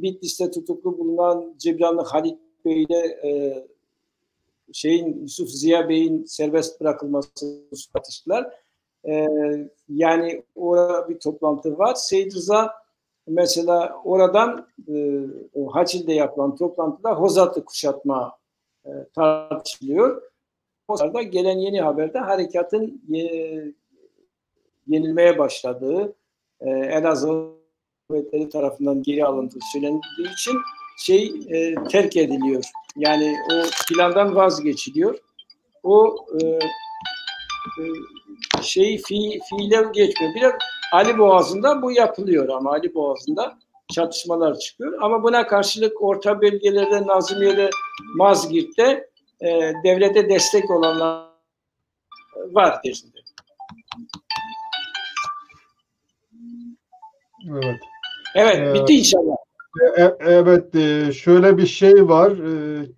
Speaker 2: Bitlis'te tutuklu bulunan Cibranlı Halit Bey ile Yusuf Ziya Bey'in serbest bırakılmasını tartıştılar. Yani orada bir toplantı var. Seyyid Rıza mesela oradan o Haçil'de yapılan toplantıda Hozat'ı kuşatma tartışılıyor. Hozat'ta gelen yeni haberde harekatın yenilmeye başladığı, Elazığ kuvvetleri tarafından geri alındığı söylendiği için terk ediliyor. Yani o plandan vazgeçiliyor. O fiile geçmiyor. Biraz Ali Boğazı'nda bu yapılıyor ama Ali Boğazı'nda çatışmalar çıkıyor. Ama buna karşılık orta bölgelerde Nazımiyye'de, Mazgirt'te devlete destek olanlar var Dersim'de.
Speaker 1: Evet.
Speaker 2: Evet, bitti inşallah.
Speaker 1: Evet, şöyle bir şey var.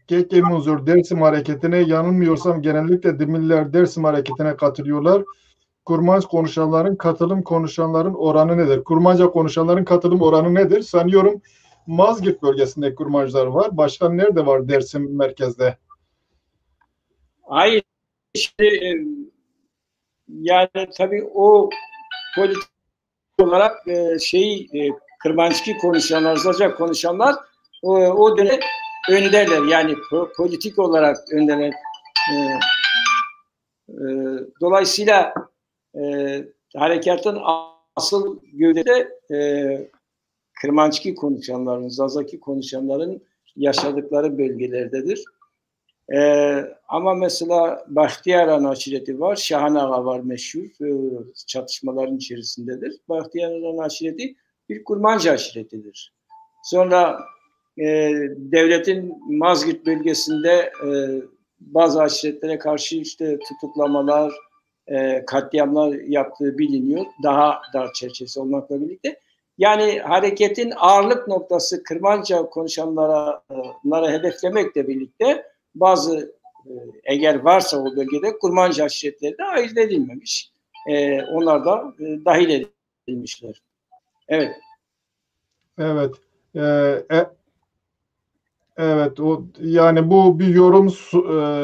Speaker 1: Gekemuzur Dersim hareketine yanılmıyorsam genellikle Dimiller Dersim hareketine katılıyorlar. Kurmanç konuşanların, katılım konuşanların oranı nedir? Kurmanca konuşanların katılım oranı nedir? Sanıyorum Mazgirt bölgesinde kurmancılar var. Başka nerede var Dersim merkezde?
Speaker 2: Hayır. Yani tabii o politik olarak Kırmançki konuşanlar, Zaza konuşanlar o dönem önderler. Yani politik olarak önderler. Dolayısıyla harekatın asıl gövdede Kırmançki konuşanların, Zazaki konuşanların yaşadıkları bölgelerdedir. Ama mesela Bahtiyar Ağa aşireti var, Şahan Ağa var meşhur, çatışmaların içerisindedir. Bahtiyar Ağa aşireti bir Kurmancı aşiretidir. Sonra devletin Mazgirt bölgesinde bazı aşiretlere karşı işte tutuklamalar, katliamlar yaptığı biliniyor. Daha dar çerçevesi olmakla birlikte. Yani hareketin ağırlık noktası Kırmanca konuşanlara hedeflemekle birlikte bazı eğer varsa o bölgede Kurmanca aşiretleri de ayırt edilmemiş. Onlar da dahil edilmişler. Evet.
Speaker 1: Evet. Evet, yani bu bir yorum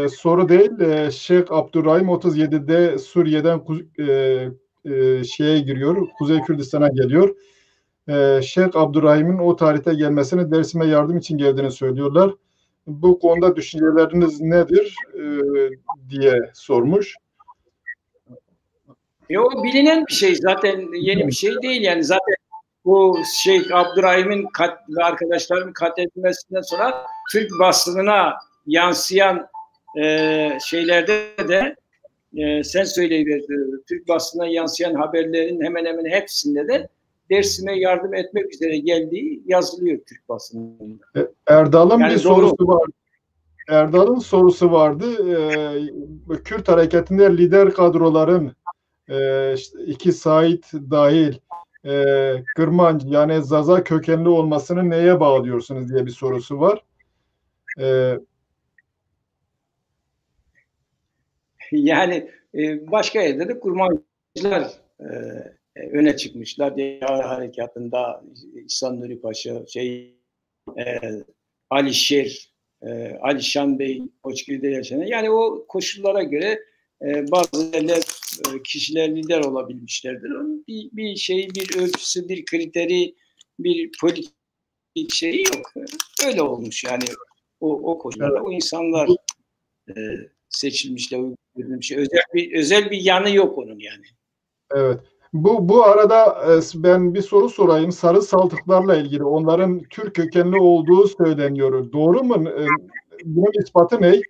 Speaker 1: soru değil. Şeyh Abdurrahim 37'de Suriye'den şeye giriyor, Kuzey Kürdistan'a geliyor. Şeyh Abdurrahim'in o tarihte gelmesini Dersim'e yardım için geldiğini söylüyorlar. Bu konuda düşünceleriniz nedir diye sormuş.
Speaker 2: O bilinen bir şey, zaten yeni bir şey değil yani. Zaten bu Şeyh Abdurrahim'in ve arkadaşlarının katledilmesinden sonra Türk basınına yansıyan şeylerde de sen söyleyiverdin, Türk basınına yansıyan haberlerin hemen hemen hepsinde de Dersim'e yardım etmek üzere geldiği yazılıyor Türk basınında.
Speaker 1: Erdal'ın
Speaker 2: yani
Speaker 1: bir sorusu var. Erdal'ın sorusu vardı. Kürt hareketinde lider kadroların işte iki Said dahil Kırmancı yani Zaza kökenli olmasını neye bağlıyorsunuz diye bir sorusu var.
Speaker 2: Yani başka yerde de kurmancılar öne çıkmışlar. Diyar Harekatı'nda İhsan Nuri Paşa, Ali Şer, Ali Şan Bey, Koçgir'de yaşanan. Yani o koşullara göre bazı kişiler lider olabilmişlerdir. Onun bir ölçüsü, bir kriteri, bir politik şeyi yok. Öyle olmuş yani o koşullarda. Evet. O insanlar seçilmişler, uygulanmış. Özel bir yanı yok onun yani.
Speaker 1: Evet. Bu arada ben bir soru sorayım. Sarı Saltıklarla ilgili onların Türk kökenli olduğu söyleniyor. Doğru mu? Bunun ispatı ne?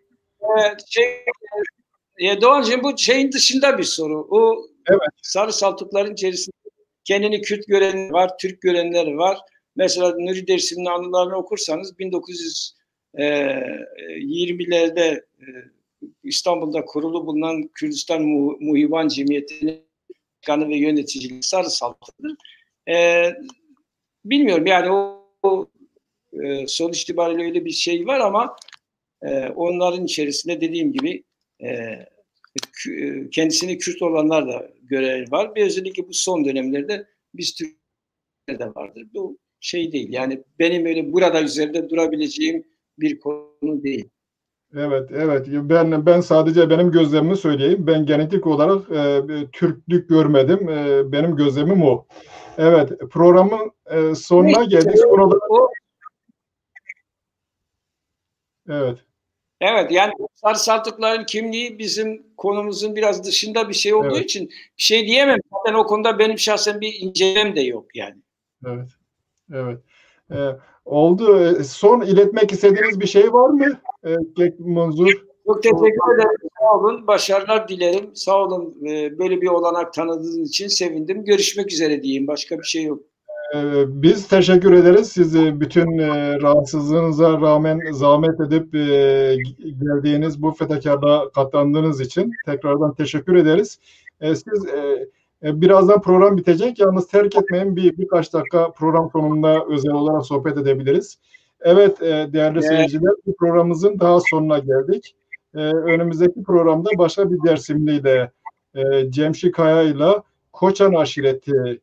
Speaker 2: Doğancığım bu şeyin dışında bir soru. O
Speaker 1: evet.
Speaker 2: Sarı Saltıkların içerisinde kendini Kürt görenler var, Türk görenler var. Mesela Nuri Dersim'in anılarını okursanız 1920'lerde İstanbul'da kurulu bulunan Kürdistan Muhiban Cemiyeti'nin başkanı ve yöneticiliği Sarı Saltık'tır. Bilmiyorum yani o sonuç itibariyle öyle bir şey var ama onların içerisinde dediğim gibi kendisini Kürt olanlar da görev var. Ve özellikle bu son dönemlerde biz Türkler'de vardır. Bu şey değil. Yani benim öyle burada üzerinde durabileceğim bir konu değil.
Speaker 1: Evet. Ben sadece benim gözlemimi söyleyeyim. Ben genetik olarak Türklük görmedim. Benim gözlemim o. Evet, programın sonuna geldik. Evet.
Speaker 2: Evet, yani Sarı Saltıkların kimliği bizim konumuzun biraz dışında bir şey olduğu için bir şey diyemem. Zaten o konuda benim şahsen bir incelemem de yok yani.
Speaker 1: Evet. Oldu. Son iletmek istediğiniz bir şey var mı? Manzur.
Speaker 2: Çok teşekkür ederim. Sağ olun. Başarılar dilerim. Sağ olun. Böyle bir olanak tanıdığınız için sevindim. Görüşmek üzere diyeyim. Başka bir şey yok.
Speaker 1: Biz teşekkür ederiz. Sizi bütün rahatsızlığınıza rağmen zahmet edip geldiğiniz bu fedakarlığa katlandığınız için tekrardan teşekkür ederiz. Siz birazdan program bitecek. Yalnız terk etmeyin. Birkaç dakika program sonunda özel olarak sohbet edebiliriz. Evet değerli seyirciler, bu programımızın daha sonuna geldik. Önümüzdeki programda başka bir Dersimli'yle Cemşi Kaya ile Koçan aşireti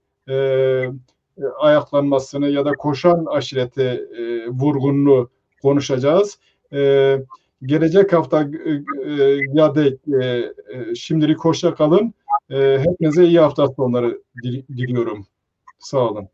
Speaker 1: ayaklanmasını ya da koşan aşireti vurgununu konuşacağız. Gelecek hafta ya da şimdilik hoşça kalın. Hepinize iyi hafta sonları diliyorum. Sağ olun.